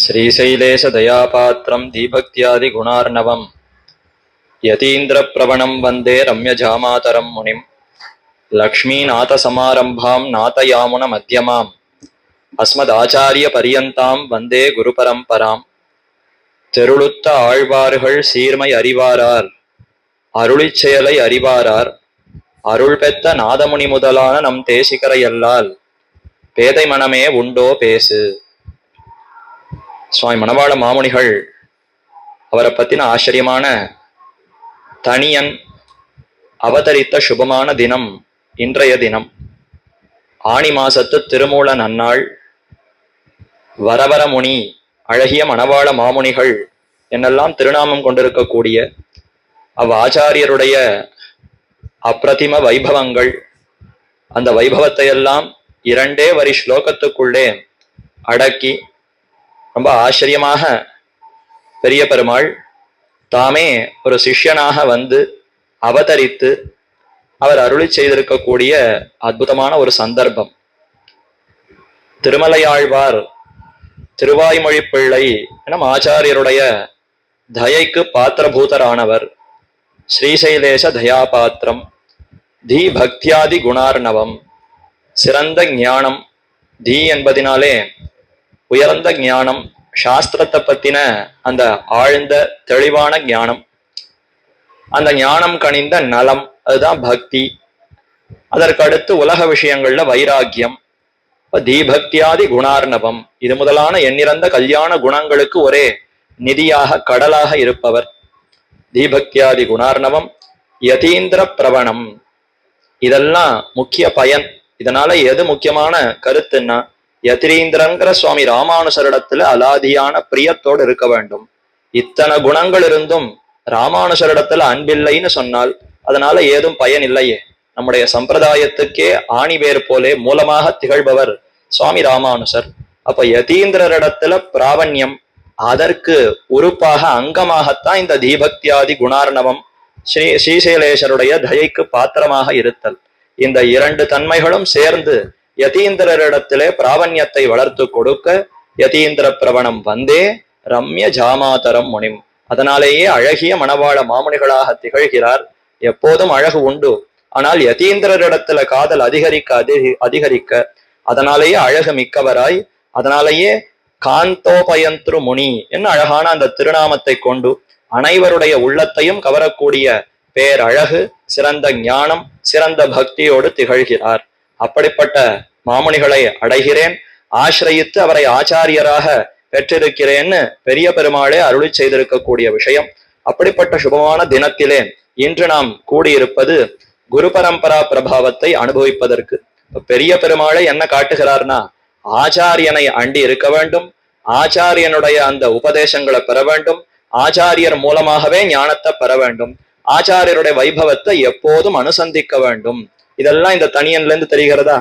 श्रीशैलेश दयापात्रं दीभक्त्यादि गुणार्णवम् यतीन्द्रप्रवणं वन्दे रम्यजामातरं मुनिं लक्ष्मीनाथसमारम्भां नाथयामुनमध्यमाम् अस्मदाचार्यपर्यन्तां वन्दे गुरुपरम्पराम् தெருளுத்த ஆழ்வார்கள் சீர்மை அறிவாரார் அருளிச் செயலை அறிவாரார் அருள் பெத்த நாதமுனி முதலான நம் தேசிகரையல்லால் பேதை மனமே உண்டோ பேசு. சுவாமி மணவாள மாமுனிகள் அவரை பத்தின ஆச்சரியமான தனியன் அவதரித்த சுபமான தினம் இன்றைய தினம். ஆணி மாசத்து திருமூல நன்னாள். வரவர முனி அழகிய மணவாள மாமுனிகள் என்னெல்லாம் திருநாமம் கொண்டிருக்கக்கூடிய ஆச்சாரியருடைய அப்பிரதிம வைபவங்கள், அந்த வைபவத்தை எல்லாம் இரண்டே வரி ஸ்லோகத்துக்குள்ளே அடக்கி ரொம்ப ஆச்சரியமாக பெரிய பெருமாள் தாமே ஒரு சிஷ்யனாக வந்து அவதரித்து அவர் அருளி செய்திருக்கக்கூடிய அற்புதமான ஒரு சந்தர்ப்பம். திருமலையாழ்வார் திருவாய்மொழி பிள்ளை எனும் ஆச்சாரியருடைய தயைக்கு பாத்திரபூதரானவர். ஸ்ரீசைலேஷ தயாபாத்திரம் தீ பக்தியாதி குணார்ணவம். சிறந்த ஞானம், தீ என்பதினாலே உயர்ந்த ஞானம், சாஸ்திரத்தை பத்தின அந்த ஆழ்ந்த தெளிவான ஞானம், அந்த ஞானம் கனிந்த நலம், அதுதான் பக்தி. அதற்கடுத்து உலக விஷயங்கள்ல வைராக்கியம். தீபக்தியாதி குணார்ணவம், இது முதலான எண்ணிறந்த கல்யாண குணங்களுக்கு ஒரே நிதியாக கடலாக இருப்பவர். தீபக்தியாதி குணார்ணவம் யதீந்திர பிரவணம், இதெல்லாம் முக்கிய பயன். இதனால எது முக்கியமான கருத்துன்னா, யதீந்திரங்கிற சுவாமி ராமானுசரிடத்துல அலாதியான பிரியத்தோடு இருக்க வேண்டும். இத்தனை குணங்கள் இருந்தும் ராமானுசரிடத்துல அன்பில்லைன்னு சொன்னால் அதனால ஏதும் பயன் இல்லையே. நம்முடைய சம்பிரதாயத்துக்கே ஆணிவேர் போலே மூலமாக திகழ்பவர் சுவாமி ராமானுசர். அப்ப யதீந்திரரிடத்துல பிராவண்யம், அதற்கு உறுப்பாக அங்கமாகத்தான் இந்த தீபக்தியாதி குணார்ணவம், ஸ்ரீசைலேஷருடைய தயைக்கு பாத்திரமாக இருத்தல். இந்த இரண்டு தன்மைகளும் சேர்ந்து யதீந்திரரிடத்திலே பிராவண்யத்தை வளர்த்து கொடுக்க யதீந்திர பிரவணம் வந்தே ரம்ய ஜாமாதரம் முனிம். அதனாலேயே அழகிய மணவாள மாமுனிகளாக திகழ்கிறார். எப்போதும் அழகு உண்டு, ஆனால் யதீந்திரரிடத்துல காதல் அதிகரிக்க அதனாலேயே அழகு மிக்கவராய், அதனாலேயே காந்தோபயந்த்ரு முனி என்ன அழகான அந்த திருநாமத்தை கொண்டு அனைவருடைய உள்ளத்தையும் கவரக்கூடிய பேரழகு, சிறந்த ஞானம், சிறந்த பக்தியோடு திகழ்கிறார். அப்படிப்பட்ட மாமுனிகளை அடைகிறேன், ஆசிரயித்து அவரை ஆச்சாரியராக பெற்றிருக்கிறேன்னு பெரிய பெருமாளே அருளி செய்திருக்கக்கூடிய விஷயம். அப்படிப்பட்ட சுபமான தினத்திலே இன்று நாம் கூடியிருப்பது குரு பரம்பரா பிரபாவத்தை அனுபவிப்பதற்கு. பெரிய பெருமாளை என்ன காட்டுகிறார்னா, ஆச்சாரியனை அண்டி இருக்க வேண்டும், ஆச்சாரியனுடைய அந்த உபதேசங்களை பெற வேண்டும், ஆச்சாரியர் மூலமாகவே ஞானத்தை பெற வேண்டும், ஆச்சாரியருடைய வைபவத்தை எப்போதும் அனுசந்திக்க வேண்டும். இதெல்லாம் இந்த தனியன்ல இருந்து தெரிகிறதா?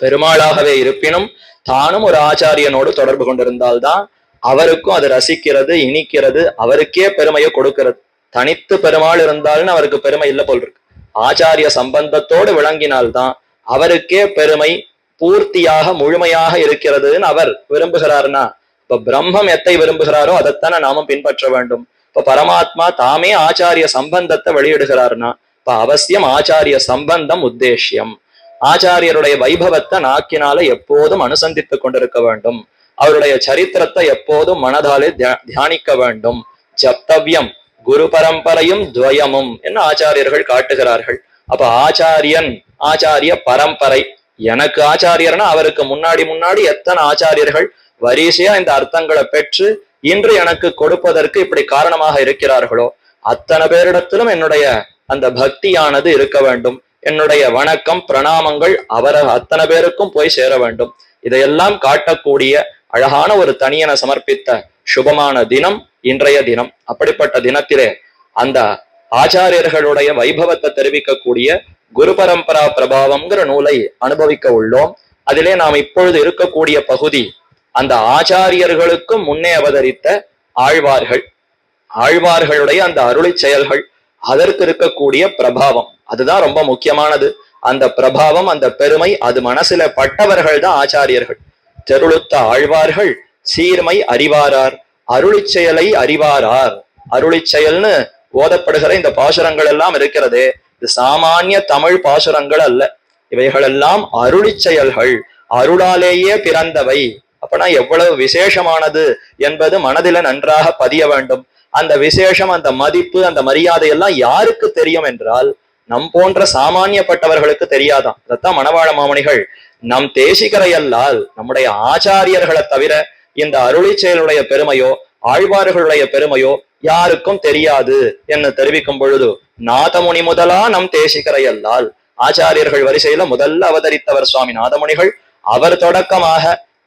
பெருமாளாகவே இருப்பினும் தானும் ஒரு ஆச்சாரியனோடு தொடர்பு கொண்டிருந்தால்தான் அவருக்கும் அது ரசிக்கிறது, இனிக்கிறது, அவருக்கே பெருமையை கொடுக்கிறது. தனித்து பெருமாள் இருந்தாலும் அவருக்கு பெருமை இல்லை போல் இருக்கு. ஆச்சாரிய சம்பந்தத்தோடு விளங்கினால்தான் அவருக்கே பெருமை பூர்த்தியாக முழுமையாக இருக்கிறதுன்னு அவர் விரும்புகிறார்னா, இப்ப பிரம்மம் எத்தை விரும்புகிறாரோ அதைத்தானே நாமும் பின்பற்ற வேண்டும். இப்ப பரமாத்மா தாமே ஆச்சாரிய சம்பந்தத்தை வெளியிடுகிறார்னா, இப்ப அவசியம் ஆச்சாரிய சம்பந்தம் உத்தேசியம். ஆச்சாரியருடைய வைபவத்தை நாக்கினால எப்போதும் அனுசந்தித்துக் கொண்டிருக்க வேண்டும். அவருடைய சரித்திரத்தை எப்போதும் மனதாலே தியானிக்க வேண்டும். ஜப்தவ்யம் குரு பரம்பரையும் துவயமும் என்ன ஆச்சாரியர்கள் காட்டுகிறார்கள். அப்ப ஆச்சாரியன், ஆச்சாரிய பரம்பரை. எனக்கு ஆச்சாரியர்னா அவருக்கு முன்னாடி எத்தனை ஆச்சாரியர்கள் வரிசையா இந்த அர்த்தங்களை பெற்று இன்று எனக்கு கொடுப்பதற்கு இப்படி காரணமாக இருக்கிறார்களோ அத்தனை பேரிடத்திலும் என்னுடைய அந்த பக்தியானது இருக்க வேண்டும். என்னுடைய வணக்கம், பிரணாமங்கள் அத்தனை பேருக்கும் போய் சேர வேண்டும். இதையெல்லாம் காட்டக்கூடிய அழகான ஒரு தனியனை சமர்ப்பித்த சுபமான தினம் இன்றைய தினம். அப்படிப்பட்ட தினத்திலே அந்த ஆச்சாரியர்களுடைய வைபவத்தை தெரிவிக்கக்கூடிய குரு பரம்பரா பிரபாவம்ங்கிற நூலை அனுபவிக்க உள்ளோம். அதிலே நாம் இப்பொழுது இருக்கக்கூடிய பகுதி அந்த ஆச்சாரியர்களுக்கும் முன்னே அவதரித்த ஆழ்வார்கள், ஆழ்வார்களுடைய அந்த அருளி செயல்கள், அதற்கு இருக்கக்கூடிய பிரபாவம், அதுதான் ரொம்ப முக்கியமானது. அந்த பிரபாவம், அந்த பெருமை, அது மனசுல பட்டவர்கள் தான் ஆச்சாரியர்கள். தெருளுத்த ஆழ்வார்கள் சீர்மை அறிவாரார், அருளிச் செயலை அறிவாரார். அருளிச் செயல்னு ஓதப்படுகிற இந்த பாசுரங்கள் எல்லாம் இருக்கிறது, இது சாமானிய தமிழ் பாசுரங்கள் அல்ல. இவைகளெல்லாம் அருளிச் செயல்கள், அருளாலேயே பிறந்தவை. அப்பனா எவ்வளவு விசேஷமானது என்பது மனதில நன்றாக பதிய வேண்டும். அந்த விசேஷம், அந்த மதிப்பு, அந்த மரியாதை எல்லாம் யாருக்கு தெரியும் என்றால் நம் போன்ற சாமானியப்பட்டவர்களுக்கு தெரியாதான். அதைத்தான் மணவாள மாமணிகள் நம் தேசிகரையல்லால் நம்முடைய ஆச்சாரியர்களை தவிர இந்த அருளி செயலுடைய பெருமையோ ஆழ்வார்களுடைய பெருமையோ யாருக்கும் தெரியாது என்று தெரிவிக்கும் பொழுது, நாதமுனி முதலா நம் தேசிகரையல்லால், ஆச்சாரியர்கள் வரிசையில முதல்ல அவதரித்தவர் சுவாமி நாதமுனிகள். அவர் தொடக்கமாக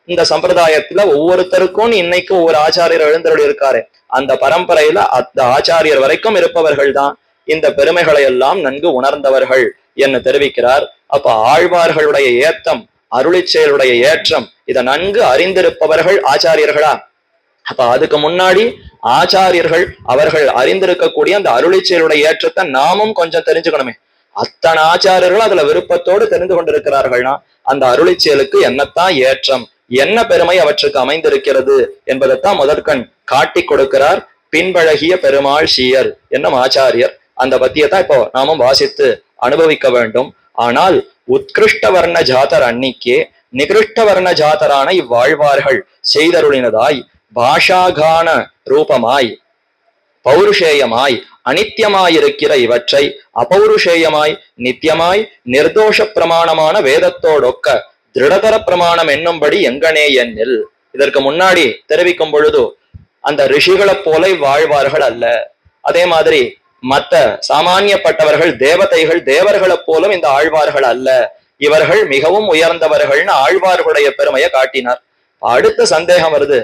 இந்த சம்பிரதாயத்துல ஒவ்வொருத்தருக்கும் இன்னைக்கு ஒவ்வொரு ஆச்சாரியர் எழுந்தருள் இருக்காரு. அந்த பரம்பரையில அந்த ஆச்சாரியர் வரைக்கும் இருப்பவர்கள் தான் இந்த பெருமைகளை எல்லாம் நன்கு உணர்ந்தவர்கள் என்று தெரிவிக்கிறார். அப்ப ஆழ்வார்களுடைய ஏத்தம், அருளிச் செயலுடைய ஏற்றம், இதை நன்கு அறிந்திருப்பவர்கள் ஆச்சாரியர்களா? அப்ப அதுக்கு முன்னாடி ஆச்சாரியர்கள் அவர்கள் அறிந்திருக்கக்கூடிய அந்த அருளிச் செயலுடைய ஏற்றத்தை நாமும் கொஞ்சம் தெரிஞ்சுக்கணுமே. அத்தனை ஆச்சாரியர்கள் அதுல விருப்பத்தோடு தெரிந்து கொண்டிருக்கிறார்கள்னா அந்த அருளிச் செயலுக்கு என்னத்தான் ஏற்றம், என்ன பெருமை அவற்றுக்கு அமைந்திருக்கிறது என்பதைத்தான் முதற்கண் காட்டி கொடுக்கிறார் பின்பழகிய பெருமாள் சீயர் என்னும் ஆச்சாரியர். அந்த பத்தியத்தான் இப்போ நாமும் வாசித்து அனுபவிக்க வேண்டும். ஆனால் உத்கிருஷ்ட வர்ண ஜாதர் அன்னிக்கே நிகிருஷ்ட வர்ண ஜாதரான இவ்வாழ்வார்கள் செய்தருளினதாய் பாஷாகான ரூபமாய் பௌருஷேயமாய் அனித்தியமாயிருக்கிற இவற்றை அபௌருஷேயமாய் நித்தியமாய் நிர்தோஷ பிரமாணமான வேதத்தோடொக்க திருடதர பிரமாணம் என்னும்படி எங்கனே என்னில். இதற்கு முன்னாடி தெரிவிக்கும் பொழுது அந்த ரிஷிகளைப் போல வாழ்வார்கள் அல்ல, அதே மாதிரி மற்ற சாமானியப்பட்டவர்கள் தேவதைகள் தேவர்களைப் போலும் இந்த ஆழ்வார்கள் அல்ல, இவர்கள் மிகவும் உயர்ந்தவர்கள்னு ஆழ்வார்களுடைய பெருமையை காட்டினார். அடுத்த சந்தேகம் வருது,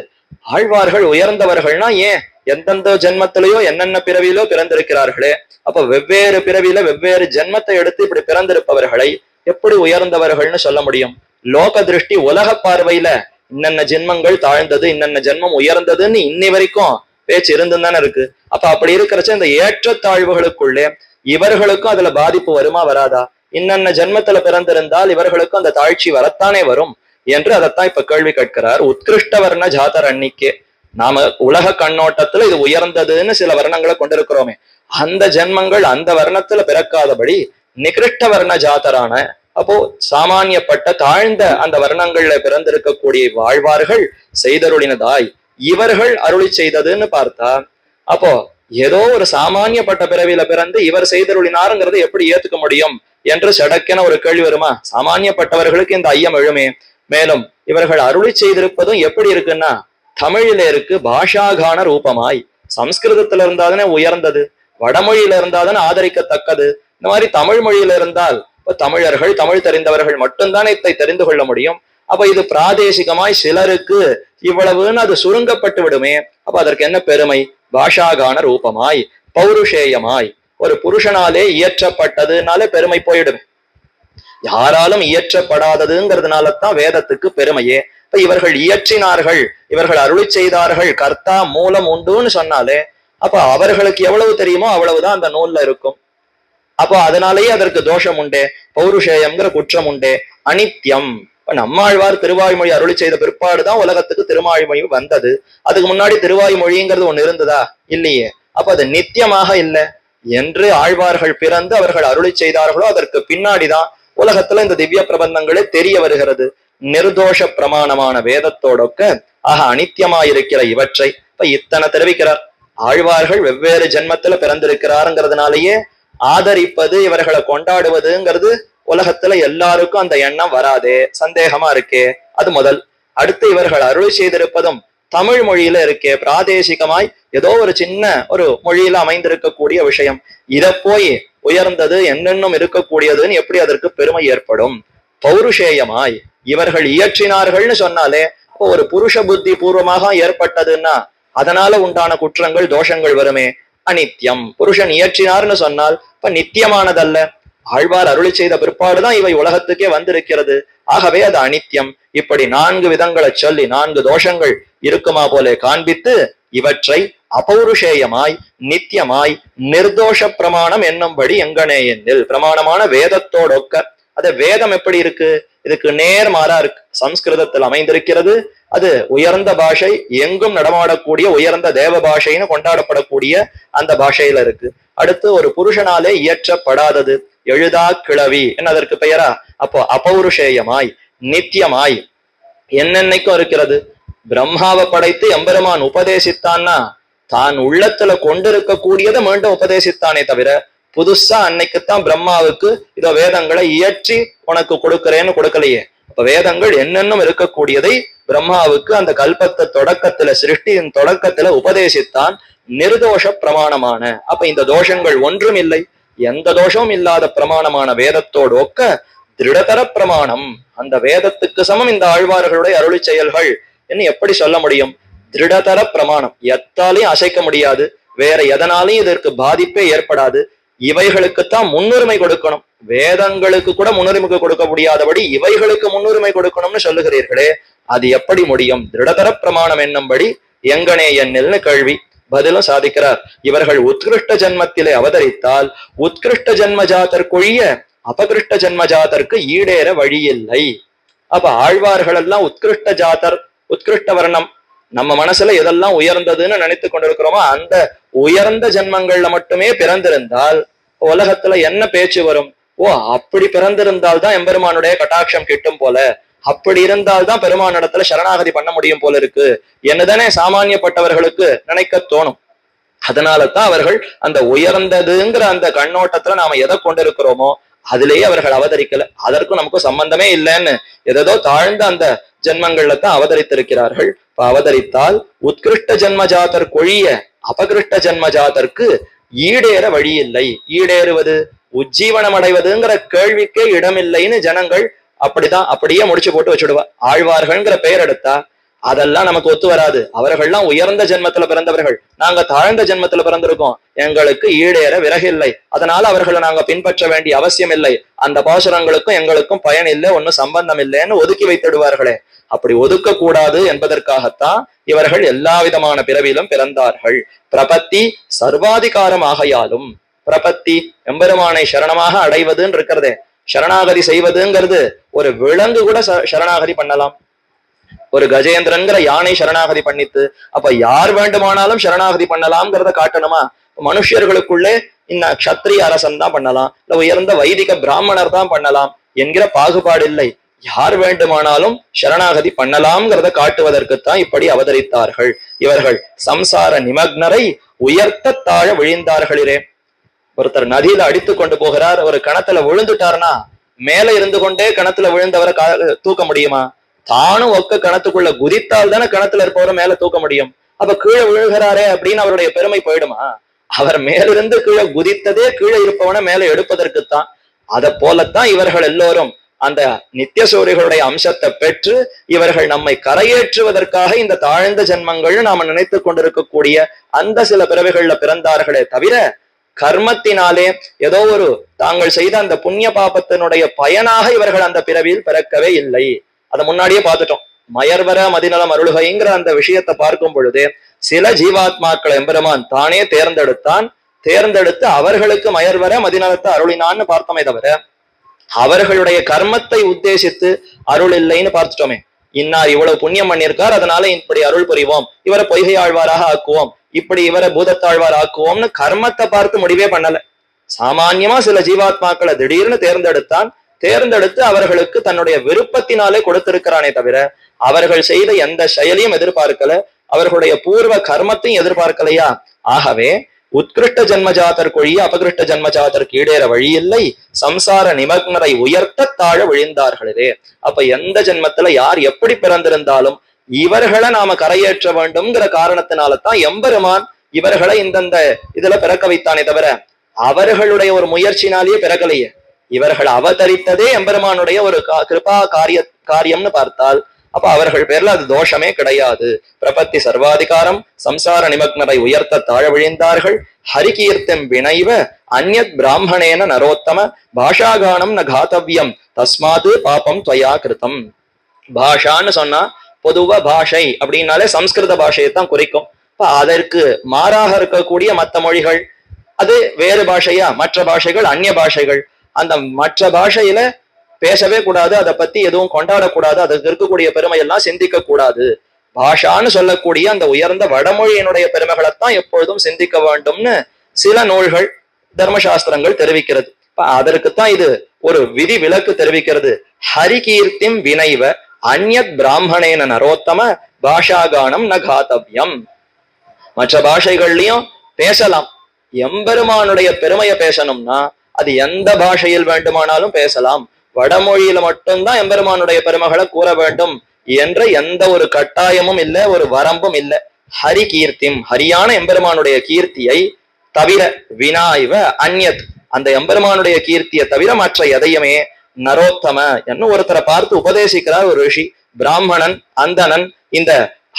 ஆழ்வார்கள் உயர்ந்தவர்கள்னா ஏன் எந்தெந்த ஜென்மத்திலேயோ என்னென்ன பிறவியிலோ பிறந்திருக்கிறார்களே, அப்ப வெவ்வேறு பிறவியில வெவ்வேறு ஜென்மத்தை எடுத்து இப்படி பிறந்திருப்பவர்களை எப்படி உயர்ந்தவர்கள்னு சொல்ல முடியும்? லோக திருஷ்டி உலக பார்வையில இன்னென்ன ஜென்மங்கள் தாழ்ந்தது இன்னென்ன ஜென்மம் உயர்ந்ததுன்னு இன்னி வரைக்கும் பேச்சு இருந்துதானே இருக்கு. அப்ப அப்படி இருக்கிறச்ச இந்த ஏற்றத்தாழ்வுகளுக்குள்ளே இவர்களுக்கும் அதுல பாதிப்பு வருமா வராதா? இன்னென்ன ஜென்மத்துல பிறந்திருந்தால் இவர்களுக்கும் அந்த தாழ்ச்சி வரத்தானே வரும் என்று அதைத்தான் இப்ப கேள்வி கேட்கிறார். உத்கிருஷ்ட வர்ண ஜாதர் அன்னிக்கே, நாம உலக கண்ணோட்டத்துல இது உயர்ந்ததுன்னு சில வர்ணங்களை கொண்டிருக்கிறோமே, அந்த ஜென்மங்கள் அந்த வர்ணத்துல பிறக்காதபடி நிகிருஷ்ட வர்ண ஜாதரான, அப்போ சாமானியப்பட்ட தாழ்ந்த அந்த வர்ணங்கள்ல பிறந்திருக்கக்கூடிய வாழ்வார்கள் செய்தருளினதாய் இவர்கள் அருளி செய்ததுன்னு பார்த்தா, அப்போ ஏதோ ஒரு சாமானியப்பட்ட பிறவியில பிறந்து இவர் செய்தருளினாருங்கிறது எப்படி ஏத்துக்க முடியும் என்று சடக்கென ஒரு கேள்வி வருமா? சாமானியப்பட்டவர்களுக்கு இந்த ஐயம் எழுமே. மேலும் இவர்கள் அருளி செய்திருப்பதும் எப்படி இருக்குன்னா தமிழில இருக்கு, பாஷாகான ரூபமாய். சம்ஸ்கிருதத்துல இருந்தாதானே உயர்ந்தது, வடமொழியில இருந்தாதானே ஆதரிக்கத்தக்கது. இந்த மாதிரி தமிழ் மொழியில இருந்தால் தமிழர்கள் தமிழ் தெரிந்தவர்கள் மட்டும்தானே இதை தெரிந்து கொள்ள முடியும். அப்ப இது பிராதேசிகமாய் சிலருக்கு இவ்வளவுன்னு அது சுருங்கப்பட்டு விடுமே. அப்ப அதற்கு என்ன பெருமை? பாஷாகான ரூபமாய் பௌருஷேயமாய், ஒரு புருஷனாலே இயற்றப்பட்டதுனாலே பெருமை போயிடுமே. யாராலும் இயற்றப்படாததுங்கிறதுனால தான் வேதத்துக்கு பெருமையே. இப்ப இவர்கள் இயற்றினார்கள், இவர்கள் அருளி செய்தார்கள், கர்த்தா மூலம் உண்டுன்னு சொன்னாலே அப்ப அவர்களுக்கு எவ்வளவு தெரியுமோ அவ்வளவுதான் அந்த நூல்ல இருக்கும். அப்போ அதனாலேயே அதற்கு தோஷம் உண்டே, பௌருஷேயம்ங்கிற குற்றம் உண்டே. அனித்யம், நம்மாழ்வார் திருவாய்மொழி அருளி செய்த பிற்பாடுதான் உலகத்துக்கு திருவாய்மொழி வந்தது. அதுக்கு முன்னாடி திருவாய்மொழிங்கிறது ஒண்ணு இருந்ததா? இல்லையே. அப்ப அது நித்தியமாக இல்லை என்று ஆழ்வார்கள் பிறந்து அவர்கள் அருளி செய்தார்களோ அதற்கு பின்னாடிதான் உலகத்துல இந்த திவ்ய பிரபந்தங்களே தெரிய வருகிறது. நிர்தோஷ பிரமாணமான வேதத்தோடொக்க ஆக அனித்தியமாயிருக்கிற இவற்றை இப்ப இத்தனை தெரிவிக்கிறார். ஆழ்வார்கள் வெவ்வேறு ஜென்மத்துல பிறந்திருக்கிறாருங்கிறதுனாலயே ஆதரிப்பது, இவர்களை கொண்டாடுவதுங்கிறது உலகத்துல எல்லாருக்கும் அந்த எண்ணம் வராதே, சந்தேகமா இருக்கே. அது முதல். அடுத்து இவர்கள் அருளி செய்திருப்பதும் தமிழ் மொழியில இருக்கே, பிராதேசிகமாய் ஏதோ ஒரு சின்ன ஒரு மொழியில அமைந்திருக்கக்கூடிய விஷயம். இத போய் உயர்ந்தது என்னென்னும் இருக்கக்கூடியதுன்னு எப்படி அதற்கு பெருமை ஏற்படும்? பௌருஷேயமாய் இவர்கள் இயற்றினார்கள்னு சொன்னாலே ஒரு புருஷ புத்தி பூர்வமாக ஏற்பட்டதுன்னா அதனால உண்டான குற்றங்கள் தோஷங்கள் வருமே. அனித்தியம், புருஷன் இயற்றினார்னு சொன்னால் இப்ப நித்தியமானதல்ல. ஆழ்வார் அருளி செய்த பிற்பாடுதான் இவை உலகத்துக்கே வந்திருக்கிறது, ஆகவே அது அனித்தியம். இப்படி 4 விதங்களை சொல்லி 4 தோஷங்கள் இருக்குமா போலே காண்பித்து இவற்றை அபௌருஷேயமாய் நித்தியமாய் நிர்தோஷ பிரமாணம் என்னும்படி எங்கனே என்னில், பிரமாணமான வேதத்தோடொக்க அது வேதம் எப்படி இருக்கு? இதுக்கு நேர்மாறா இருக்கு. சம்ஸ்கிருதத்தில் அமைந்திருக்கிறது. அது உயர்ந்த பாஷை, எங்கும் நடமாடக்கூடிய உயர்ந்த தேவ பாஷைன்னு கொண்டாடப்படக்கூடிய அந்த பாஷையில இருக்கு. அடுத்து ஒரு புருஷனாலே இயற்றப்படாதது, எழுதா கிளவி என்ன அதற்கு பெயரா? அப்போ அபௌருஷேயமாய் நித்தியமாய் என்னென்னைக்கும் இருக்கிறது. பிரம்மாவை படைத்து எம்பெருமான் உபதேசித்தான்னா தான் உள்ளத்துல கொண்டிருக்க கூடியதை மீண்டும் உபதேசித்தானே தவிர புதுசா அன்னைக்குத்தான் பிரம்மாவுக்கு இதோ வேதங்களை இயற்றி உனக்கு கொடுக்கிறேன்னு கொடுக்கலையே. அப்ப வேதங்கள் என்னென்னும் இருக்கக்கூடியதை பிரம்மாவுக்கு அந்த கல்பத்தை தொடக்கத்துல, சிருஷ்டியின் தொடக்கத்துல உபதேசித்தான் நிர்தோஷ பிரமாணமான. அப்ப இந்த தோஷங்கள் ஒன்றும் இல்லை. எந்த தோஷமும் இல்லாத பிரமாணமான வேதத்தோடு ஒக்க திருடதர பிரமாணம். அந்த வேதத்துக்கு சமம் இந்த ஆழ்வார்களுடைய அருளி செயல்கள் என்று எப்படி சொல்ல முடியும்? திருடதர பிரமாணம், எத்தாலையும் அசைக்க முடியாது, வேற எதனாலையும் இதற்கு பாதிப்பே ஏற்படாது. இவைகளுக்குத்தான் முன்னுரிமை கொடுக்கணும். வேதங்களுக்கு கூட முன்னுரிமை கொடுக்க முடியாதபடி இவைகளுக்கு முன்னுரிமை கொடுக்கணும்னு சொல்லுகிறீர்களே, அது எப்படி முடியும்? திருடதர பிரமாணம் என்னும்படி எங்கனே என்னில்னு கேள்வி. பதிலும் சாதிக்கிறார். இவர்கள் உத்கிருஷ்ட ஜன்மத்திலே அவதரித்தால் உத்கிருஷ்ட ஜன்ம ஜாதற்கொழிய அபகிருஷ்ட ஜன்ம ஜாதற்கு ஈடேற வழியில்லை. அப்ப ஆழ்வார்கள் எல்லாம் உத்கிருஷ்ட ஜாதர், உத்கிருஷ்ட வர்ணம். நம்ம மனசுல எதெல்லாம் உயர்ந்ததுன்னு நினைத்து கொண்டிருக்கிறோமோ அந்த உயர்ந்த ஜென்மங்கள்ல மட்டுமே பிறந்திருந்தால் உலகத்துல என்ன பேச்சு வரும்? ஓ, அப்படி பிறந்திருந்தால்தான் எம்பெருமானுடைய கட்டாட்சம் கிட்டும் போல, அப்படி இருந்தால்தான் பெருமான் இடத்துல சரணாகதி பண்ண முடியும் போல இருக்கு என்னதானே சாமானியப்பட்டவர்களுக்கு நினைக்க தோணும். அதனாலதான் அவர்கள் அந்த உயர்ந்ததுங்கிற அந்த கண்ணோட்டத்துல நாம எதை கொண்டிருக்கிறோமோ அதுலேயே அவர்கள் அவதரிக்கல. அதற்கும் நமக்கும் சம்பந்தமே இல்லைன்னு ஏதோ தாழ்ந்த அந்த ஜென்மங்கள்ல தான் அவதரித்திருக்கிறார்கள். அவதரித்தால் உத்கிருஷ்ட ஜென்ம ஜாதர் கொழிய அபகிருஷ்ட ஜென்ம ஜாதற்கு ஈடேற வழி இல்லை. ஈடேறுவது உஜ்ஜீவனம் அடைவதுங்கிற கேள்விக்கே இடமில்லைன்னு ஜனங்கள் அப்படியே முடிச்சு போட்டு வச்சுடுவா. ஆழ்வார்கள்ங்கிற பெயர் எடுத்தா அதெல்லாம் நமக்கு ஒத்து வராது. அவர்கள்லாம் உயர்ந்த ஜென்மத்துல பிறந்தவர்கள், நாங்க தாழ்ந்த ஜென்மத்துல பிறந்திருக்கோம், எங்களுக்கு ஈடேற விறகில்லை, அதனால அவர்களை நாங்க பின்பற்ற வேண்டிய அவசியம் இல்லை, அந்த பாசுரங்களுக்கும் எங்களுக்கும் பயன் இல்லை, ஒன்னும் சம்பந்தம் இல்லைன்னு ஒதுக்கி வைத்திடுவார்களே. அப்படி ஒதுக்க கூடாது என்பதற்காகத்தான் இவர்கள் எல்லா விதமான பிறவிலும் பிறந்தார்கள். பிரபத்தி சர்வாதிகாரம் ஆகையாலும், பிரபத்தி எம்பெருமானை சரணமாக அடைவதுன்னு இருக்கிறதே, சரணாகதி செய்வதுங்கிறது ஒரு விலங்கு கூட சரணாகதி பண்ணலாம். ஒரு கஜேந்திரன்கிற யானை சரணாகதி பண்ணித்து, அப்ப யார் வேண்டுமானாலும் சரணாகதி பண்ணலாம்ங்கிறத காட்டணுமா? மனுஷர்களுக்குள்ளே இந்த கஷத்திரிய அரசன் தான் பண்ணலாம், இல்ல உயர்ந்த வைதிக பிராமணர் தான் பண்ணலாம் என்கிற பாகுபாடு இல்லை. யார் வேண்டுமானாலும் சரணாகதி பண்ணலாம்ங்கிறத காட்டுவதற்குத்தான் இப்படி அவதரித்தார்கள். இவர்கள் சம்சார நிமக்னரை உயர்த்த தாழ விழிந்தார்களே. ஒருத்தர் நதியில அடித்து கொண்டு போகிறார், ஒரு கணத்துல விழுந்துட்டாருன்னா மேல இருந்து கொண்டே கணத்துல விழுந்தவரை தூக்க முடியுமா? தானும் ஒக்க கணத்துக்குள்ள குதித்தால் தானே கணத்துல இருப்பவரை மேல தூக்க முடியும். அப்ப கீழே விழுகிறாரே அப்படின்னு அவருடைய பெருமை போயிடுமா? அவர் மேலிருந்து கீழே குதித்ததே கீழே இருப்பவனை மேல எடுப்பதற்குத்தான். அதை போலத்தான் இவர்கள் எல்லோரும் அந்த நித்திய சூரியர்களுடைய அம்சத்தை பெற்று இவர்கள் நம்மை கரையேற்றுவதற்காக இந்த தாழ்ந்த ஜென்மங்கள் நாம நினைத்து கொண்டிருக்கக்கூடிய அந்த சில பிறவிகள்ல பிறந்தார்களே தவிர கர்மத்தினாலே ஏதோ ஒரு தாங்கள் செய்த அந்த புண்ணிய பாபத்தினுடைய பயனாக இவர்கள் அந்த பிறவியில் பிறக்கவே இல்லை. அதை முன்னாடியே பார்த்துட்டோம். மயர்வர மதிநலம் அருளுகைங்கிற அந்த விஷயத்தை பார்க்கும் பொழுது சில ஜீவாத்மாக்களை எம்பெருமான் தானே தேர்ந்தெடுத்து அவர்களுக்கு மயர்வர மதிநலத்தை அருளினான்னு பார்த்தோமே தவிர அவர்களுடைய கர்மத்தை உத்தேசித்து அருள் இல்லைன்னு பார்த்துட்டோமே. இன்னார் இவ்வளவு புண்ணியம் பண்ணியிருக்கார், அதனால இப்படி அருள் புரிவோம், இவரை பொய்கை ஆழ்வாராக ஆக்குவோம், இப்படி இவரை பூதத்தாழ்வார் ஆக்குவோம்னு கர்மத்தை பார்த்து முடிவே பண்ணல. சாமான்யமா சில ஜீவாத்மாக்களை திடீர்னு தேர்ந்தெடுத்து அவர்களுக்கு தன்னுடைய விருப்பத்தினாலே கொடுத்திருக்கிறானே தவிர அவர்கள் செய்த எந்த செயலையும் எதிர்பார்க்கல, அவர்களுடைய பூர்வ கர்மத்தையும் எதிர்பார்க்கலையா. ஆகவே உத்கிருஷ்ட ஜன்மஜாதர் கொழிய அபகிருஷ்ட ஜன்மஜாதற்கு ஈடேற வழி இல்லை, சம்சார நிமக்னரை உயர்த்த தாழ விழிந்தார்களே. அப்ப எந்த ஜென்மத்துல யார் எப்படி பிறந்திருந்தாலும் இவர்களை நாம கரையேற்ற வேண்டும்ங்கிற காரணத்தினாலதான் எம்பெருமான் இவர்களை இந்தந்த இதுல பிறக்க வைத்தானே தவிர அவர்களுடைய ஒரு முயற்சினாலேயே பிறக்கலையே. இவர்கள் அவதரித்ததே எம்பெருமானுடைய ஒரு கிருபா காரியம்னு பார்த்தால் அப்ப அவர்கள் பேர்ல அது தோஷமே கிடையாது. பிரபத்தி சர்வாதிகாரம், சம்சார நிமக்னரை உயர்த்த தாழ விழிந்தார்கள். ஹரிகீர்த்தம் வினைவ அந்யத் பிராமணேன நரோத்தம பாஷாகானம் ந காத்தவ்யம் தஸ்மாது பாபம் துவயா கிருத்தம். பாஷான்னு சொன்னா பொதுவா பாஷை அப்படின்னாலே சம்ஸ்கிருத பாஷையைத்தான் குறிக்கும். இப்ப அதற்கு மாறாக இருக்கக்கூடிய மற்ற மொழிகள் அது வேறு பாஷையா, மற்ற பாஷைகள் அந்நிய பாஷைகள். அந்த மற்ற பாஷையில பேசவே கூடாது, அதை பத்தி எதுவும் கொண்டாடக்கூடாது, அதுக்கு இருக்கக்கூடிய பெருமை எல்லாம் சிந்திக்க கூடாது. பாஷான்னு சொல்லக்கூடிய அந்த உயர்ந்த வடமொழியினுடைய பெருமைகளைத்தான் எப்பொழுதும் சிந்திக்க வேண்டும்னு சில நூல்கள் தர்மசாஸ்திரங்கள் தெரிவிக்கிறது. அதற்குத்தான் இது ஒரு விதி விலக்கு தெரிவிக்கிறது. ஹரிகீர்த்திம் வினைவ அந்யத் பிராமணேன நரோத்தம பாஷாகானம் ந காத்தவ்யம். மற்ற பாஷைகள்லயும் பேசலாம், எம்பெருமானுடைய பெருமையை பேசணும்னா அது எந்த பாஷையில் வேண்டுமானாலும் பேசலாம். வடமொழியில மட்டும்தான் எம்பெருமானுடைய பெருமைகளை கூற வேண்டும் என்ற எந்த ஒரு கட்டாயமும் இல்லை, ஒரு வரம்பும் இல்லை. ஹரி கீர்த்திம், ஹரியான எம்பெருமானுடைய கீர்த்தியை தவிர, வினாய்வ அந்யத், அந்த எம்பெருமானுடைய கீர்த்தியை தவிர மற்ற எதையுமே நரோத்தம என்ன ஒருத்தரை பார்த்து உபதேசிக்கிறார் ஒரு ரிஷி, பிராமணன் அந்தணன், இந்த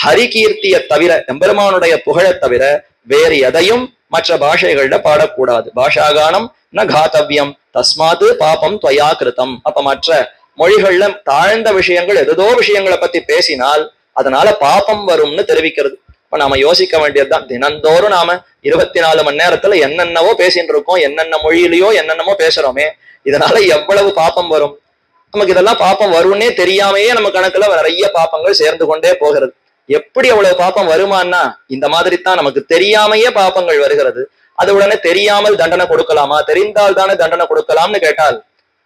ஹரி கீர்த்தியை தவிர, எம்பெருமானுடைய புகழை தவிர வேறு எதையும் மற்ற பாஷைகள்ல பாடக்கூடாது. பாஷாகானம் ந காத்தவ்யம் தஸ்மாத்து பாபம் துவயா கிருதம். அப்ப மற்ற மொழிகள்ல தாழ்ந்த விஷயங்கள் எதோ விஷயங்களை பத்தி பேசினால் அதனால பாபம் வரும்னு தெரிவிக்கிறது. இப்ப நாம யோசிக்க வேண்டியதுதான், தினந்தோறும் நாம 24 மணி நேரத்துல என்னென்னவோ பேசிட்டு இருக்கோம், என்னென்ன மொழியிலயோ என்னென்னமோ பேசுறோமே, இதனால எவ்வளவு பாப்பம் வரும். நமக்கு இதெல்லாம் பாப்பம் வரும்னே தெரியாமையே நம்ம கணக்குல நிறைய பாப்பங்கள் சேர்ந்து கொண்டே போகிறது. எப்படி அவ்வளவு பாப்பம் வருமானா, இந்த மாதிரி தான் நமக்கு தெரியாமையே பாப்பங்கள் வருகிறது. அது உடனே தெரியாமல் தண்டனை கொடுக்கலாமா, தெரிந்தால் தானே தண்டனை கொடுக்கலாம்னு கேட்டால்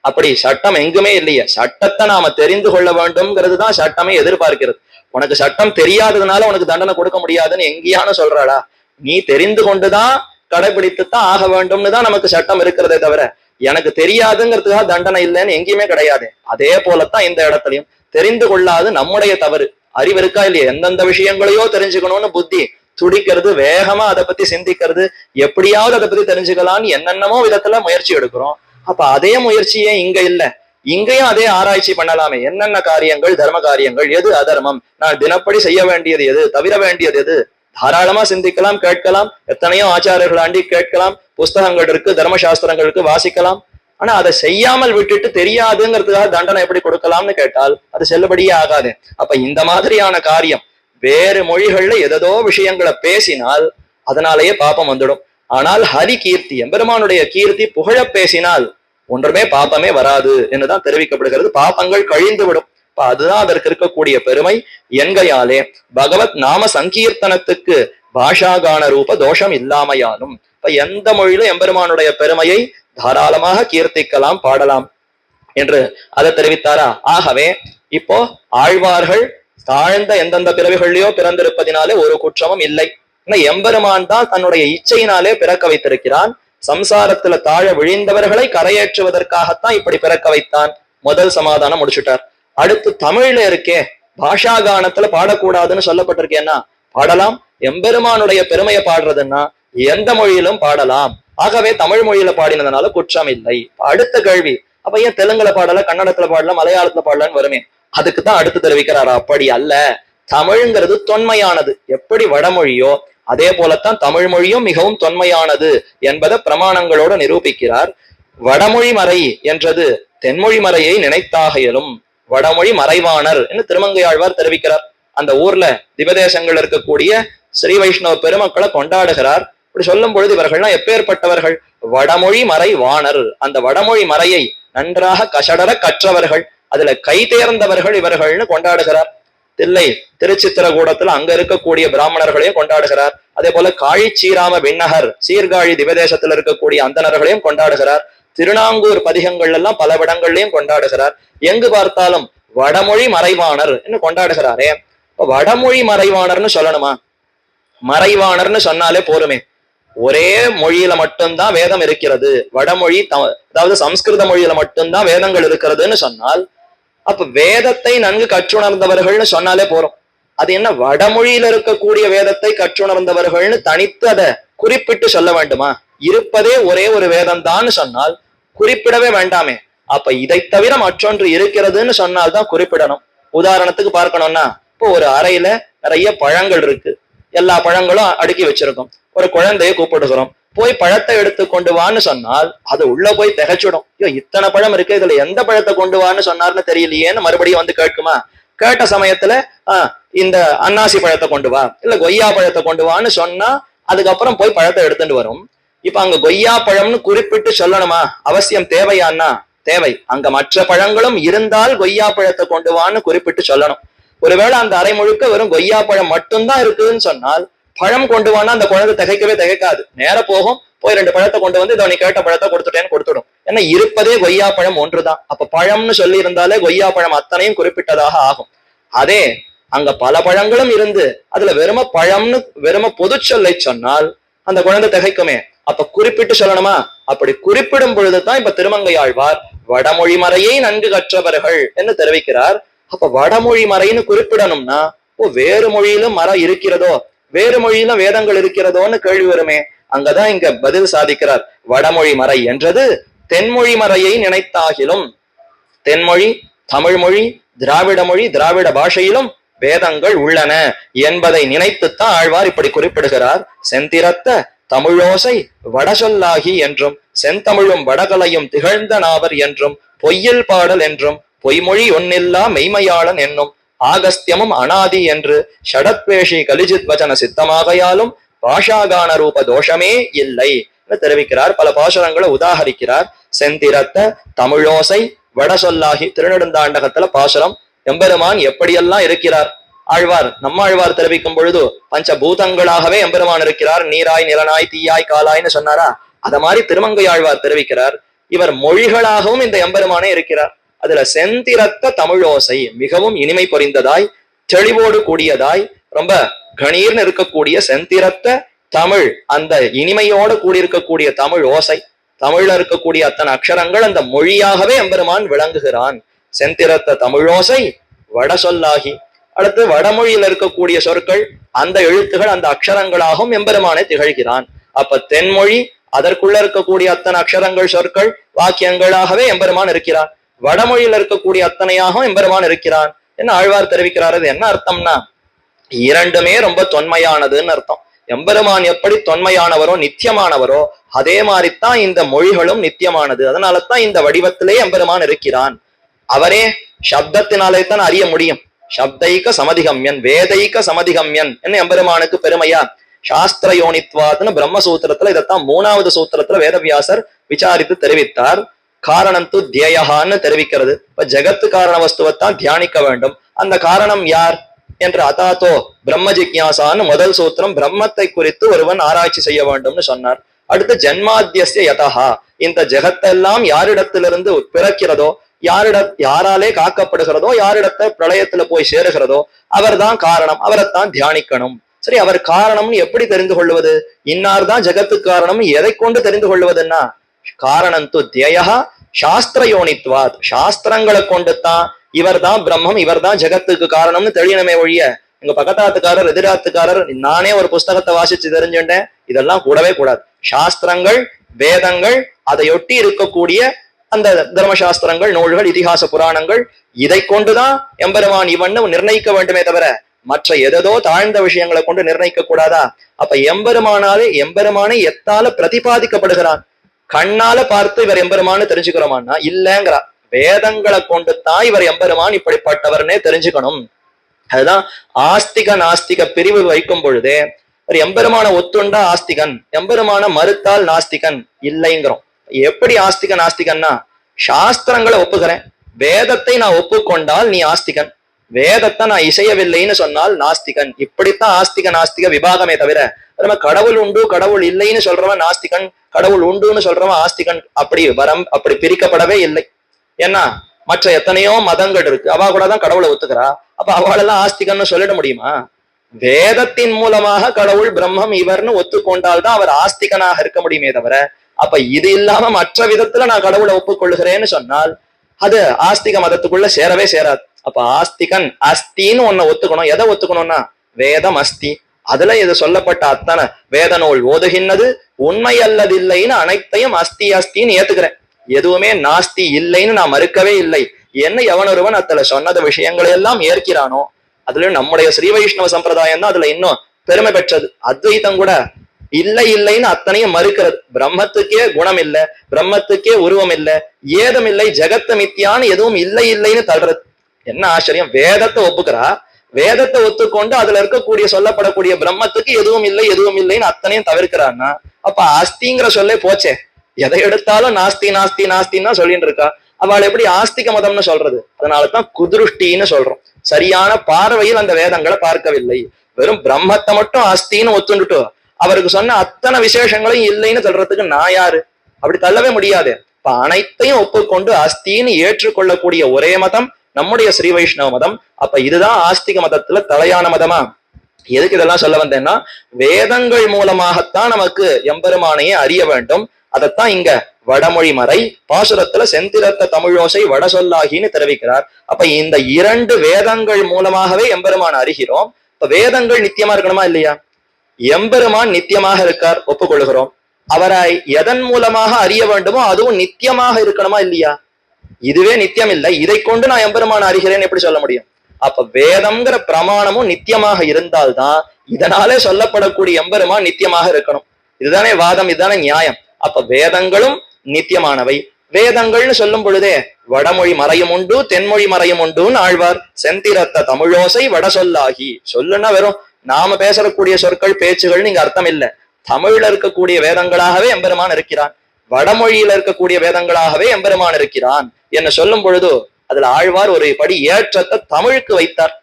அப்படி சட்டம் எங்குமே இல்லையே. சட்டத்தை நாம தெரிந்து கொள்ள வேண்டும்ங்கிறது தான் சட்டமே எதிர்பார்க்கிறது. உனக்கு சட்டம் தெரியாததுனால உனக்கு தண்டனை கொடுக்க முடியாதுன்னு எங்கேயானு சொல்றாளா? நீ தெரிந்து கொண்டுதான் கடைபிடித்துத்தான் ஆக வேண்டும்னு தான் நமக்கு சட்டம் இருக்கிறதே தவிர எனக்கு தெரியாதுங்கிறதுக்காக தண்டனை இல்லைன்னு எங்கேயுமே கிடையாது. அதே போலத்தான் இந்த இடத்துலயும் தெரிந்து கொள்ளாது நம்முடைய தவறு. அறிவு இருக்கா இல்லையா, எந்தெந்த விஷயங்களையோ தெரிஞ்சுக்கணும்னு புத்தி துடிக்கிறது, வேகமா அதை பத்தி சிந்திக்கிறது, எப்படியாவது அதை பத்தி தெரிஞ்சுக்கலாம்னு என்னென்னமோ விதத்துல முயற்சி எடுக்கிறோம். அப்ப அதே முயற்சியே இங்க இல்ல, இங்கேயும் அதே ஆராய்ச்சி பண்ணலாமே. என்னென்ன காரியங்கள் தர்ம காரியங்கள், எது அதர்மம், நான் தினப்படி செய்ய வேண்டியது எது, தவிர வேண்டியது எது, தாராளமா சிந்திக்கலாம், கேட்கலாம். எத்தனையோ ஆச்சாரியர்கள் ஆண்டி கேட்கலாம், புஸ்தகங்கள் இருக்கு, தர்மசாஸ்திரங்களுக்கு வாசிக்கலாம். ஆனா அதை செய்யாமல் விட்டுட்டு தெரியாதுங்கிறதுக்காக தண்டனை எப்படி கொடுக்கலாம்னு கேட்டால் அது செல்லுபடியே ஆகாது. அப்ப இந்த மாதிரியான காரியம் வேறு மொழிகள்ல எதோ விஷயங்களை பேசினால் அதனாலேயே பாப்பம் வந்துடும். ஆனால் ஹரி கீர்த்தி, எம்பெருமானுடைய கீர்த்தி புகழ பேசினால் ஒன்றுமே பாப்பமே வராது என்றுதான் தெரிவிக்கப்படுகிறது. பாப்பங்கள் கழிந்து விடும். அதுதான் அதற்கு இருக்கக்கூடிய பெருமை. என்கையாலே பகவத் நாம சங்கீர்த்தனத்துக்கு பாஷாகான ரூப தோஷம் இல்லாமையாலும் இப்ப எந்த மொழியிலும் எம்பெருமானுடைய பெருமையை தாராளமாக கீர்த்திக்கலாம், பாடலாம் என்று அதை தெரிவித்தாரா. ஆகவே இப்போ ஆழ்வார்கள் தாழ்ந்த எந்தெந்த பிறவிகள்லயோ பிறந்திருப்பதினாலே ஒரு குற்றமும் இல்லை. எம்பெருமான் தான் தன்னுடைய இச்சையினாலே பிறக்க வைத்திருக்கிறான். சம்சாரத்துல தாழ விழிந்தவர்களை கரையேற்றுவதற்காகத்தான் இப்படி பிறக்க வைத்தான். முதல் சமாதானம் முடிச்சுட்டார். அடுத்து தமிழ்ல இருக்கே, பாஷாகானத்துல பாடக்கூடாதுன்னு சொல்லப்பட்டிருக்கேன்னா பாடலாம். எம்பெருமானுடைய பெருமையை பாடுறதுன்னா எந்த மொழியிலும் பாடலாம். ஆகவே தமிழ் மொழியில பாடினதுனால குற்றம் இல்லை. அடுத்த கேள்வி, அப்ப ஏன் தெலுங்குல பாடல, கன்னடத்துல பாடல, மலையாளத்துல பாடலன்னு வருமே. அதுக்குத்தான் அடுத்து தெரிவிக்கிறாரா, அப்படி அல்ல. தமிழ்ங்கிறது தொன்மையானது. எப்படி வடமொழியோ அதே போலத்தான் தமிழ் மொழியும் மிகவும் தொன்மையானது என்பதை பிரமாணங்களோடு நிரூபிக்கிறார். வடமொழி மறை என்றது தென்மொழி மறையை நினைத்தாகையிலும் வடமொழி மறைவாணர் என்று திருமங்கையாழ்வார் தெரிவிக்கிறார். அந்த ஊர்ல திவதேசங்கள் இருக்கக்கூடிய ஸ்ரீ வைஷ்ணவ பெருமக்களை கொண்டாடுகிறார். இப்படி சொல்லும் பொழுது இவர்கள்லாம் எப்பேற்பட்டவர்கள்? வடமொழி மறை வாணர். அந்த வடமொழி மறையை நன்றாக கஷடர கற்றவர்கள், அதுல கை தேர்ந்தவர்கள் இவர்கள்னு கொண்டாடுகிறார். தில்லை திருச்சித்திரகூடத்துல அங்க இருக்கக்கூடிய பிராமணர்களையும் கொண்டாடுகிறார். அதே போல காழி சீராம விண்ணகர் சீர்காழி திவதேசத்துல இருக்கக்கூடிய அந்தணர்களையும் கொண்டாடுகிறார். திருநாங்கூர் பதிகங்கள் எல்லாம் பல இடங்கள்லயும் கொண்டாடுகிறார். எங்கு பார்த்தாலும் வடமொழி மறைவாணர் என்று கொண்டாடுகிறாரே. இப்ப வடமொழி மறைவாணர்னு சொல்லணுமா? மறைவாணர்னு சொன்னாலே போருமே. ஒரே மொழியில மட்டும்தான் வேதம் இருக்கிறது, வடமொழி அதாவது சம்ஸ்கிருத மொழியில மட்டும்தான் வேதங்கள் இருக்கிறதுன்னு சொன்னால் அப்ப வேதத்தை நன்கு கற்றுணர்ந்தவர்கள்னு சொன்னாலே போறோம். அது என்ன வடமொழியில இருக்கக்கூடிய வேதத்தை கற்றுணர்ந்தவர்கள்னு தனித்து அதை குறிப்பிட்டு சொல்ல வேண்டுமா? இருப்பதே ஒரே ஒரு வேதம் தான் சொன்னால் குறிப்பிடவே வேண்டாமே. அப்ப இதை தவிர மற்றொன்று இருக்கிறதுன்னு சொன்னால்தான் குறிப்பிடணும். உதாரணத்துக்கு பார்க்கணும்னா, இப்போ ஒரு அறையில நிறைய பழங்கள் இருக்கு, எல்லா பழங்களும் அடுக்கி வச்சிருக்கோம். ஒரு குழந்தைய கூப்பிடுகிறோம், போய் பழத்தை எடுத்து கொண்டு வான்னு சொன்னால் அது உள்ள போய் திகைச்சிடும். ஐயோ இத்தனை பழம் இருக்கு, இதுல எந்த பழத்தை கொண்டு வான்னு சொன்னார்னு தெரியலையேன்னு மறுபடியும் வந்து கேட்குமா? கேட்ட சமயத்துல இந்த அன்னாசி பழத்தை கொண்டு வா, இல்ல கொய்யா பழத்தை கொண்டு வான்னு சொன்னா அதுக்கப்புறம் போய் பழத்தை எடுத்துட்டு வரும். இப்ப அங்க கொய்யா பழம்னு குறிப்பிட்டு சொல்லணுமா? அவசியம் தேவையான்னா தேவை. அங்க மற்ற பழங்களும் இருந்தால் கொய்யா பழத்தை கொண்டு வான்னு குறிப்பிட்டு சொல்லணும். ஒருவேளை அந்த அரை முழுக்க வெறும் கொய்யா பழம் மட்டும்தான் இருக்குதுன்னு சொன்னால் பழம் கொண்டு வானா அந்த குழந்தை திகைக்கவே திகைக்காது. நேர போகும், போய் 2 பழத்தை கொண்டு வந்து இதோ நீ கேட்ட பழத்தை கொடுத்துட்டேன்னு கொடுத்துடும். ஏன்னா இருப்பதே கொய்யா பழம் ஒன்றுதான். அப்ப பழம்னு சொல்லி இருந்தாலே கொய்யா பழம் அத்தனையும் குறிப்பிட்டதாக ஆகும். அதே அங்க பல பழங்களும் இருந்து அதுல வெறும பழம்னு வெறும பொது சொல்லை சொன்னால் அந்த குழந்தை திகைக்குமே. அப்ப குறிப்பிட்டு சொல்லணுமா? அப்படி குறிப்பிடும் பொழுதுதான் இப்ப திருமங்கையாழ்வார் வடமொழி மறையை நன்கு கற்றவர்கள் என்று தெரிவிக்கிறார். அப்ப வடமொழி மறைன்னு குறிப்பிடணும்னா வேறு மொழியிலும் மரம் இருக்கிறதோ, வேறு மொழியிலும் வேதங்கள் இருக்கிறதோன்னு கேள்வி வருமே. அங்கதான் இங்க பதில் சாதிக்கிறார். வடமொழி மறை என்றது தென்மொழி மறையை நினைத்தாகிலும், தென்மொழி, தமிழ் மொழி, திராவிட மொழி, திராவிட பாஷையிலும் வேதங்கள் உள்ளன என்பதை நினைத்துத்தான் ஆழ்வார் இப்படி குறிப்பிடுகிறார். செந்திரத்த தமிழோசை வடசொல்லாகி என்றும் செந்தமிழும் வடகலையும் திகழ்ந்த நாவர் என்றும் பொய்யில் பாடல் என்றும் பொய்மொழி ஒன்னில்லா மெய்மையாளன் என்னும் ஆகஸ்தியமும் அனாதி என்று ஷடத்வேஷி கலிஜித் வச்சன சித்தமாகையாலும் பாஷாகான ரூப தோஷமே இல்லை தெரிவிக்கிறார். பல பாசுரங்களை உதாகரிக்கிறார். செந்திரத்த தமிழோசை வடசொல்லாகி திருநெடுந்தாண்டகத்துல பாசுரம். எம்பெருமான் எப்படியெல்லாம் இருக்கிறார்? ஆழ்வார் நம்மாழ்வார் தெரிவிக்கும் பொழுது பஞ்சபூதங்களாகவே எம்பெருமான் இருக்கிறார். நீராய், நிலனாய், தீயாய், காலாய்னு சொன்னாரா? அத மாதிரி திருமங்கை ஆழ்வார் தெரிவிக்கிறார். இவர் மொழிகளாகவும் இந்த எம்பெருமானே இருக்கிறார். அதுல செந்திரத்த தமிழோசை மிகவும் இனிமை பொறிந்ததாய், தெளிவோடு கூடியதாய், ரொம்ப கணீர்னு இருக்கக்கூடிய செந்திரத்த தமிழ், அந்த இனிமையோடு கூடியிருக்கக்கூடிய தமிழ் ஓசை, தமிழ்ல இருக்கக்கூடிய அத்தனை அக்ஷரங்கள் அந்த மொழியாகவே எம்பெருமான் விளங்குகிறான். செந்திரத்த தமிழோசை வடசொல்லாகி, அடுத்து வடமொழியில இருக்கக்கூடிய சொற்கள், அந்த எழுத்துகள், அந்த அக்ஷரங்களாகவும் எம்பெருமானை திகழ்கிறான். அப்ப தென்மொழி, அதற்குள்ள இருக்கக்கூடிய அத்தனை அக்ஷரங்கள், சொற்கள், வாக்கியங்களாகவே எம்பெருமான் இருக்கிறான். வடமொழியில இருக்கக்கூடிய அத்தனையாகவும் எம்பெருமான் இருக்கிறான் என்ன ஆழ்வார் தெரிவிக்கிறார். அது என்ன அர்த்தம்னா, இரண்டுமே ரொம்ப தொன்மையானதுன்னு அர்த்தம். எம்பெருமான் எப்படி தொன்மையானவரோ நித்தியமானவரோ அதே மாதிரித்தான் இந்த மொழிகளும் நித்தியமானது. அதனாலதான் இந்த வடிவத்திலே எம்பெருமான் இருக்கிறான். அவரே சப்தத்தினாலே தான் அறிய முடியும். சப்தைக சமதிகம்யன், வேதைக சமதிகம்யன் என்ன எம்பெருமானுக்கு பெருமையா? சாஸ்திர யோனித்வாத்னு பிரம்மசூத்திரத்துல இதைத்தான் 3வது சூத்திரத்துல வேதவியாசர் விசாரித்து தெரிவித்தார். காரணம் து தியேயஹான்னு தெரிவிக்கிறது. இப்ப ஜெகத்து காரண வஸ்துவத்தான் தியானிக்க வேண்டும். அந்த காரணம் யார் என்று அதாத்தோ பிரம்ம ஜிக்யாசான்னு முதல் சூத்திரம் பிரம்மத்தை குறித்து ஒருவன் ஆராய்ச்சி செய்ய வேண்டும்னு சொன்னார். அடுத்து ஜென்மாத்தியஸ்ய யதஹா, இந்த ஜெகத்தெல்லாம் யாரிடத்திலிருந்து பிறக்கிறதோ, யாராலே காக்கப்படுகிறதோ, யாரிடத்தை பிரளயத்துல போய் சேருகிறதோ அவர்தான் காரணம், அவரைத்தான் தியானிக்கணும். சரி, அவர் காரணம்னு எப்படி தெரிந்து கொள்வது? இன்னார்தான் ஜெகத்து காரணம் எதை கொண்டு தெரிந்து கொள்வதுன்னா, காரணம் து தியேயஹா சாஸ்திர யோனித்வாத், சாஸ்திரங்களை கொண்டுதான் இவர் தான் பிரம்மம், இவர் தான் ஜெகத்துக்கு காரணம்னு தெரியணுமே ஒழிய எங்க பக்கத்தாத்துக்காரர் எதிராத்துக்காரர் நானே ஒரு புஸ்தகத்தை வாசிச்சு தெரிஞ்சுட்டேன் இதெல்லாம் கூடவே கூடாது. சாஸ்திரங்கள், வேதங்கள், அதையொட்டி இருக்கக்கூடிய அந்த தர்மசாஸ்திரங்கள், நூல்கள், இதிகாச புராணங்கள், இதை கொண்டுதான் எம்பெருமான் இவன்னு நிர்ணயிக்க வேண்டுமே தவிர மற்ற எதோ தாழ்ந்த விஷயங்களை கொண்டு நிர்ணயிக்க கூடாதா? அப்ப எம்பெருமானை எத்தால பிரதிபாதிக்கப்படுகிறான்? கண்ணால பார்த்து இவர் எம்பெருமானு தெரிஞ்சுக்கிறோமான்னா இல்லங்கிறா. வேதங்களை கொண்டு தான் இவர் எம்பெருமான் இப்படிப்பட்டவர்னே தெரிஞ்சுக்கணும். அதுதான் ஆஸ்திக நாஸ்திக பிரிவு வைக்கும் பொழுதே ஒரு எம்பெருமான ஒத்துண்டா ஆஸ்திகன், எம்பெருமான மறுத்தால் நாஸ்திகன் இல்லைங்கிறோம். எப்படி ஆஸ்திக நாஸ்திகன்னா, சாஸ்திரங்களை ஒப்புகிறேன், வேதத்தை நான் ஒப்புக்கொண்டால் நீ ஆஸ்திகன், வேதத்தை நான் இசையவில்லைன்னு சொன்னால் நாஸ்திகன். இப்படித்தான் ஆஸ்திக நாஸ்திக விபாகமே தவிர நம்ம கடவுள் உண்டு கடவுள் இல்லைன்னு சொல்றவன் நாஸ்திகன், கடவுள் உண்டுன்னு சொல்றவன் ஆஸ்திகன் அப்படி பிரிக்கப்படவே இல்லை. ஏன்னா மற்ற எத்தனையோ மதங்கள் இருக்கு, அவ கூட தான் கடவுளை ஒத்துக்கிறா. அப்ப அவளெல்லாம் ஆஸ்திகன்னு சொல்லிட முடியுமா? வேதத்தின் மூலமாக கடவுள் பிரம்மம் இவர்னு ஒத்துக்கொண்டால்தான் அவர் ஆஸ்திகனாக இருக்க முடியுமே தவிர, அப்ப இது இல்லாம மற்ற விதத்துல நான் கடவுளை ஒப்புக்கொள்ளுகிறேன்னு சொன்னால் அது ஆஸ்திக மதத்துக்குள்ள சேரவே சேராது. அப்ப ஆஸ்திகன் அஸ்தின்னு ஒன்ன ஒத்துக்கணும். எதை ஒத்துக்கணும்னா வேதம் அஸ்தி, அதுல இது சொல்லப்பட்ட அத்தனை வேத நூல் ஓதுகின்றது உண்மை அல்லதில்லைன்னு அனைத்தையும் அஸ்தி அஸ்தின்னு ஏத்துக்கிறேன். எதுவுமே நாஸ்தி இல்லைன்னு நான் மறுக்கவே இல்லை. என்ன எவனொருவன் அத்தல சொன்னத விஷயங்களை எல்லாம் ஏற்கிறானோ, அதுல நம்முடைய ஸ்ரீ வைஷ்ணவ சம்பிரதாயம் தான் அதுல இன்னும் பெருமை பெற்றது. அத்வைத்தம் கூட இல்லை இல்லைன்னு அத்தனையும் மறுக்கிறது. பிரம்மத்துக்கே குணம் இல்லை, பிரம்மத்துக்கே உருவம் இல்லை, ஏதும் இல்லை, ஜெகத்து மித்தியான்னு எதுவும் இல்லை இல்லைன்னு தள்ளுறது. என்ன ஆச்சரியம்! வேதத்தை ஒப்புக்கிறா, வேதத்தை ஒத்துக்கொண்டு அதுல இருக்கக்கூடிய சொல்லப்படக்கூடிய பிரம்மத்துக்கு எதுவும் இல்லை எதுவும் இல்லைன்னு அத்தனையும் தவிர்க்கிறான்னா அப்ப அஸ்திங்கிற சொல்லே போச்சே. எதை எடுத்தாலும் நாஸ்தி நாஸ்தி நாஸ்தின்னா சொல்லிட்டு இருக்கா. அவள் எப்படி ஆஸ்திக மதம்னு சொல்றது? அதனாலதான் குதிருஷ்டின்னு சொல்றோம். சரியான பார்வையில் அந்த வேதங்களை பார்க்கவில்லை. வெறும் பிரம்மத்தை மட்டும் அஸ்தின்னு ஒத்துண்டுட்டு அவருக்கு சொன்ன அத்தனை விசேஷங்களையும் இல்லைன்னு சொல்றதுக்கு நான் யாரு? அப்படி தள்ளவே முடியாது. இப்ப அனைத்தையும் ஒப்புக்கொண்டு அஸ்தின்னு ஏற்றுக்கொள்ளக்கூடிய ஒரே மதம் நம்முடைய ஸ்ரீ வைஷ்ணவ மதம். அப்ப இதுதான் ஆஸ்திக மதத்துல தலையான மதமா? எதுக்கு இதெல்லாம் சொல்ல வந்தேன்னா, வேதங்கள் மூலமாகத்தான் நமக்கு எம்பெருமானையே அறிய வேண்டும். அதைத்தான் இங்க வடமொழி மறை பாசுரத்துல செந்திரத்த தமிழோசை வட சொல்லாகின்னு தெரிவிக்கிறார். அப்ப இந்த 2 வேதங்கள் மூலமாகவே எம்பெருமான் அறிகிறோம். இப்ப வேதங்கள் நித்தியமா இருக்கணுமா இல்லையா? எம்பெருமான் நித்தியமாக இருக்கார், ஒப்புக்கொள்கிறோம். அவரை எதன் மூலமாக அறிய வேண்டுமோ அதுவும் நித்தியமாக இருக்கணுமா இல்லையா? இதுவே நித்தியம் இல்லை, இதை கொண்டு நான் எம்பெருமான் அறிகிறேன்னு எப்படி சொல்ல முடியும்? அப்ப வேதம்ங்கிற பிரமாணமும் நித்தியமாக இருந்தால்தான் இதனாலே சொல்லப்படக்கூடிய எம்பெருமான் நித்தியமாக இருக்கணும். இதுதானே வாதம், இதுதானே நியாயம். அப்ப வேதங்களும் நித்தியமானவை. வேதங்கள்னு சொல்லும் பொழுதே வடமொழி மறையும் உண்டு தென்மொழி மறையும் உண்டுன்னு ஆழ்வார். செந்திரத்த தமிழோசை வட சொல்லாகி. சொல்லுன்னா வெறும் நாம பேசக்கூடிய சொற்கள் பேச்சுகள்னு இங்க அர்த்தம் இல்லை. தமிழ்ல இருக்கக்கூடிய வேதங்களாகவே எம்பெருமான் இருக்கிறான், வடமொழியில இருக்கக்கூடிய வேதங்களாகவே எம்பெருமான் இருக்கிறான் என்று சொல்லும் பொழுது அதுல ஆழ்வார் ஒரு படி ஏற்றத்தை தமிழுக்கு வைத்தார்.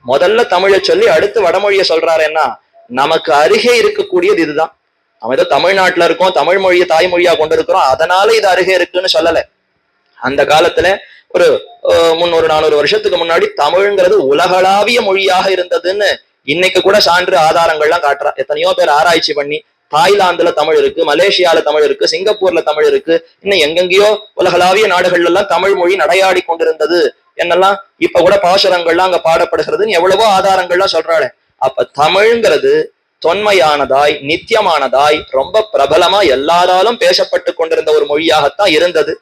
முதல்ல தமிழை சொல்லி அடுத்து வடமொழியை சொல்றாருன்னா, நமக்கு அருகே இருக்கக்கூடியது இதுதான். நம்ம ஏதோ தமிழ்நாட்டுல இருக்கோம், தமிழ் மொழியை தாய்மொழியா கொண்டு இருக்கிறோம், அதனால இது அருகே இருக்குன்னு சொல்லல. அந்த காலத்துல ஒரு 300-400 வருஷத்துக்கு முன்னாடி தமிழ்ங்கிறது உலகளாவிய மொழியாக இருந்ததுன்னு இன்னைக்கு கூட சான்று ஆதாரங்கள்லாம் காட்டுறா. எத்தனையோ பேர் ஆராய்ச்சி பண்ணி தாய்லாந்துல தமிழ் இருக்கு, மலேசியால தமிழ் இருக்கு, சிங்கப்பூர்ல தமிழ் இருக்கு, இன்னும் எங்கெங்கயோ உலகளாவிய நாடுகள்ல எல்லாம் தமிழ் மொழி நடையாடி கொண்டிருந்தது என்னெல்லாம் இப்ப கூட பாசுரங்கள்லாம் அங்க பாடப்படுகிறதுன்னு எவ்வளவோ ஆதாரங்கள்லாம் சொல்றாளே. அப்ப தமிழ்ங்கிறது தொன்மையானதாய் நித்தியமானதாய் ரொம்ப பிரபலமா எல்லாராலும் பேசப்பட்டு கொண்டிருந்த ஒரு மொழியாகத்தான் இருந்தது.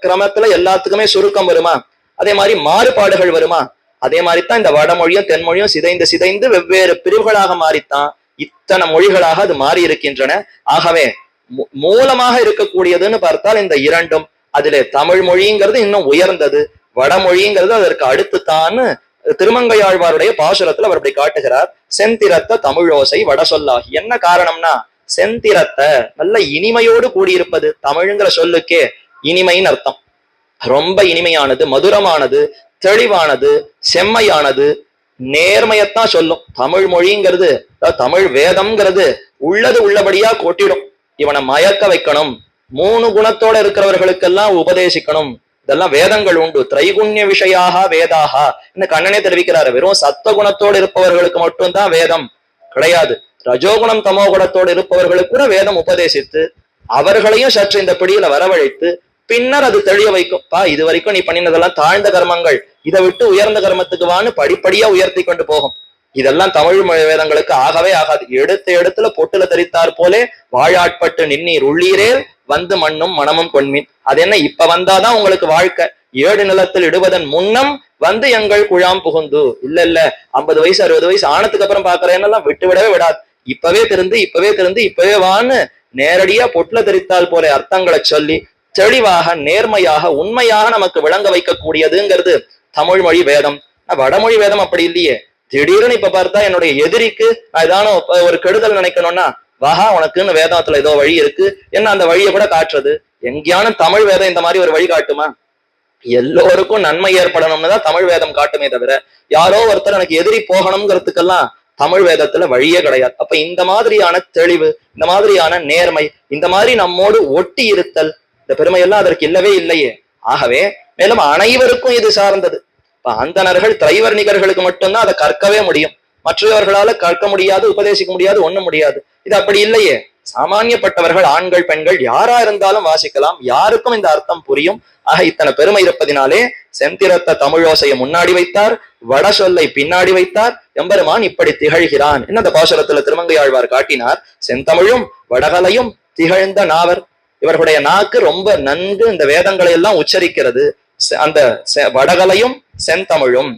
கிரமத்துல எல்லாத்துக்குமே சுருக்கம் வருமா? அதே மாதிரி மாறுபாடுகள் வருமா? அதே மாதிரித்தான் இந்த வடமொழியும் தென்மொழியும் சிதைந்து சிதைந்து வெவ்வேறு பிரிவுகளாக மாறித்தான் இத்தனை மொழிகளாக அது மாறி இருக்கின்றன. ஆகவே மூலமாக இருக்கக்கூடியதுன்னு பார்த்தால் இந்த 2ம். அதிலே தமிழ் மொழிங்கிறது இன்னும் உயர்ந்தது, வடமொழிங்கிறது அதற்கு அடுத்துத்தான்னு திருமங்கையாழ்வாருடைய பாசுரத்துல அவர் அப்படி காட்டுகிறார். செந்திரத்த தமிழோசை வட சொல்லாகி. என்ன காரணம்னா, செந்திரத்த நல்ல இனிமையோடு கூடியிருப்பது. தமிழ்ங்கிற சொல்லுக்கே இனிமைன்னு அர்த்தம். ரொம்ப இனிமையானது, மதுரமானது, தெளிவானது, செம்மையானது, நேர்மையத்தான் சொல்லும். தமிழ் மொழிங்கிறது, தமிழ் வேதம்ங்கிறது உள்ளது உள்ளபடியா கொட்டிடும். இவனை மயக்க வைக்கணும், 3 குணத்தோட இருக்கிறவர்களுக்கெல்லாம் உபதேசிக்கணும். இதெல்லாம் வேதங்கள் உண்டு. திரைகுண்ய விஷயாக வேதாக இந்த கண்ணனே தெரிவிக்கிறாரு. வெறும் சத்துவ குணத்தோடு இருப்பவர்களுக்கு மட்டும்தான் வேதம் கிடையாது. ரஜோகுணம் தமோ குணத்தோடு இருப்பவர்களுக்கு கூட வேதம் உபதேசித்து அவர்களையும் சற்று இந்த பிடியில வரவழைத்து பின்னர் அது தெளிய வைக்கும். இது வரைக்கும் நீ பண்ணினதெல்லாம் தாழ்ந்த கர்மங்கள், இதை விட்டு உயர்ந்த கர்மத்துக்கு வான்னு படிப்படியா உயர்த்தி கொண்டு போகும். இதெல்லாம் தமிழ் வேதங்களுக்கு ஆகவே ஆகாது. எடுத்த இடத்துல பொட்டுல தரித்தார் போலே வாழாட்பட்டு நின்னீர் உள்ளீரேல் வந்து மண்ணும் மனமும் கொன்மீன். அது என்ன, இப்ப வந்தாதான் உங்களுக்கு வாழ்க்கை, 7 நிலத்தில் இடுவதன் முன்னம் வந்து எங்கள் குழாம் புகுந்து. இல்ல 50 வயசு 60 வயசு ஆனதுக்கு அப்புறம் பாக்குறேன்னெல்லாம் விட்டு விடவே விடாது. இப்பவே திருந்து இப்பவே வான்னு நேரடியா பொட்டுல தரித்தால் போல அர்த்தங்களை சொல்லி தெளிவாக நேர்மையாக உண்மையாக நமக்கு விளங்க வைக்கக்கூடியதுங்கிறது தமிழ் மொழி வேதம். வடமொழி வேதம் அப்படி இல்லையே. திடீர்னு இப்ப பார்த்தா என்னுடைய எதிரிக்கு நான் ஏதான ஒரு கெடுதல் நினைக்கணும்னா, வாஹா உனக்குன்னு வேதத்துல ஏதோ வழி இருக்கு என்ன, அந்த வழியை கூட காட்டுறது. எங்கேயான தமிழ் வேதம் இந்த மாதிரி ஒரு வழி காட்டுமா? எல்லோருக்கும் நன்மை ஏற்படணும்னு தான் தமிழ் வேதம் காட்டுமே தவிர யாரோ ஒருத்தர் எனக்கு எதிரி போகணுங்கிறதுக்கெல்லாம் தமிழ் வேதத்துல வழியே கிடையாது. அப்ப இந்த மாதிரியான தெளிவு, இந்த மாதிரியான நேர்மை, இந்த மாதிரி நம்மோடு ஒட்டி இருத்தல், இந்த பெருமையெல்லாம் அதற்கு இல்லவே இல்லையே. ஆகவே மேலும் அனைவருக்கும் இது சார்ந்தது. இப்ப அந்தணர்கள் திரைவர்ணிகர்களுக்கு மட்டும்தான் அதை கற்கவே முடியும், மற்றவர்களால கற்க முடியாது, உபதேசிக்க முடியாது, ஒண்ணும் முடியாது. இது அப்படி இல்லையே. சாமானியப்பட்டவர்கள் ஆண்கள் பெண்கள் யாரா இருந்தாலும் வாசிக்கலாம், யாருக்கும் இந்த அர்த்தம் புரியும். ஆக இத்தனை பெருமை இருப்பதினாலே செந்திரத்த தமிழோசையை முன்னாடி வைத்தார், வட சொல்லை பின்னாடி வைத்தார். எம்பெருமான் இப்படி திகழ்கிறான் என்ன அந்த பாசுரத்துல திருமங்கையாழ்வார் காட்டினார். செந்தமிழும் வடகலையும் திகழ்ந்த நாவர். இவர்களுடைய நாக்கு ரொம்ப நன்கு இந்த வேதங்களை எல்லாம் உச்சரிக்கிறது. அந்த வடகலையும் செந்தமிழும்.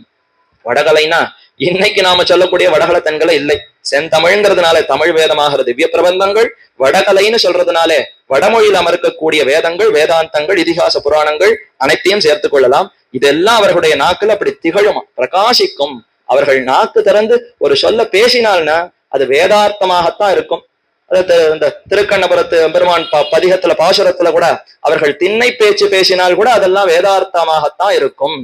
வடகலைனா இன்னைக்கு நாம சொல்லக்கூடிய வடகல தென்களை இல்லை. செந்தமிழ்ங்கிறதுனால தமிழ் வேதமாகிற திவ்ய பிரபந்தங்கள், வடகலைன்னு சொல்றதுனாலே வடமொழியில் அமர்க்கக்கூடிய வேதங்கள், வேதாந்தங்கள், இதிகாச புராணங்கள் அனைத்தையும் சேர்த்துக் கொள்ளலாம். இதெல்லாம் அவர்களுடைய நாக்குல அப்படி திகழும், பிரகாசிக்கும். அவர்கள் நாக்கு திறந்து ஒரு சொல்ல பேசினால்னா அது வேதார்த்தமாகத்தான் இருக்கும். இந்த திருக்கண்ணபுரத்து பெருமான் பதிகத்துல பாசுரத்துல கூட அவர்கள் திண்ணை பேச்சு பேசினால் கூட அதெல்லாம் வேதார்த்தமாகத்தான் இருக்கும்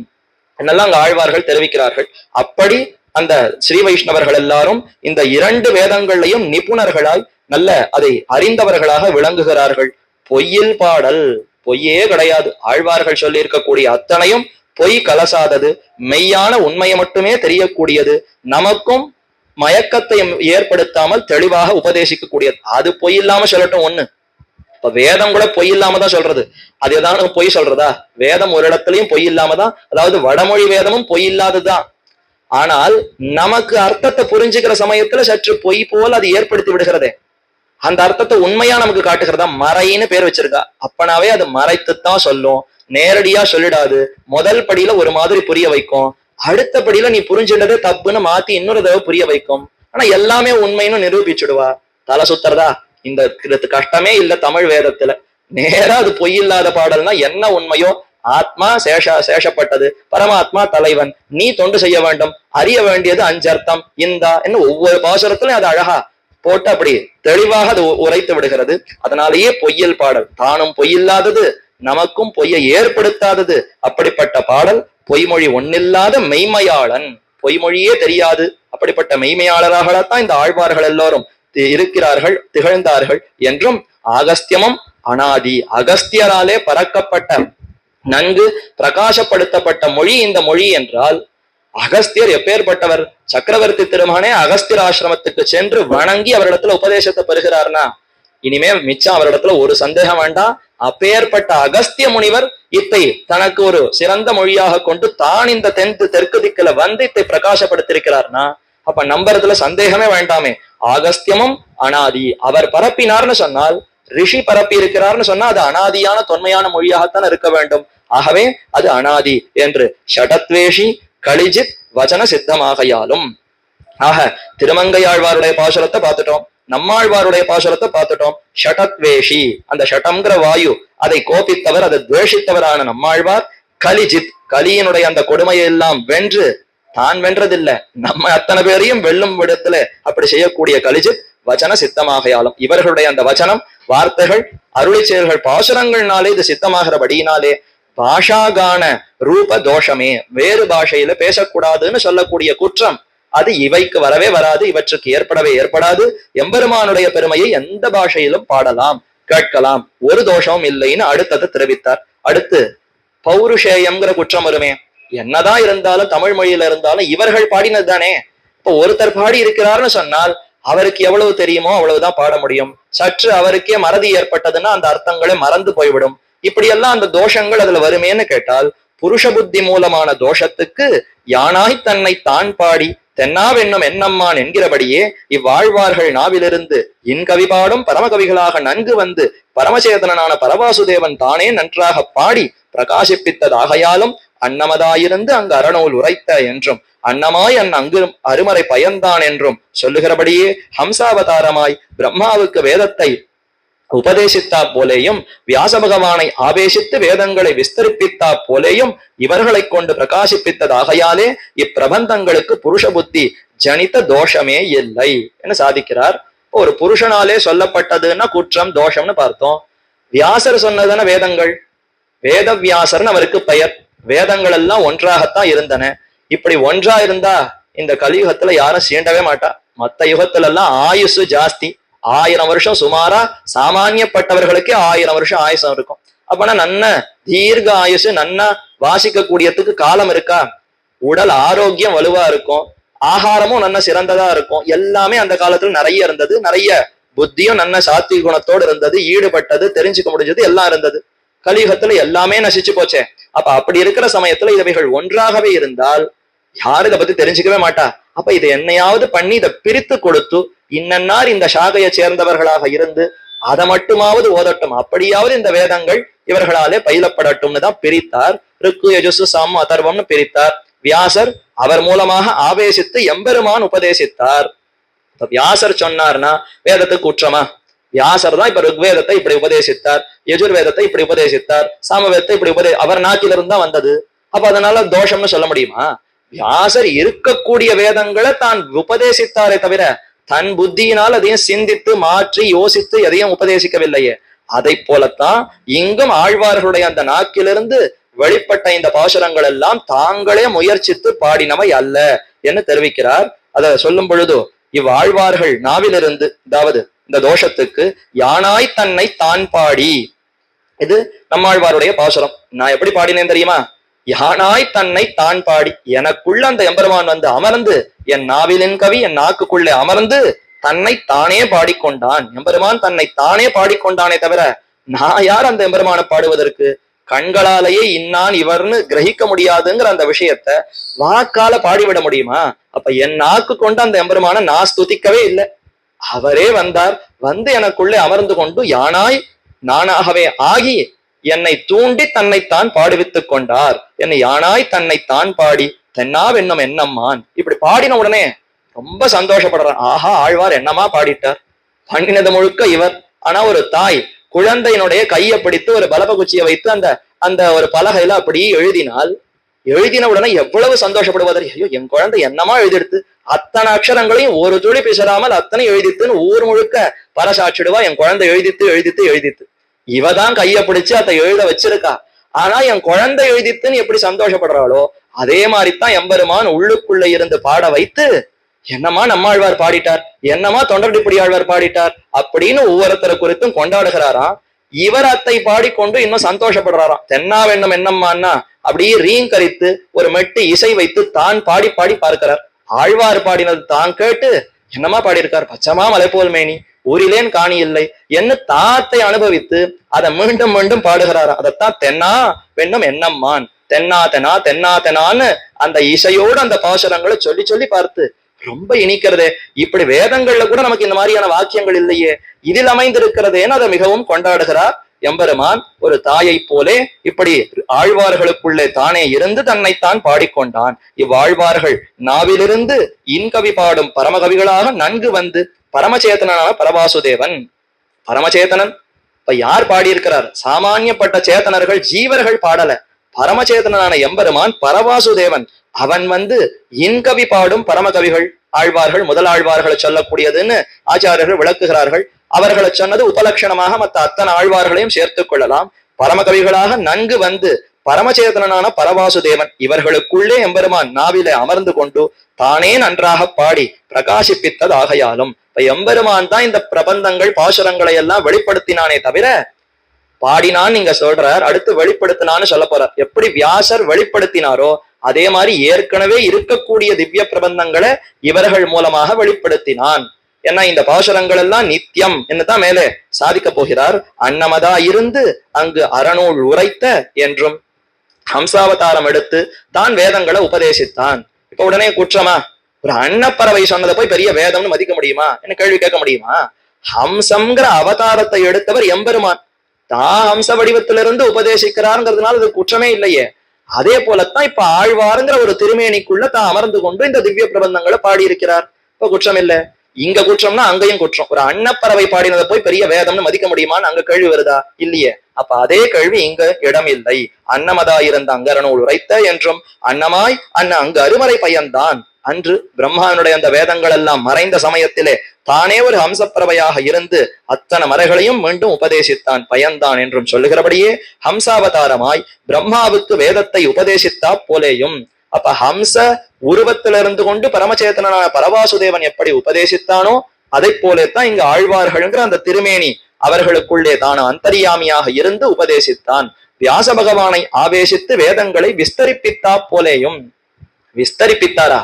என்னெல்லாம் அங்க ஆழ்வார்கள் தெரிவிக்கிறார்கள். அப்படி அந்த ஸ்ரீ வைஷ்ணவர்கள் எல்லாரும் இந்த 2 வேதங்களையும் நிபுணர்களாய் நல்ல அதை அறிந்தவர்களாக விளங்குகிறார்கள். பொய்யில் பாடல், பொய்யே கிடையாது. ஆழ்வார்கள் சொல்லி இருக்கக்கூடிய அத்தனையும் பொய் கலசாதது, மெய்யான உண்மையை மட்டுமே தெரியக்கூடியது, நமக்கும் மயக்கத்தை ஏற்படுத்தாமல் தெளிவாக உபதேசிக்கக்கூடியது. அது பொய் இல்லாம சொல்லட்டும் ஒண்ணு. இப்ப வேதம் கூட பொய் இல்லாம தான் சொல்றது. அது ஏதாவது பொய் சொல்றதா? வேதம் ஒரு இடத்துலயும் பொய் இல்லாம தான், அதாவது வடமொழி வேதமும் பொய் இல்லாததுதான். ஆனால் நமக்கு அர்த்தத்தை புரிஞ்சுக்கிற சமயத்துல சற்று பொய் போல அது ஏற்படுத்தி விடுகிறதே. அந்த அர்த்தத்தை உண்மையா நமக்கு காட்டுகிறதா? மறைன்னு பேர் வச்சிருக்கா. அப்பனாவே அது மறைத்துத்தான் சொல்லும், நேரடியா சொல்லிடாது. முதல் படியில ஒரு மாதிரி புரிய வைக்கும், அடுத்த படியில நீ புரிஞ்சுட்டதே தப்புன்னு மாத்தி இன்னொரு தடவை புரிய வைக்கும். ஆனா எல்லாமே உண்மைன்னு நிரூபிச்சுடுவா. தலை சுத்துறதா? இந்த கஷ்டமே இல்ல தமிழ் வேதத்துல. நேரா அது பொய் இல்லாத பாடல்னா என்ன உண்மையோ, ஆத்மா சேஷப்பட்டது, பரமாத்மா தலைவன், நீ தொண்டு செய்ய வேண்டும், அறிய வேண்டியது 5 அர்த்தம் இந்தா என்ன ஒவ்வொரு பாசுரத்திலும் அது அழகா போட்டு அப்படி தெளிவாக அது உரைத்து விடுகிறது. அதனாலேயே பொய்யல் பாடல், தானும் பொய்யில்லாதது, நமக்கும் பொய்யை ஏற்படுத்தாதது. அப்படிப்பட்ட பாடல் பொய்மொழி ஒன்னில்லாத மெய்மையாளன், பொய்மொழியே தெரியாது. அப்படிப்பட்ட மெய்மையாளராகத்தான் இந்த ஆழ்வார்கள் எல்லோரும் இருக்கிறார்கள், திகழ்ந்தார்கள் என்றும். ஆகஸ்தியமும் அனாதி, அகஸ்தியராலே பறக்கப்பட்ட நன்கு பிரகாசப்படுத்தப்பட்ட மொழி இந்த மொழி என்றால், அகஸ்தியர் எப்பேற்பட்டவர்? சக்கரவர்த்தி திருமகனே அகஸ்தியர் ஆசிரமத்துக்கு சென்று வணங்கி அவரிடத்துல உபதேசத்தை பெறுகிறார்னா இனிமே மிச்சம் அவரிடத்துல ஒரு சந்தேகம் வேண்டாம். அப்பேற்பட்ட அகஸ்திய முனிவர் இத்தை தனக்கு ஒரு சிறந்த மொழியாக கொண்டு தான் இந்த தெற்கு திக்குல வந்து இத்தை பிரகாசப்படுத்திருக்கிறார்னா அப்ப நம்புறதுல சந்தேகமே வேண்டாமே. ஆகஸ்தியமும் அனாதி, அவர் பரப்பினார்னு சொன்னால், ரிஷி பரப்பி இருக்கிறார்னு சொன்னா அது அனாதியான தொன்மையான மொழியாகத்தான் இருக்க வேண்டும். ஆகவே அது அனாதி என்று ஷடத்வேஷி கலிஜித் வச்சன சித்தமாகையாலும். ஆக திருமங்கையாழ்வாருடைய பாசுரத்தை பார்த்துட்டோம், நம்மாழ்வாருடைய பாசுரத்தை பார்த்துட்டோம். ஷடத்வேஷி, அந்த ஷடம்ங்கிற வாயு அதை கோபித்தவர், அதை துவேஷித்தவரான நம்மாழ்வார். கலிஜித், கலியினுடைய அந்த கொடுமையை எல்லாம் வென்று, தான் வென்றதில்லை, நம்ம அத்தனை பேரையும் வெல்லும் விடத்துல அப்படி செய்யக்கூடிய கலிஜித் வச்சன சித்தமாகையாலும். இவர்களுடைய அந்த வச்சனம், வார்த்தைகள், அருளி செயல்கள், பாசுரங்கள்னாலே இது சித்தமாகிறபடியினாலே பாஷாகான ரூப தோஷமே, வேறு பாஷையில பேசக்கூடாதுன்னு சொல்லக்கூடிய குற்றம் அது இவைக்கு வரவே வராது, இவற்றுக்கு ஏற்படவே ஏற்படாது. எம்பெருமானுடைய பெருமையை எந்த பாஷையிலும் பாடலாம், கேட்கலாம், ஒரு தோஷமும் இல்லைன்னு அடுத்தது தெரிவித்தார். அடுத்து பௌருஷேயம்ங்கிற குற்றம் வருமே. என்னதான் இருந்தாலும் தமிழ் மொழியில இருந்தாலும் இவர்கள் பாடினது தானே. இப்போ ஒருத்தர் பாடி இருக்கிறார்னு சொன்னால் அவருக்கு எவ்வளவு தெரியுமோ அவ்வளவுதான் பாட முடியும். சற்று அவருக்கே மறதி ஏற்பட்டதுன்னா அந்த அர்த்தங்களே மறந்து போய்விடும். இப்படியெல்லாம் அந்த தோஷங்கள் அதுல வருமேன்னு கேட்டால், புருஷ புத்தி மூலமான தோஷத்துக்கு யானாய் தன்னை தான் பாடி தென்னாவென்னும் என்னம்மான் என்கிறபடியே இவ்வாழ்வார்கள் நாவிலிருந்து இன்கவி பாடும் பரமகவிகளாக நன்கு வந்து பரமசேதனான பரவாசுதேவன் தானே நன்றாக பாடி பிரகாசிப்பித்ததாகையாலும் அன்னமதாயிருந்து அங்கு அறநூல் உரைத்த என்றும், அன்னமாய் அங்கு அருமறை பயன்தான் என்றும் சொல்லுகிறபடியே ஹம்சாவதாரமாய் பிரம்மாவுக்கு வேதத்தை உபதேசித்தா போலேயும், வியாச பகவானை ஆவேசித்து வேதங்களை விஸ்தரிப்பித்தா போலேயும் இவர்களை கொண்டு பிரகாசிப்பித்ததாகையாலே இப்பிரபந்தங்களுக்கு புருஷ புத்தி ஜனித்த தோஷமே இல்லை என்று சாதிக்கிறார். ஒரு புருஷனாலே சொல்லப்பட்டதுன்னா குற்றம் தோஷம்னு பார்த்தோம். வியாசர் சொன்னதான வேதங்கள், வேத வியாசர்னு அவருக்கு பெயர். வேதங்கள் எல்லாம் ஒன்றாகத்தான் இருந்தன. இப்படி ஒன்றா இருந்தா இந்த கலியுகத்துல யாரும் சீண்டவே மாட்டா. மத்த யுகத்துல எல்லாம் ஆயுசு ஜாஸ்தி, 1000 வருஷம் சுமாரா சாமானியப்பட்டவர்களுக்கே 1000 வருஷம் ஆயுசம் இருக்கும். அப்பனா நன்ன தீர்க்க ஆயுசு நன்னா வாசிக்க கூடியதுக்கு காலம் இருக்கா? உடல் ஆரோக்கியம் வலுவா இருக்கும், ஆகாரமும் நன்ன சிறந்ததா இருக்கும். எல்லாமே அந்த காலத்துல நிறைய இருந்தது. நிறைய புத்தியும் நன்ன சாத்விக குணத்தோடு இருந்தது, ஈடுபட்டது, தெரிஞ்சுக்க முடிஞ்சது எல்லாம் இருந்தது. கலியுகத்துல எல்லாமே நசிச்சு போச்சே. அப்ப அப்படி இருக்கிற சமயத்துல இவைகள் ஒன்றாகவே இருந்தால் யாரு இதை பத்தி தெரிஞ்சுக்கவே மாட்டா. அப்ப இதை என்னையாவது பண்ணி இதை பிரித்து கொடுத்து இன்னன்னார் இந்த சாகையை சேர்ந்தவர்களாக இருந்து அதை மட்டுமாவது ஓதட்டும், அப்படியாவது இந்த வேதங்கள் இவர்களாலே பயிலப்படட்டும்னு தான் பிரித்தார். ருக்கு யஜுசு சாம் அதர்வம்னு பிரித்தார். வியாசர் அவர் மூலமாக ஆவேசித்து எம்பெருமான் உபதேசித்தார். இப்ப வியாசர் சொன்னார்னா வேதத்துக்கு குற்றமா? வியாசர் தான் இப்ப ருக்வேதத்தை இப்படி உபதேசித்தார், யஜுர்வேதத்தை இப்படி உபதேசித்தார், சாமவேதத்தை இப்படி அவர் நாட்டிலிருந்து தான் வந்தது. அப்ப அதனால தோஷம்னு சொல்ல முடியுமா? வியாசர் இருக்கக்கூடிய வேதங்களை தான் உபதேசித்தாரே தவிர தன் புத்தியினால் அதையும் சிந்தித்து மாற்றி யோசித்து எதையும் உபதேசிக்கவில்லையே. அதை போலத்தான் இங்கும் ஆழ்வார்களுடைய அந்த நாக்கிலிருந்து வெளிப்பட்ட இந்த பாசுரங்கள் எல்லாம் தாங்களே முயற்சித்து பாடினவை அல்ல என்று தெரிவிக்கிறார். அதை சொல்லும் பொழுது இவ்வாழ்வார்கள் நாவிலிருந்து, அதாவது இந்த தோஷத்துக்கு யானாய் தன்னை தான் பாடி, இது நம்மாழ்வாருடைய பாசுரம். நான் எப்படி பாடினேன் தெரியுமா? யானாய் தன்னை தான் பாடி, எனக்குள்ள அந்த எம்பெருமான் வந்து அமர்ந்து, என் நாவிலின் கவி என் நாக்குக்குள்ளே அமர்ந்து தன்னை தானே பாடிக்கொண்டான். எம்பெருமான் தன்னை தானே பாடிக்கொண்டானே தவிர நான் யார் அந்த எம்பெருமானை பாடுவதற்கு? கண்களாலேயே இன்னான் இவர்னு கிரகிக்க முடியாதுங்கிற அந்த விஷயத்த வாக்கால பாடிவிட முடியுமா? அப்ப என் நாக்கு கொண்டு அந்த எம்பெருமான நான் ஸ்துதிக்கவே இல்லை. அவரே வந்தார், வந்து எனக்குள்ளே அமர்ந்து கொண்டு யானாய் நானாகவே ஆகி என்னை தூண்டி தன்னைத்தான் பாடுவித்துக் கொண்டார். என்னை யானாய் தன்னைத்தான் பாடி தென்னாவென்னும் என்னம்மான். இப்படி பாடின உடனே ரொம்ப சந்தோஷப்படுறார். ஆஹா, ஆழ்வார் என்னமா பாடிட்டார், பண்ணினது முழுக்க இவர். ஆனா ஒரு தாய் குழந்தையினுடைய கையை பிடித்து ஒரு பலபகுச்சியை வைத்து அந்த அந்த ஒரு பலகையில அப்படி எழுதின உடனே எவ்வளவு சந்தோஷப்படுவதற்கு. ஐயோ, என் குழந்தை என்னமா எழுதிடுத்து, அத்தனை அக்ஷரங்களையும் ஒரு துளி பிசராமல் அத்தனை எழுதித்துன்னு ஊர் முழுக்க பரசாட்சிடுவா. என் குழந்தை எழுதித்து இவதான் கையை பிடிச்சு அதை எழுத வச்சிருக்கா. ஆனா என் குழந்தை எழுதித்துன்னு எப்படி சந்தோஷப்படுறாளோ அதே மாதிரித்தான் எம்பெருமான் உள்ளுக்குள்ள இருந்து பாட வைத்து என்னமா நம்மாழ்வார் பாடிட்டார், என்னமா தொண்டர்டிப்படி ஆழ்வார் பாடிட்டார் அப்படின்னு ஒவ்வொருத்தரை குறித்தும் கொண்டாடுகிறாராம். இவர் அத்தை பாடிக்கொண்டு இன்னும் சந்தோஷப்படுறாராம். தென்னாவென்னும் என்னம்மான்னா அப்படியே ரீங்கரித்து ஒரு மெட்டு இசை வைத்து தான் பாடி பாடி பார்க்கிறார். ஆழ்வார் பாடினது தான் கேட்டு என்னமா பாடியிருக்கார், பச்சமா மலை போல் மேனி ஊரிலேன் காணி இல்லை என்ன தாத்தை அனுபவித்து அதை மீண்டும் மீண்டும் பாடுகிறாராம். அதைத்தான் தென்னா வெண்ணும் என்னம்மான், தென்னா தெனா தென்னா தெனான்னு அந்த இசையோடு அந்த பாசுரங்களை சொல்லி சொல்லி பார்த்து ரொம்ப இனிக்கிறதே. இப்படி வேதங்கள்ல கூட நமக்கு இந்த மாதிரியான வாக்கியங்கள் இல்லையே, இதில் அமைந்திருக்கிறதேன்னு அதை மிகவும் கொண்டாடுகிறார் எம்பெருமான். ஒரு தாயை போலே இப்படி ஆழ்வார்களுக்குள்ளே தானே இருந்து தன்னைத்தான் பாடிக்கொண்டான். இவ்வாழ்வார்கள் நாவிலிருந்து இன்கவி பாடும் பரமகவிகளாக நன்கு வந்து பரமச்சேதனான பரவாசுதேவன். பரமச்சேதனன் இப்ப யார் பாடியிருக்கிறார்? சாமானியப்பட்ட சேத்தனர்கள் ஜீவர்கள் பாடல. பரமச்சேதனான எம்பெருமான் பரவாசுதேவன் அவன் வந்து இன்கவி பாடும் பரமகவிகள். ஆழ்வார்கள் முதல் ஆழ்வார்களை சொல்லக்கூடியதுன்னு ஆச்சாரியர்கள் விளக்குகிறார்கள். அவர்களை சொன்னது உபலட்சணமாக மற்ற அத்தனை ஆழ்வார்களையும் சேர்த்துக் கொள்ளலாம். பரமகவிகளாக நன்கு வந்து பரமச்சேதனான பரவாசுதேவன் இவர்களுக்குள்ளே எம்பெருமான் நாவிலே அமர்ந்து கொண்டு தானே நன்றாக பாடி பிரகாசிப்பித்தது ஆகையாலும் இப்ப எம்பெருமான் தான் இந்த பிரபந்தங்கள் பாசுரங்களை எல்லாம் வெளிப்படுத்தினானே தவிர பாடினான்னு நீங்க சொல்றார், அடுத்து வெளிப்படுத்தினான்னு சொல்ல போறார். எப்படி வியாசர் வெளிப்படுத்தினாரோ அதே மாதிரி ஏற்கனவே இருக்கக்கூடிய திவ்ய பிரபந்தங்களை இவர்கள் மூலமாக வெளிப்படுத்தினான். ஏன்னா இந்த பாசுரங்கள் எல்லாம் நித்தியம் என்னதான் மேலே சாதிக்க போகிறார். அன்னமதா இருந்து அங்கு அறநூல் உரைத்த என்றும் ஹம்சாவதாரம் எடுத்து தான் வேதங்களை உபதேசித்தான். இப்ப உடனே குற்றமா? ஒரு அன்னப்பறவை சொன்னதை போய் பெரிய வேதம்னு மதிக்க முடியுமா? என்ன கேள்வி கேட்க முடியுமா? ஹம்சம்ங்கிற அவதாரத்தை எடுத்தவர் எம்பெருமான் தான் ஹம்ச வடிவத்திலிருந்து உபதேசிக்கிறாருங்கிறதுனால அது குற்றமே இல்லையே. அதே போலத்தான் இப்ப ஆழ்வாருங்கிற ஒரு திருமேனிக்குள்ள தான் அமர்ந்து கொண்டு இந்த திவ்ய பிரபந்தங்களை பாடியிருக்கிறார். இப்ப குற்றம் இல்லை. இங்க குற்றம்னா அங்கேயும் குற்றம். ஒரு அன்னப்பறவை பாடினதை போய் பெரிய வேதம்னு மதிக்க முடியுமான்னு அங்க கேள்வி வருதா? இல்லையே. அப்ப அதே கேள்வி இங்க இடம் இல்லை. அன்னமதா இருந்த அங்கரநூல் உரைத்த என்றும் அன்னமாய் அங்கு அருமறை பயன்தான். அன்று பிரம்மானுடைய அந்த வேதங்கள் எல்லாம் மறைந்த சமயத்திலே தானே ஒரு ஹம்சப்பறவையாக இருந்து அத்தனை மறைகளையும் மீண்டும் உபதேசித்தான் பயன்தான் என்றும் சொல்லுகிறபடியே ஹம்சாவதாரமாய் பிரம்மாவுக்கு வேதத்தை உபதேசித்தா போலேயும். அப்ப ஹம்ச உருவத்திலிருந்து கொண்டு பரமச்சேதனான பரவாசுதேவன் எப்படி உபதேசித்தானோ அதை போலேத்தான் இங்கு ஆழ்வார்கள்ங்கிற அந்த திருமேனி அவர்களுக்குள்ளே தான அந்தரியாமியாக இருந்து உபதேசித்தான். வியாச பகவானை ஆவேசித்து வேதங்களை விஸ்தரிப்பித்தா போலேயும். விஸ்தரிப்பித்தாரா?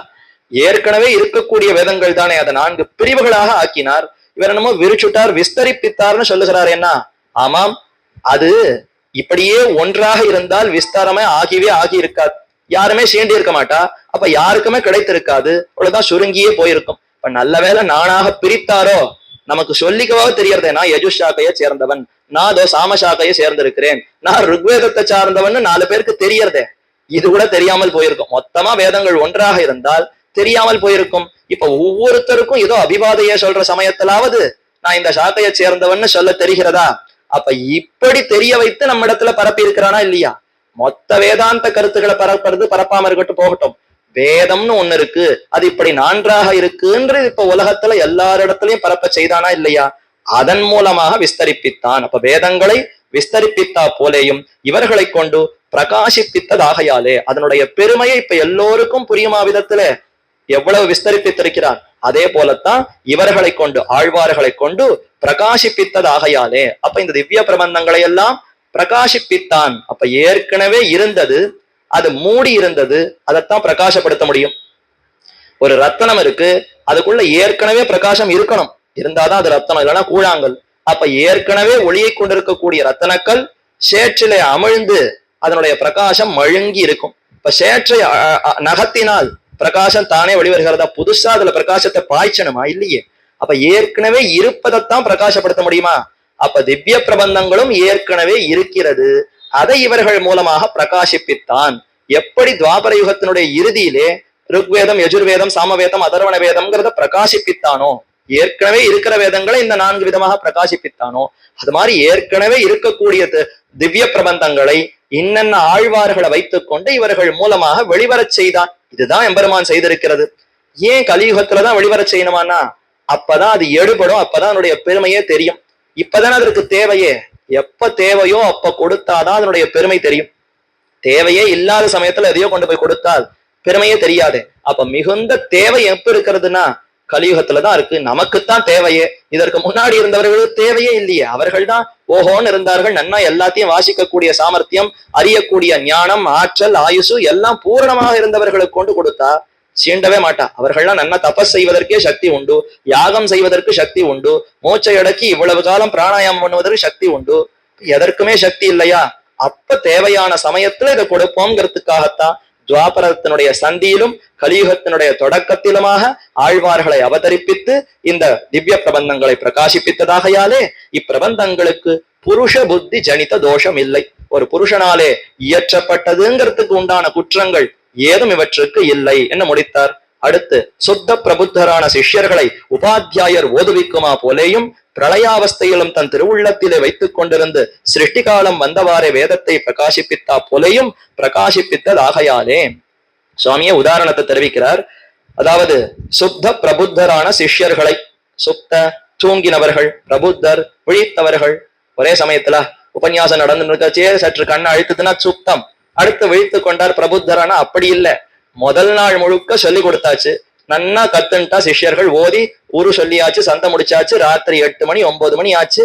ஏற்கனவே இருக்கக்கூடிய வேதங்கள் தானே, அதை 4 பிரிவுகளாக ஆக்கினார். இவர் என்னமோ விரிச்சுட்டார் விஸ்தரிப்பித்தார்னு சொல்லுகிறார். என்ன? ஆமாம், அது இப்படியே ஒன்றாக இருந்தால் விஸ்தாரமே ஆகியவே ஆகி இருக்காது. யாருமே சீண்டி இருக்க மாட்டா. அப்ப யாருக்குமே கிடைத்திருக்காது. அவ்வளவுதான் சுருங்கியே போயிருக்கும். இப்ப நல்ல வேலை நானாக பிரித்தாரோ நமக்கு சொல்லிக்கவாவது தெரியறதே. நான் யஜுஷாக்கையை சேர்ந்தவன், நான் அதோ சாமசாக்கையை சேர்ந்திருக்கிறேன், நான் ருக்வேதத்தை சார்ந்தவன் 4 பேருக்கு தெரியறதே. இது கூட தெரியாமல் போயிருக்கும். மொத்தமா வேதங்கள் ஒன்றாக இருந்தால் தெரியாமல் போயிருக்கும். இப்ப ஒவ்வொருத்தருக்கும் ஏதோ அபிவாதைய சொல்ற சமயத்திலாவது நான் இந்த சாக்கையை சேர்ந்தவன்னு சொல்ல தெரிகிறதா? அப்ப இப்படி தெரிய வைத்து நம்ம இடத்துல பரப்பி இருக்கிறானா இல்லையா? மொத்த வேதாந்த கருத்துக்களை பரப்புறது பரப்பாம இருக்கட்டும் போகட்டும். வேதம்னு ஒண்ணு இருக்கு, அது இப்படி நன்றாக இருக்குன்றது இப்ப உலகத்துல எல்லாரிடத்திலையும் பரப்ப செய்தானா இல்லையா? அதன் மூலமாக விஸ்தரிப்பித்தான். அப்ப வேதங்களை விஸ்தரிப்பித்தா போலேயும் இவர்களை கொண்டு பிரகாசிப்பித்ததாகையாலே அதனுடைய பெருமையை இப்ப எல்லோருக்கும் புரியுமா விதத்துல எவ்வளவு விஸ்தரிப்பித்திருக்கிறார். அதே போலத்தான் இவர்களை கொண்டு ஆழ்வார்களை கொண்டு பிரகாசிப்பித்ததாகையாலே அப்ப இந்த திவ்ய பிரபந்தங்களை எல்லாம் பிரகாசிப்பித்தான். அப்ப ஏற்கனவே இருந்தது, அது மூடி இருந்தது, அதைத்தான் பிரகாசப்படுத்த முடியும். ஒரு ரத்தனம் இருக்கு, அதுக்குள்ள ஏற்கனவே பிரகாசம் இருக்கணும், இருந்தாதான் அது ரத்தனம், இல்லைன்னா கூழாங்கல். அப்ப ஏற்கனவே ஒளியை கொண்டிருக்கக்கூடிய ரத்தனக்கல் சேற்றிலே அமிழ்ந்து அதனுடைய பிரகாசம் மழுங்கி இருக்கும். இப்ப சேற்றை நகத்தினால் பிரகாசம் தானே வெளிவருகிறதா? புதுசா அதுல பிரகாசத்தை பாய்ச்சணுமா? இல்லையே. அப்ப ஏற்கனவே இருப்பதைத்தான் பிரகாசப்படுத்த முடியுமா? அப்ப திவ்ய பிரபந்தங்களும் ஏற்கனவே இருக்கிறது, அதை இவர்கள் மூலமாக பிரகாசிப்பித்தான். எப்படி துவாபர யுகத்தினுடைய இறுதியிலே ருக்வேதம், யஜுர்வேதம், சாமவேதம், அதர்வண வேதம்ங்கிறத பிரகாசிப்பித்தானோ, ஏற்கனவே இருக்கிற வேதங்களை இந்த 4 விதமாக பிரகாசிப்பித்தானோ, அது மாதிரி ஏற்கனவே இருக்கக்கூடிய திவ்ய பிரபந்தங்களை இன்னென்ன ஆழ்வார்களை வைத்துக் கொண்டு இவர்கள் மூலமாக வெளிவரச் செய்தான். இதுதான் எம்பெருமான் செய்திருக்கிறது. ஏன் கலியுகத்துலதான் வெளிவரச் செய்யணுமானா, அப்பதான் அது எடுபடும், அப்பதான் அதனுடைய பெருமையே தெரியும். இப்பதானே அதற்கு தேவையே. எப்ப தேவையோ அப்ப கொடுத்தாதான் அதனுடைய பெருமை தெரியும். தேவையே இல்லாத சமயத்துல எதையோ கொண்டு போய் கொடுத்தால் பெருமையே தெரியாது. அப்ப மிகுந்த தேவை எப்ப இருக்கிறதுனா கலியுகத்துலதான் இருக்கு. நமக்குத்தான் தேவையே. இதற்கு முன்னாடி இருந்தவர்களுக்கு தேவையே இல்லையே. அவர்கள் தான் ஓஹோன்னு இருந்தார்கள், நன்னா எல்லாத்தையும் வாசிக்கக்கூடிய சாமர்த்தியம், அறியக்கூடிய ஞானம், ஆற்றல், ஆயுசு எல்லாம் பூரணமாக இருந்தவர்களுக்கு கொண்டு கொடுத்தா சீண்டவே மாட்டா. அவர்கள்லாம் நன்னா தபஸ் செய்வதற்கே சக்தி உண்டு, யாகம் செய்வதற்கு சக்தி உண்டு, மூச்சை அடக்கி இவ்வளவு காலம் பிராணாயாமம் பண்ணுவதற்கு சக்தி உண்டு. எதற்குமே சக்தி இல்லையா? அப்ப தேவையான சமயத்துல இதை கொடுப்போங்கிறதுக்காகத்தான் துவாபரத்தினுடைய சந்தியிலும் கலியுகத்தினுடைய தொடக்கத்திலுமாக ஆழ்வார்களை அவதரிப்பித்து இந்த திவ்ய பிரபந்தங்களை பிரகாசிப்பித்ததாகையாலே இப்பிரபந்தங்களுக்கு புருஷ புத்தி ஜனித தோஷம் இல்லை. ஒரு புருஷனாலே இயற்றப்பட்டதுங்கிறதுக்கு உண்டான குற்றங்கள் ஏதும் இவற்றுக்கு இல்லை என்று முடித்தார். அடுத்து சுத்த பிரபுத்தரான சிஷ்யர்களை உபாத்தியாயர் ஓதுவிக்குமா போலேயும் பிரளயாவஸ்தையிலும் தன் திருவுள்ளத்திலே வைத்துக் கொண்டிருந்து சிருஷ்டி காலம் வந்தவாறே வேதத்தை பிரகாசிப்பித்தா போலேயும் பிரகாசிப்பித்ததாகையாலே. சுவாமியே உதாரணத்தை தெரிவிக்கிறார். அதாவது சுத்த பிரபுத்தரான சிஷ்யர்களை, சுத்த தூங்கினவர்கள், பிரபுத்தர் விழித்தவர்கள். ஒரே சமயத்துல உபன்யாசம் நடந்துச்சே சற்று கண்ணை அழுத்துதுன்னா சுத்தம், அடுத்து விழித்து கொண்டார் பிரபுத்தரான. அப்படி இல்லை, முதல் நாள் முழுக்க சொல்லி கொடுத்தாச்சு, நன்னா கத்துன்ட்டா சிஷ்யர்கள், ஓதி ஊரு சொல்லியாச்சு, சந்தை முடிச்சாச்சு, ராத்திரி 8 மணி 9 மணி ஆச்சு.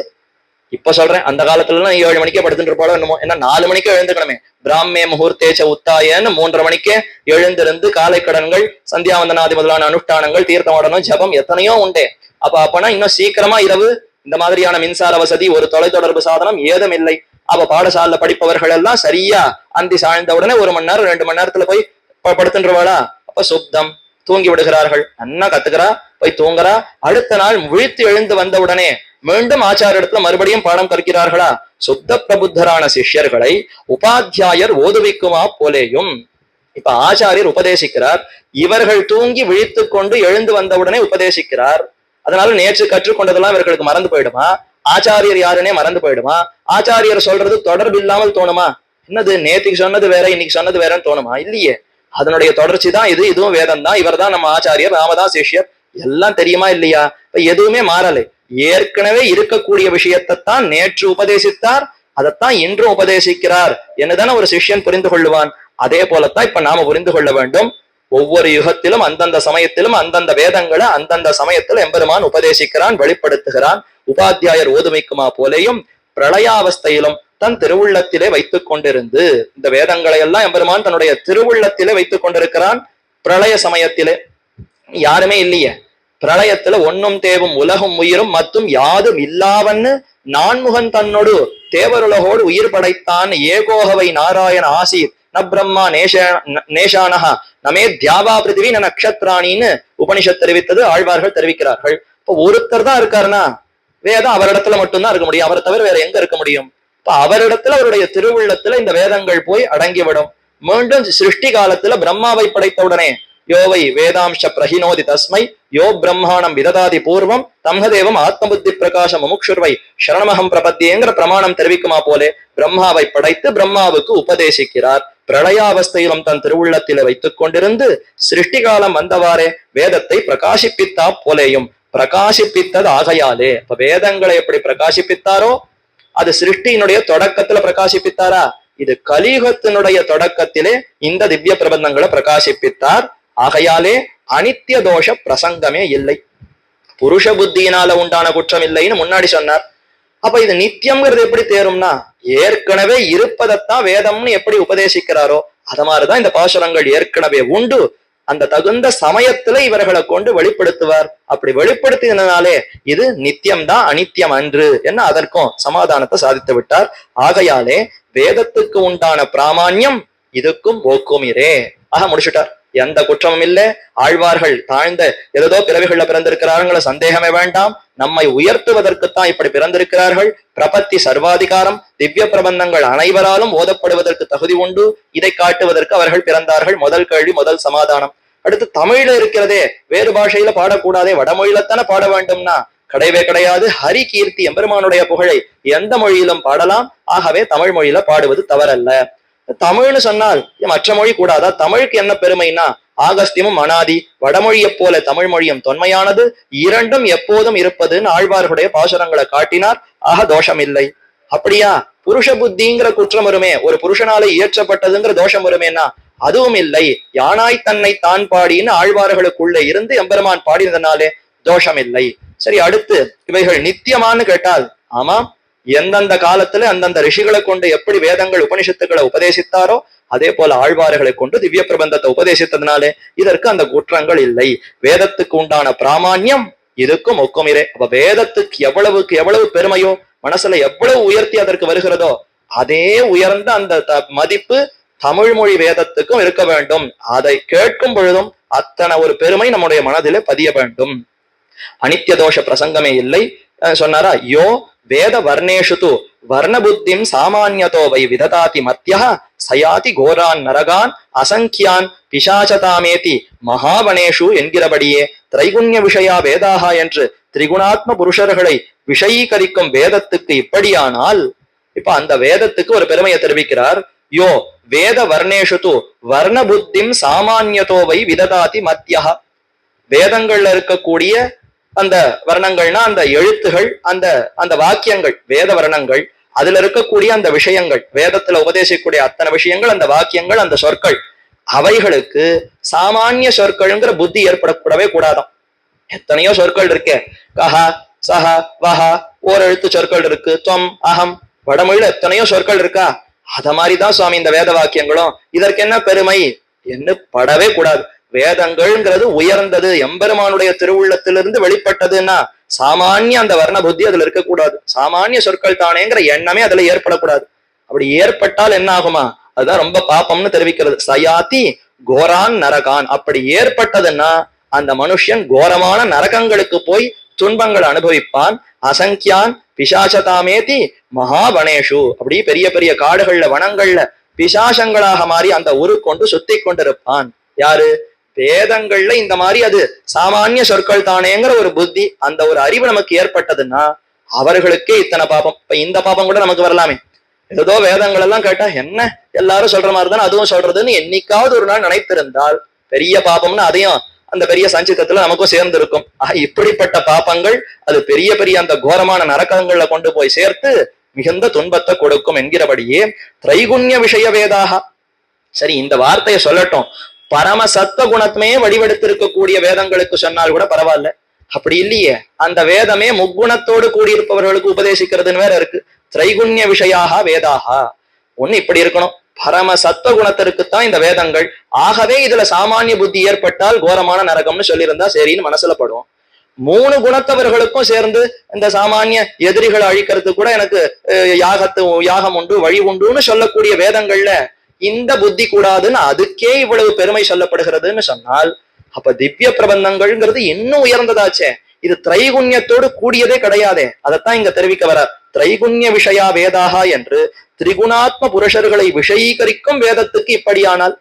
இப்ப சொல்றேன், அந்த காலத்துல எல்லாம் 7 மணிக்கே படுத்துட்டு இருப்பாளோ என்னமோ. ஏன்னா 4 மணிக்கே எழுந்துக்கணுமே. பிராமே முகூர்த்தேச்ச உத்தாயன்னு 3:30 மணிக்கே எழுந்திருந்து காலை கடன்கள், சந்தியாவந்தனாதி முதலான அனுஷ்டானங்கள், தீர்த்தமாடணும், ஜபம் எத்தனையோ உண்டே. அப்பனா இன்னும் சீக்கிரமா இரவு. இந்த மாதிரியான மின்சார வசதி, ஒரு தொலைத்தொடர்பு சாதனம் ஏதும் இல்லை. அப்ப பாடசாலைல படிப்பவர்கள் எல்லாம் சரியா அந்தி சாய்ந்த உடனே 1 மணி நேரம் 2 மணி நேரத்துல போய் படுத்துன்றவாளா. அப்ப சுத்தம், தூங்கி விடுகிறார்கள். நன்னா கத்துக்கிறா, போய் தூங்குறா. அடுத்த நாள் விழித்து எழுந்து வந்த உடனே மீண்டும் ஆச்சாரியத்துல மறுபடியும் பாடம் கற்கிறார்களா. சுத்த பிரபுத்தரான சிஷ்யர்களை உபாத்தியாயர் ஓதுவிக்குமா போலேயும். இப்ப ஆச்சாரியர் உபதேசிக்கிறார், இவர்கள் தூங்கி விழித்து கொண்டு எழுந்து வந்தவுடனே உபதேசிக்கிறார். அதனால நேற்று கற்றுக்கொண்டதெல்லாம் இவர்களுக்கு மறந்து போயிடுமா? ஆச்சாரியர் யாருன்னே மறந்து போயிடுமா? ஆச்சாரியர் சொல்றது தொடர்பு இல்லாமல் தோணுமா? என்னது நேற்றுக்கு சொன்னது வேற இன்னைக்கு சொன்னது வேறன்னு தோணுமா? இல்லையே. அதனுடைய தொடர்ச்சி தான் இது. இதுவும் வேதம் தான். இவர் தான் நம்ம ஆச்சாரியர், நாம தான் சிஷ்யர், எல்லாம் தெரியுமா இல்லையா? இப்ப எதுவுமே மாறலை. ஏற்கனவே இருக்கக்கூடிய விஷயத்தைத்தான் நேற்று உபதேசித்தார், அதைத்தான் இன்றும் உபதேசிக்கிறார் என்னதானே ஒரு சிஷ்யன் புரிந்து கொள்ளுவான். அதே போலத்தான் இப்ப நாம புரிந்து கொள்ள வேண்டும். ஒவ்வொரு யுகத்திலும் அந்தந்த சமயத்திலும் அந்தந்த வேதங்களை அந்தந்த சமயத்தில் எம்பெருமான் உபதேசிக்கிறான், வெளிப்படுத்துகிறான். உபாத்தியாயர் ஓதுமைக்குமா போலேயும் பிரளயாவஸ்தையிலும் தன் திருவுள்ளத்திலே வைத்துக் கொண்டிருந்து இந்த வேதங்களை எல்லாம் எம்பெருமான் தன்னுடைய திருவுள்ளத்திலே வைத்துக் கொண்டிருக்கிறான். பிரளய சமயத்திலே யாருமே இல்லையே. பிரளயத்துல ஒன்னும் தேவும் உலகும் உயிரும் மற்றும் யாதும் இல்லாவன்னு நான்முகன் தன்னோடு தேவருலகோடு உயிர் படைத்தான் ஏகோகவை நாராயண ஆசீர் ந பிரம்மா நேஷானஹா நமே தியாவா பிருத்திவி ந நக்ஷத்ராணின்னு உபனிஷத் தெரிவித்தது, ஆழ்வார்கள் தெரிவிக்கிறார்கள். இப்ப ஒருத்தர் தான் இருக்காருன்னா வேதம் அவரிடத்துல மட்டும்தான் இருக்க முடியும். அவரை தவிர வேற எங்க இருக்க முடியும்? இப்ப அவரிடத்துல அவருடைய திருவுள்ளத்துல இந்த வேதங்கள் போய் அடங்கிவிடும். மீண்டும் சிருஷ்டி காலத்துல பிரம்மாவை படைத்த உடனே யோவை வேதாம்ச பிரஹினோதி தஸ்மை யோ பிரம்மாணம் விததாதி பூர்வம் தம்ஹதேவம் ஆத்மபுத்தி பிரகாச முமுக்ஷுர்வை சரணமகம் பிரபத்தியங்கிற பிரமாணம் தெரிவிக்குமா போலே பிரம்மாவை படைத்து பிரம்மாவுக்கு உபதேசிக்கிறார். பிரளயாவஸ்தையிலும் தன் திருவுள்ளத்தில வைத்துக் கொண்டிருந்து சிருஷ்டி காலம் வந்தவாறே வேதத்தை பிரகாசிப்பித்தா போலேயும் பிரகாசிப்பித்தது ஆகையாலே. இப்ப வேதங்களை எப்படி பிரகாசிப்பித்தாரோ அது சிருஷ்டியினுடைய தொடக்கத்துல பிரகாசிப்பித்தாரா? இது கலியுகத்தினுடைய தொடக்கத்திலே இந்த திவ்ய பிரபந்தங்களை பிரகாசிப்பித்தார். ஆகையாலே அனித்திய தோஷ பிரசங்கமே இல்லை, புருஷ புத்தியினால உண்டான குற்றம் இல்லைன்னு முன்னாடி சொன்னார். அப்ப இது நித்தியம்ங்கிறது எப்படி தேரும்னா, ஏற்கனவே இருப்பதைத்தான் வேதம்னு எப்படி உபதேசிக்கிறாரோ அத மாதிரிதான் இந்த பாசுரங்கள் ஏற்கனவே உண்டு. அந்த தகுந்த சமயத்துல இவர்களை கொண்டு வெளிப்படுத்துவார். அப்படி வெளிப்படுத்தினாலே இது நித்தியம்தான், அனித்தியம் அன்று என்ன அதற்கும் சமாதானத்தை சாதித்து விட்டார். ஆகையாலே வேதத்துக்கு உண்டான பிராமான்யம் இதுக்கும் ஓக்குமிரே ஆக முடிச்சுட்டார். எந்த குற்றமும் இல்லை. ஆழ்வார்கள் தாழ்ந்த ஏதோ பிறவிகள்ல பிறந்திருக்கிறார்கள சந்தேகமே வேண்டாம். நம்மை உயர்த்துவதற்குத்தான் இப்படி பிறந்திருக்கிறார்கள். பிரபத்தி சர்வாதிகாரம் திவ்ய பிரபந்தங்கள் அனைவராலும் ஓதப்படுவதற்கு தகுதி உண்டு. இதை காட்டுவதற்கு அவர்கள் பிறந்தார்கள். முதல் கேள்வி, முதல் சமாதானம். அடுத்து தமிழ்ல இருக்கிறதே, வேறு பாஷையில பாடக்கூடாதே, வடமொழியிலத்தானே பாட வேண்டும்னா கிடையவே கிடையாது. ஹரி கீர்த்தி எம்பெருமானுடைய புகழை எந்த மொழியிலும் பாடலாம். ஆகவே தமிழ் மொழியில பாடுவது தவறல்ல. தமிழ்னு சொன்னால் மற்ற மொழி கூடாதா? தமிழுக்கு என்ன பெருமைனா ஆகஸ்தியமும் அனாதி, வடமொழியை போல தமிழ் மொழியும் தொன்மையானது, இரண்டும் எப்போதும் இருப்பதுன்னு ஆழ்வார்களுடைய பாசுரங்களை காட்டினார். ஆக தோஷம் இல்லை. அப்படியா புருஷ புத்திங்கிற குற்றம் வருமே, ஒரு புருஷனாலே இயற்றப்பட்டதுங்கிற தோஷம் வருமேனா அதுவும் இல்லை. யானாய் தன்னை தான் பாடின்னு ஆழ்வார்களுக்குள்ள இருந்து எம்பெருமான் பாடினதுனாலே தோஷம் இல்லை. சரி, அடுத்து இவைகள் நித்தியமானு கேட்டால் ஆமாம், எந்தெந்த காலத்துல அந்தந்த ரிஷிகளை கொண்டு எப்படி வேதங்கள் உபனிஷத்துக்களை உபதேசித்தாரோ அதே போல ஆழ்வார்களை கொண்டு திவ்ய பிரபந்தத்தை உபதேசித்ததுனாலே இதற்கு அந்த குற்றங்கள் இல்லை. வேதத்துக்கு உண்டான பிராமான்யம் இதுக்கும் ஒக்குமிரே. அப்ப வேதத்துக்கு எவ்வளவுக்கு எவ்வளவு பெருமையோ, மனசுல எவ்வளவு உயர்த்தி அதற்கு வருகிறதோ அதே உயர்ந்த அந்த மதிப்பு தமிழ் மொழி வேதத்துக்கும் இருக்க வேண்டும். அதை கேட்கும் பொழுதும் அத்தனை ஒரு பெருமை நம்முடைய மனதிலே பதிய வேண்டும். அனித்திய தோஷ பிரசங்கமே இல்லை சொன்னாரா? யோ வேத வர்ணேஷு து வர்ண புத்திம் சாமான்யதோ வை விததாதி மத்திய சயாதி கோரான் நரகான் அசங்கியான் பிசாசதாமேதி மகாவனேஷு என்கிறபடியே திரைகுண்ய விஷயா வேதாகா என்று திரிகுணாத்ம புருஷர்களை விஷயீகரிக்கும் வேதத்துக்கு இப்படியானால், இப்ப அந்த வேதத்துக்கு ஒரு பெருமையை தெரிவிக்கிறார். யோ வேத வர்ணேஷு து வர்ண புத்திம் சாமான்யதோ வை விததாதி மத்திய. வேதங்கள்ல இருக்கக்கூடிய அந்த வர்ணங்கள்னா அந்த எழுத்துகள், அந்த அந்த வாக்கியங்கள், வேத வர்ணங்கள், அதுல இருக்கக்கூடிய அந்த விஷயங்கள், வேதத்துல உபதேசிக்கக்கூடிய அத்தனை விஷயங்கள், அந்த வாக்கியங்கள், அந்த சொற்கள், அவைகளுக்கு சாமானிய சொற்கள்ங்கிற புத்தி ஏற்படக்கூடவே கூடாதாம். எத்தனையோ சொற்கள் இருக்கே, கஹா சஹ வஹா, ஓர் எழுத்து சொற்கள் இருக்கு. தொம் அகம், வடமொழியில எத்தனையோ சொற்கள் இருக்கா? அத மாதிரிதான் சுவாமி இந்த வேத வாக்கியங்களும். இதற்கு என்ன பெருமை என்று படவே கூடாது. வேதங்கள்ங்கிறது உயர்ந்தது, எம்பெருமானுடைய திருவுள்ளத்திலிருந்து வெளிப்பட்டதுன்னா சாமானிய அந்த வர்ண புத்தி அதுல இருக்கக்கூடாது. சாமானிய சொற்கள் தானேங்கிற எண்ணமே அதுல ஏற்படக்கூடாது. அப்படி ஏற்பட்டால் என்ன ஆகுமா? அதுதான் ரொம்ப பாப்பம்னு தெரிவிக்கிறது. சயாதி கோரான் நரகான். அப்படி ஏற்பட்டதுன்னா அந்த மனுஷன் கோரமான நரகங்களுக்கு போய் துன்பங்களை அனுபவிப்பான். அசங்கியான் பிசாசதாமேதி மகாவனேஷு. அப்படி பெரிய பெரிய காடுகள்ல வனங்கள்ல பிசாசங்களாக மாறி அந்த உரு கொண்டு சுத்தி கொண்டிருப்பான். யாரு? வேதங்கள்ல இந்த மாதிரி அது சாமானிய சொற்கள் தானேங்கிற ஒரு புத்தி, அந்த ஒரு அறிவு நமக்கு ஏற்பட்டதுன்னா அவர்களுக்கே இத்தனை பாபம். இப்ப இந்த பாபம் கூட நமக்கு வரலாமே. ஏதோ வேதங்கள் எல்லாம் கேட்டா என்ன எல்லாரும் சொல்ற மாதிரி தானே அதுவும் சொல்றதுன்னு என்னைக்காவது ஒரு நாள் நினைத்திருந்தால் பெரிய பாபம்னு அதையும் அந்த பெரிய சஞ்சிதத்துல நமக்கும் சேர்ந்து இருக்கும். இப்படிப்பட்ட பாபங்கள் அது பெரிய பெரிய அந்த கோரமான நரக்கங்கள்ல கொண்டு போய் சேர்த்து மிகுந்த துன்பத்தை கொடுக்கும் என்கிறபடியே திரைகுண்ய விஷய வேதாக. சரி, இந்த வார்த்தையை சொல்லட்டும், பரம சத்துவ குணத்துமே வடிவெடுத்திருக்கக்கூடிய வேதங்களுக்கு சொன்னால் கூட பரவாயில்ல. அப்படி இல்லையே, அந்த வேதமே முக்குணத்தோடு கூடியிருப்பவர்களுக்கு உபதேசிக்கிறதுன்னு வேற இருக்கு. திரைகுண்ய விஷயாக வேதாக. ஒண்ணு இப்படி இருக்கணும், பரம சத்துவ குணத்திற்குத்தான் இந்த வேதங்கள். ஆகவே இதுல சாமானிய புத்தி ஏற்பட்டால் கோரமான நரகம்னு சொல்லியிருந்தா சரின்னு மனசுல படும். மூணு குணத்தவர்களுக்கும் சேர்ந்து இந்த சாமானிய எதிரிகளை அழிக்கிறதுக்கு கூட எனக்கு யாகம் உண்டு, வழி உண்டுன்னு சொல்லக்கூடிய வேதங்கள்ல இந்த புத்தி கூடாதுன்னு அதுக்கே இவ்வளவு பெருமை சொல்லப்படுகிறதுன்னு சொன்னால் அப்ப திவ்ய பிரபந்தங்கள்ங்கிறது இன்னும் உயர்ந்ததாச்சே. இது திரைகுண்யத்தோடு கூடியதே கிடையாதே. அதைத்தான் இங்க தெரிவிக்க வர. திரைகுண்ய விஷயா வேதாக என்று திரிகுணாத்ம புருஷர்களை விஷயீகரிக்கும் வேதத்துக்கு இப்படியானால்,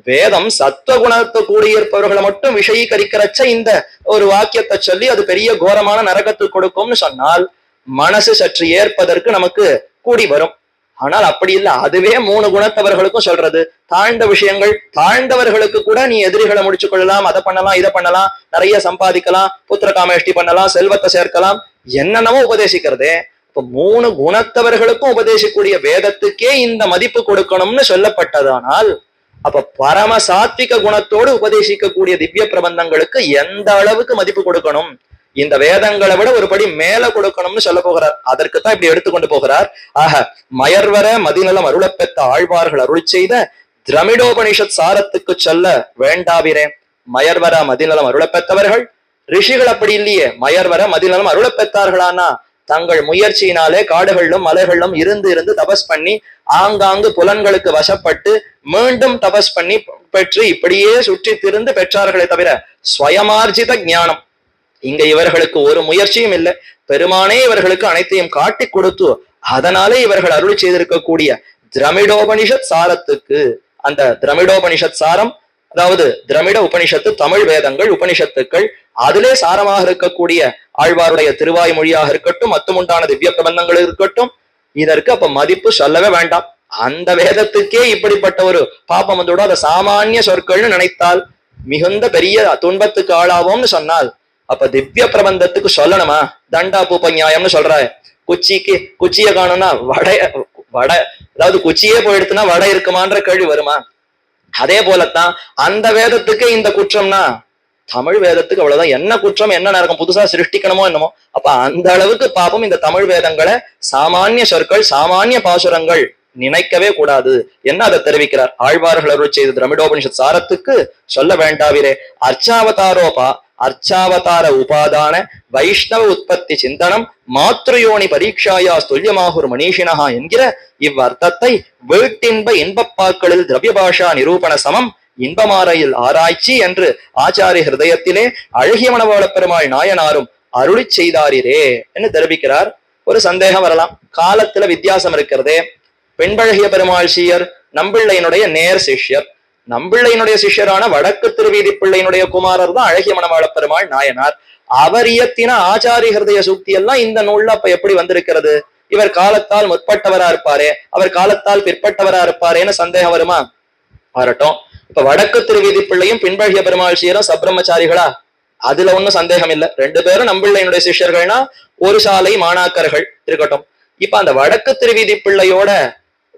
வேதம் சத்துவகுணத்தை கூடியிருப்பவர்களை மட்டும் விஷயீகரிக்கிறச்ச இந்த ஒரு வாக்கியத்தை சொல்லி அது பெரிய கோரமான நரகத்துக்கு கொடுக்கும்னு சொன்னால் மனசு சற்று ஏற்பதற்கு நமக்கு கூடி வரும். ஆனால் அப்படி இல்லை, அதுவே 3 குணத்தவர்களுக்கும் சொல்றது. தாழ்ந்த விஷயங்கள் தாழ்ந்தவர்களுக்கு கூட நீ எதிரிகளை முடிச்சு கொள்ளலாம், அதை பண்ணலாம், இதை பண்ணலாம், நிறைய சம்பாதிக்கலாம், புத்திர காமேஷ்டி பண்ணலாம், செல்வத்தை சேர்க்கலாம், என்னென்னவோ உபதேசிக்கிறதே. இப்ப 3 குணத்தவர்களுக்கும் உபதேசிக்கூடிய வேதத்துக்கே இந்த மதிப்பு கொடுக்கணும்னு சொல்லப்பட்டதானால் அப்ப பரம சாத்விக குணத்தோடு உபதேசிக்கக்கூடிய திவ்ய பிரபந்தங்களுக்கு எந்த அளவுக்கு மதிப்பு கொடுக்கணும், இந்த வேதங்களை விட ஒரு படி மேல கொடுக்கணும்னு சொல்ல போகிறார். அதற்குத்தான் இப்படி எடுத்துக்கொண்டு போகிறார். ஆக மயர்வர மதிநலம் அருளப்பெற்ற ஆழ்வார்கள் அருள் செய்த திரமிடோபனிஷத் சாரத்துக்கு சொல்ல வேண்டாவிரே. மயர்வர மதிநலம் அருளப்பெற்றவர்கள் ரிஷிகள் அப்படி இல்லையே. மயர்வர மதிநலம் அருளப்பெற்றார்களானா தங்கள் முயற்சியினாலே காடுகளிலும் மலைகளிலும் இருந்து தபஸ் பண்ணி ஆங்காங்கு புலன்களுக்கு வசப்பட்டு மீண்டும் தபஸ் பண்ணி பெற்று இப்படியே சுற்றி திருந்து பெற்றார்களே தவிர ஸ்வயமார்ஜித ஞானம் இங்க இவர்களுக்கு ஒரு முயற்சியும் இல்லை. பெருமானே இவர்களுக்கு அனைத்தையும் காட்டி கொடுத்து அதனாலே இவர்கள் அருள் செய்திருக்கக்கூடிய திரமிடோபனிஷத் சாரத்துக்கு, அந்த திரமிடோபனிஷத் சாரம் அதாவது திரமிட உபனிஷத்து தமிழ் வேதங்கள் உபனிஷத்துக்கள் அதிலே சாரமாக இருக்கக்கூடிய ஆழ்வாருடைய திருவாய் மொழியாக இருக்கட்டும், மத்துமுண்டான திவ்ய பிரபந்தங்கள் இருக்கட்டும், இதற்கு அப்ப மதிப்பு சொல்லவே வேண்டாம். அந்த வேதத்துக்கே இப்படிப்பட்ட ஒரு பாப்பம் வந்தோட அதை சாமானிய சொற்கள்னு நினைத்தால் மிகுந்த பெரிய துன்பத்துக்கு ஆளாவோம்னு சொன்னால் அப்ப திவ்ய பிரபந்தத்துக்கு சொல்லணுமா? தண்டா பூப்ப நியாயம்னு சொல்ற, குச்சியை காணும்னா வடை அதாவது குச்சியே போயிடுத்துனா வடை இருக்குமான்ற கேள்வி வருமா? அதே போலத்தான் அந்த வேதத்துக்கு இந்த குற்றம்னா தமிழ் வேதத்துக்கு அவ்வளவுதான். என்ன குற்றம் என்ன நரகம் புதுசா சிருஷ்டிக்கணுமோ என்னமோ. அப்ப அந்த அளவுக்கு பாப்பம் இந்த தமிழ் வேதங்களை சாமானிய சொற்கள் சாமானிய பாசுரங்கள் நினைக்கவே கூடாது என்ன அதை தெரிவிக்கிறார். ஆழ்வார்கள் அருள் செய்த திரமிடோபனிஷத் சாரத்துக்கு சொல்ல வேண்டாவிரே. அர்ச்சாவதார உபாதான வைஷ்ணவ உற்பத்தி சிந்தனம் மாத்ருயோனி பரீட்சாயா துல்லியமாகுர் மணீஷினஹா என்கிற இவ்வர்த்தத்தை வீட்டின்ப இன்பப்பாக்களில் திரவிய பாஷா நிரூபண சமம் இன்பமாறையில் ஆராய்ச்சி என்று ஆச்சாரிய ஹிருதயத்திலே அழகிய மணவாள பெருமாள் நாயனாரும் அருளி செய்தாரிரே என்று தெரிவிக்கிறார். ஒரு சந்தேகம் வரலாம், காலத்துல வித்தியாசம் இருக்கிறதே. பெண்பழகிய பெருமாள் சீயர் நம்பிள்ளையினுடைய நேர் சிஷ்யர், நம்பிள்ளையினுடைய சிஷ்யரான வடக்கு திருவீதி பிள்ளையினுடைய குமாரர் தான் அழகிய மணவாள பெருமாள் நாயனார். அவர் இயத்தின ஆச்சாரிய ஹிருதய சூக்தி எல்லாம் இந்த நூல்ல அப்ப எப்படி வந்திருக்கிறது? இவர் காலத்தால் முற்பட்டவரா இருப்பாரே, அவர் காலத்தால் பிற்பட்டவரா இருப்பாரேன்னு சந்தேகம் வருமா? வரட்டும். இப்ப வடக்கு திருவீதி பிள்ளையும் பின்பழகிய பெருமாள் சீரும் சப்ரம்மச்சாரிகளா? அதுல ஒன்னும் சந்தேகம் இல்லை. 2 பேரும் நம்பிள்ளையினுடைய சிஷ்யர்கள்னா ஒரு சாலை மாணாக்கர்கள் இருக்கட்டும். இப்ப அந்த வடக்கு திருவீதி பிள்ளையோட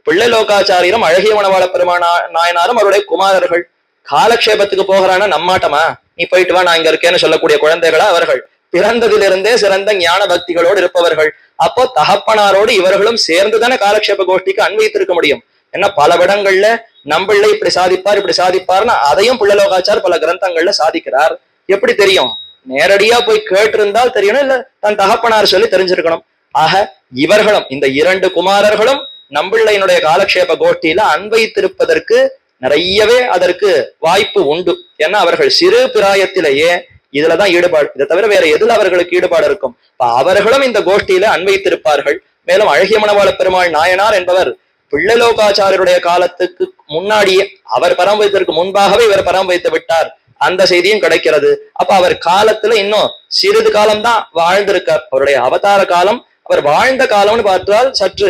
பிள்ளை லோகாச்சாரியரும் அழகிய மணவாள பெருமாள் நாயனாரும் அவருடைய குமாரர்கள். காலக்ஷேபத்துக்கு போகிறான்னா நம்மாட்டமா? நீ போயிட்டு வா நான் இங்க இருக்கேன்னு சொல்லக்கூடிய குழந்தைகளா அவர்கள்? பிறந்ததிலிருந்தே சிறந்த ஞான பக்திகளோடு இருப்பவர்கள். அப்போ தகப்பனாரோடு இவர்களும் சேர்ந்துதானே காலக்ஷேப கோஷ்டிக்கு அன்வைத்திருக்க முடியும். ஏன்னா பல இடங்கள்ல நம்பிள்ளை இப்படி சாதிப்பார் இப்படி சாதிப்பார்னா அதையும் பிள்ளலோகாச்சார் பல கிரந்தங்கள்ல சாதிக்கிறார். எப்படி தெரியும்? நேரடியா போய் கேட்டிருந்தால் தெரியணும், இல்ல தன் தகப்பனார் சொல்லி தெரிஞ்சிருக்கணும். ஆக இவர்களும் இந்த 2 குமாரர்களும் நம்பிள்ளையினுடைய காலக்ஷேப கோஷ்டியில அன்வைத்திருப்பதற்கு நிறையவே அதற்கு வாய்ப்பு உண்டு. ஏன்னா அவர்கள் சிறு பிராயத்திலேயே இதுலதான் ஈடுபாடு, இதை தவிர வேற எதுல அவர்களுக்கு ஈடுபாடு இருக்கும்? அவர்களும் இந்த கோஷ்டியில அன்வைத்திருப்பார்கள். மேலும் அழகிய மணவாள பெருமாள் நாயனார் என்பவர் பிள்ளலோகாச்சாரியருடைய காலத்துக்கு முன்னாடியே, அவர் பரம் வைத்ததற்கு முன்பாகவே இவர் பரம் வைத்து விட்டார், அந்த செய்தியும் கிடைக்கிறது. அப்ப அவர் காலத்துல இன்னும் சிறிது காலம்தான் வாழ்ந்திருக்கார். அவருடைய அவதார காலம் அவர் வாழ்ந்த காலம்னு பார்த்தால் சற்று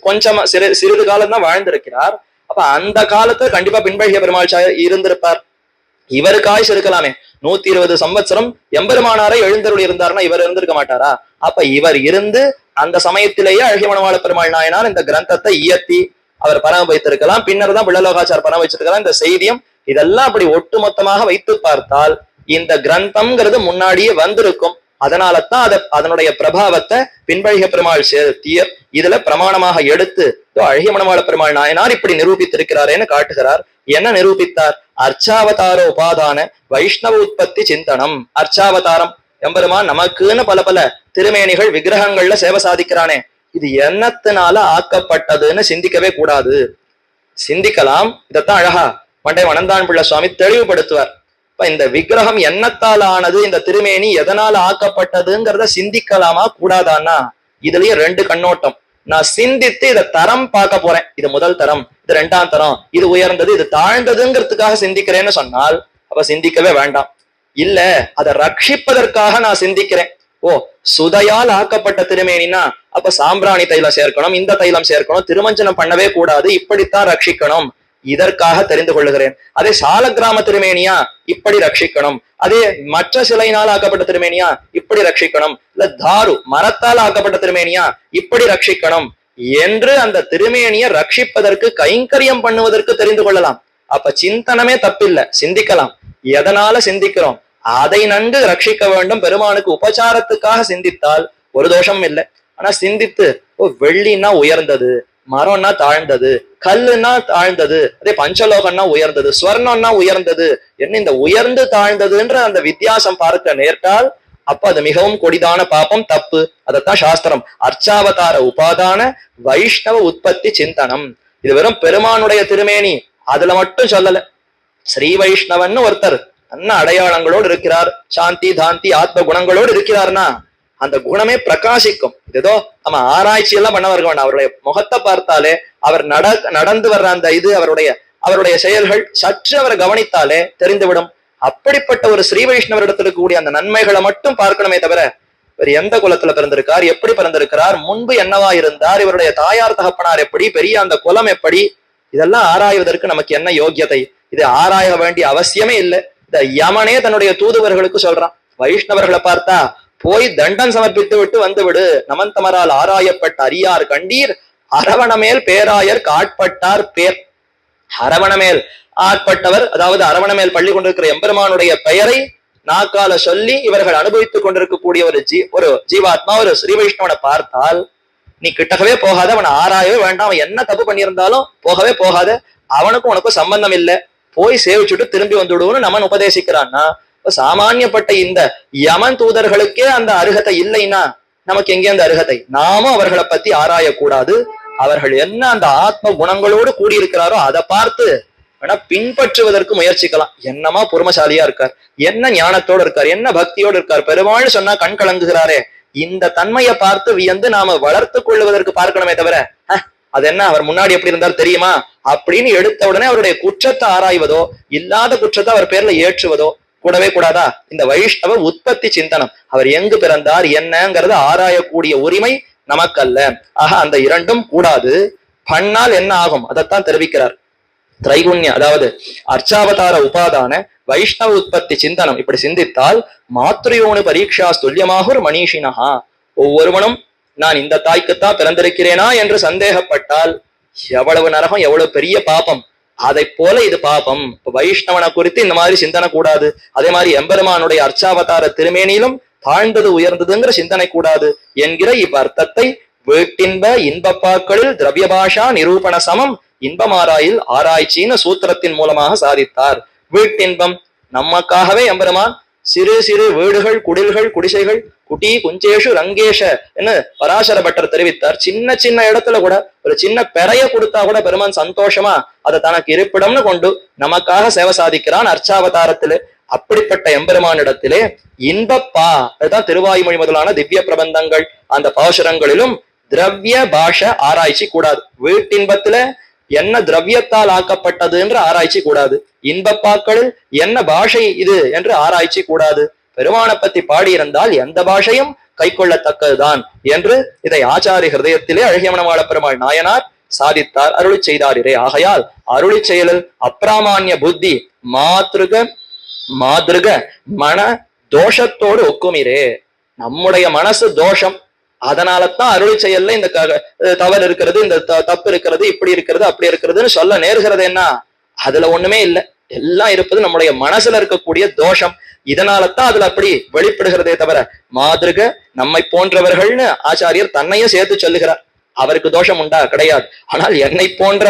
கொஞ்சமா சிறிது காலம் தான் வாழ்ந்திருக்கிறார். அப்ப அந்த காலத்துல கண்டிப்பா பின்பழகிய பெருமாள் இருந்திருப்பார். இவருக்கு ஆயுஷ் இருக்கலாமே, 120 சம்பத்சரம் எம்பெருமானாரை எழுந்தருள் இருந்தாருன்னா இவர் இருந்திருக்க மாட்டாரா? அப்ப இவர் இருந்து அந்த சமயத்திலேயே அழகிய மணவாள பெருமாள் நாயனார் இந்த கிரந்தத்தை இயற்றி அவர் பரம வைத்திருக்கலாம். பின்னர் தான் பிள்ளலோகாச்சார் பரம வச்சிருக்கலாம். இந்த செய்தியும் இதெல்லாம் அப்படி ஒட்டுமொத்தமாக வைத்து பார்த்தால் இந்த கிரந்தம்ங்கிறது முன்னாடியே வந்திருக்கும். அதனாலதான் அதனுடைய பிரபாவத்தை பின்பழகிய பெருமாள் சேர்த்தியர் இதுல பிரமாணமாக எடுத்து அழகிய மணவாள பெருமாள் நாயனார் இப்படி நிரூபித்திருக்கிறாரேன்னு காட்டுகிறார். என்ன நிரூபித்தார்? அர்ச்சாவதார உபாதான வைஷ்ணவ உற்பத்தி சிந்தனம். அர்ச்சாவதாரம் எம்பெருமான் நமக்குன்னு பல பல திருமேனிகள் விக்கிரகங்கள்ல சேவை சாதிக்கிறானே, இது என்னத்தினால ஆக்கப்பட்டதுன்னு சிந்திக்கவே கூடாது. சிந்திக்கலாம், இதைத்தான் அழகா மண்டை வனந்தான் பிள்ளை சுவாமி தெளிவுபடுத்துவார். இப்ப இந்த விக்கிரகம் என்னத்தால் ஆனது, இந்த திருமேனி எதனால ஆக்கப்பட்டதுங்கிறத சிந்திக்கலாமா கூடாதான்னா இதுலயே 2 கண்ணோட்டம். நான் சிந்தித்து இதை தரம் பார்க்க போறேன். இது முதல் தரம், இது இரண்டாம் தரம், இது உயர்ந்தது, இது தாழ்ந்ததுங்கிறதுக்காக சிந்திக்கிறேன்னு சொன்னால் அப்ப சிந்திக்கவே வேண்டாம். இல்ல, அதை ரட்சிப்பதற்காக நான் சிந்திக்கிறேன். ஓ, சுதையால் ஆக்கப்பட்ட திருமேனினா அப்ப சாம்பிராணி தைலம் சேர்க்கணும், இந்த தைலம் சேர்க்கணும், திருமஞ்சனம் பண்ணவே கூடாது, இப்படித்தான் ரட்சிக்கணும், இதற்காக தெரிந்து கொள்ளுகிறேன். அதே சால கிராம திருமேனியா இப்படி ரட்சிக்கணும், அதே மற்ற சிலையினால் ஆக்கப்பட்ட திருமேனியா இப்படி ரட்சிக்கணும், இல்ல தாரு மரத்தால் ஆக்கப்பட்ட திருமேனியா இப்படி ரட்சிக்கணும் என்று அந்த திருமேனியை ரட்சிப்பதற்கு கைங்கரியம் பண்ணுவதற்கு தெரிந்து கொள்ளலாம். அப்ப சிந்தனமே தப்பில்லை, சிந்திக்கலாம். எதனால சிந்திக்கிறோம் அதை நன்கு ரட்சிக்க வேண்டும். பெருமானுக்கு உபச்சாரத்துக்காக சிந்தித்தால் ஒரு தோஷமும் இல்லை. ஆனா சிந்தித்து ஓ, வெள்ளினா உயர்ந்தது, மரம்னா தாழ்ந்தது, கல்லுன்னா தாழ்ந்தது, அதே பஞ்சலோகம்னா உயர்ந்தது, ஸ்வர்ணம்னா உயர்ந்தது, என்ன இந்த உயர்ந்து தாழ்ந்ததுன்ற அந்த வித்தியாசம் பார்க்க நேர்த்தால் அப்ப அது மிகவும் கொடிதான பாப்பம், தப்பு. அதத்தான் சாஸ்திரம் அர்ச்சாவதார உபாதான வைஷ்ணவ உற்பத்தி சிந்தனம். இது வெறும் பெருமானுடைய திருமேனி அதுல மட்டும் சொல்லல. ஸ்ரீ வைஷ்ணவன் ஒருத்தர் நல்ல அடையாளங்களோடு இருக்கிறார், சாந்தி தாந்தி ஆத்ம குணங்களோடு இருக்கிறார்னா அந்த குணமே பிரகாசிக்கும். ஏதோ நம்ம ஆராய்ச்சி எல்லாம் பண்ண இருக்க வேண்டாம். அவருடைய முகத்தை பார்த்தாலே, அவர் நடந்து வர்ற அந்த இது, அவருடைய செயல்கள் சற்று அவரை கவனித்தாலே தெரிந்துவிடும். அப்படிப்பட்ட ஒரு ஸ்ரீ வைஷ்ணவரிடத்தில் இருக்கக்கூடிய அந்த நன்மைகளை மட்டும் பார்க்கணுமே தவிர இவர் எந்த குலத்துல பிறந்திருக்கார், எப்படி பிறந்திருக்கிறார், முன்பு என்னவா இருந்தார், இவருடைய தாயார் தகப்பனார் எப்படி, பெரிய அந்த குலம் எப்படி, இதெல்லாம் ஆராய்வதற்கு நமக்கு என்ன யோக்கியதை? இது ஆராய வேண்டிய அவசியமே இல்லை. இந்த யமனே தன்னுடைய தூதுவர்களுக்கு சொல்றான், வைஷ்ணவர்களை பார்த்தா போய் தண்டம் சமர்ப்பித்து விட்டு வந்து விடு. நமந்தமரால் ஆராயப்பட்ட அரியார் கண்டீர், அரவணமேல் பேராயர் காட்பட்டார் பேர். அரவணமேல் ஆட்பட்டவர், அதாவது அரவணமேல் பள்ளி கொண்டிருக்கிற எம்பெருமானுடைய பெயரை நாக்கால சொல்லி இவர்கள் அனுபவித்துக் கொண்டிருக்கக்கூடிய ஒரு ஜீவாத்மா ஒரு ஸ்ரீ வைஷ்ணவனை பார்த்தால் நீ கிட்டகவே போகாத, அவனை ஆராயவே வேண்டாம், அவன் என்ன தப்பு பண்ணியிருந்தாலும் போகவே போகாத, அவனுக்கும் உனக்கும் சம்பந்தம் இல்லை, போய் சேவிச்சுட்டு திரும்பி வந்துடுவோம்னு நமன் உபதேசிக்கிறான்னா, சாமானியப்பட்ட இந்த யமன் தூதர்களுக்கே அந்த அருகதை இல்லைன்னா நமக்கு எங்கே அந்த அருகதை? நாமும் அவர்களை பத்தி ஆராயக்கூடாது. அவர்கள் என்ன அந்த ஆத்ம குணங்களோடு கூடியிருக்கிறாரோ அதை பார்த்து வேணா பின்பற்றுவதற்கு முயற்சிக்கலாம். என்னமா பொறுமசாலியா இருக்கார், என்ன ஞானத்தோடு இருக்கார், என்ன பக்தியோடு இருக்கார், பெருமாள் சொன்னா கண் கலங்குகிறாரே, இந்த தன்மையை பார்த்து வியந்து நாம வளர்த்து கொள்வதற்கு பார்க்கணுமே தவிர அது என்ன அவர் முன்னாடி எப்படி இருந்தார் தெரியுமா அப்படின்னு எடுத்த உடனே அவருடைய குற்றத்தை ஆராய்வதோ இல்லாத குற்றத்தை அவர் பேர்ல ஏற்றுவதோ கூடவே கூடாதா? இந்த வைஷ்ணவ உற்பத்தி சிந்தனம், அவர் எங்கு பிறந்தார் என்னங்கிறத ஆராயக்கூடிய உரிமை நமக்கல்ல. ஆக அந்த இரண்டும் கூடாது. பண்ணால் என்ன ஆகும் அதைத்தான் தெரிவிக்கிறார். திரைகுண்ய, அதாவது அர்ச்சாவதார உபாதான வைஷ்ணவ உற்பத்தி சிந்தனம் இப்படி சிந்தித்தால் மாத்ருயோனு பரீட்சா துல்லியமாக ஒரு மனிஷினஹா, ஒவ்வொருவனும் நான் இந்த தாய்க்குத்தான் பிறந்திருக்கிறேனா என்று சந்தேகப்பட்டால் எவ்வளவு நரகம், எவ்வளவு பெரிய பாபம், அதை போல இது பாபம். வைஷ்ணவனை குறித்து இந்த மாதிரி சிந்தனை கூடாது. அதே மாதிரி எம்பெருமானுடைய அர்ச்சாவதார திருமேனியிலும் தாழ்ந்தது உயர்ந்ததுங்கிற சிந்தனை கூடாது என்கிற இவ் அர்த்தத்தை வீட்டின்ப இன்பப்பாக்களில் திரவியபாஷா நிரூபண சமம் இன்பமாராயில் ஆராய்ச்சின்னு சூத்திரத்தின் மூலமாக சாதித்தார். வீட்டின்பம், நமக்காகவே எம்பெருமான் சிறு சிறு வீடுகள், குடில்கள், குடிசைகள், குட்டி குஞ்சேஷு ரங்கேஷ என்று பராசர பட்டர் தெரிவித்தார். சின்ன சின்ன இடத்துல கூட ஒரு சின்ன பெறைய கொடுத்தா கூட பெருமான் சந்தோஷமா அதை தனக்கு இருப்பிடம்னு கொண்டு நமக்காக சேவை சாதிக்கிறான் அர்ச்சாவதாரத்திலே. அப்படிப்பட்ட எம்பெருமானிடத்திலே இன்பப்பா, அதுதான் திருவாய்மொழி முதலான திவ்ய பிரபந்தங்கள், அந்த பாசுரங்களிலும் திரவிய பாஷ ஆராய்ச்சி கூடாது. வீட்டின்பத்துல என்ன திரவியத்தால் ஆக்கப்பட்டது என்று ஆராய்ச்சி கூடாது. இன்பப்பாக்களில் என்ன பாஷை இது என்று ஆராய்ச்சி கூடாது. பெருமானை பத்தி பாடியிருந்தால் எந்த பாஷையும் கை கொள்ளத்தக்கதுதான் என்று இதை ஆச்சாரிய ஹிருதயத்திலே அழகியமனவாள பெருமாள் நாயனார் சாதித்தார், அருளி செய்தாரே. ஆகையால் அருளி செயலில் அப்பிராமான்ய புத்தி மாதிருக மன தோஷத்தோடு ஒக்குமிரே. நம்முடைய மனசு தோஷம், அதனாலதான் அருளி செயல்ல இந்த தவறு இருக்கிறது, இந்த தப்பு இருக்கிறது, இப்படி இருக்கிறது, அப்படி இருக்கிறதுன்னு சொல்ல நேருகிறது. என்ன அதுல ஒண்ணுமே இல்லை, எல்லாம் இருப்பது நம்முடைய மனசுல இருக்கக்கூடிய தோஷம். இதனாலதான் அதுல அப்படி வெளிப்படுகிறதே தவிர மாதிருக நம்மை போன்றவர்கள்னு ஆச்சாரியர் தன்னையும் சேர்த்து சொல்லுகிறார். அவருக்கு தோஷம் உண்டா? கிடையாது. ஆனால் என்னை போன்ற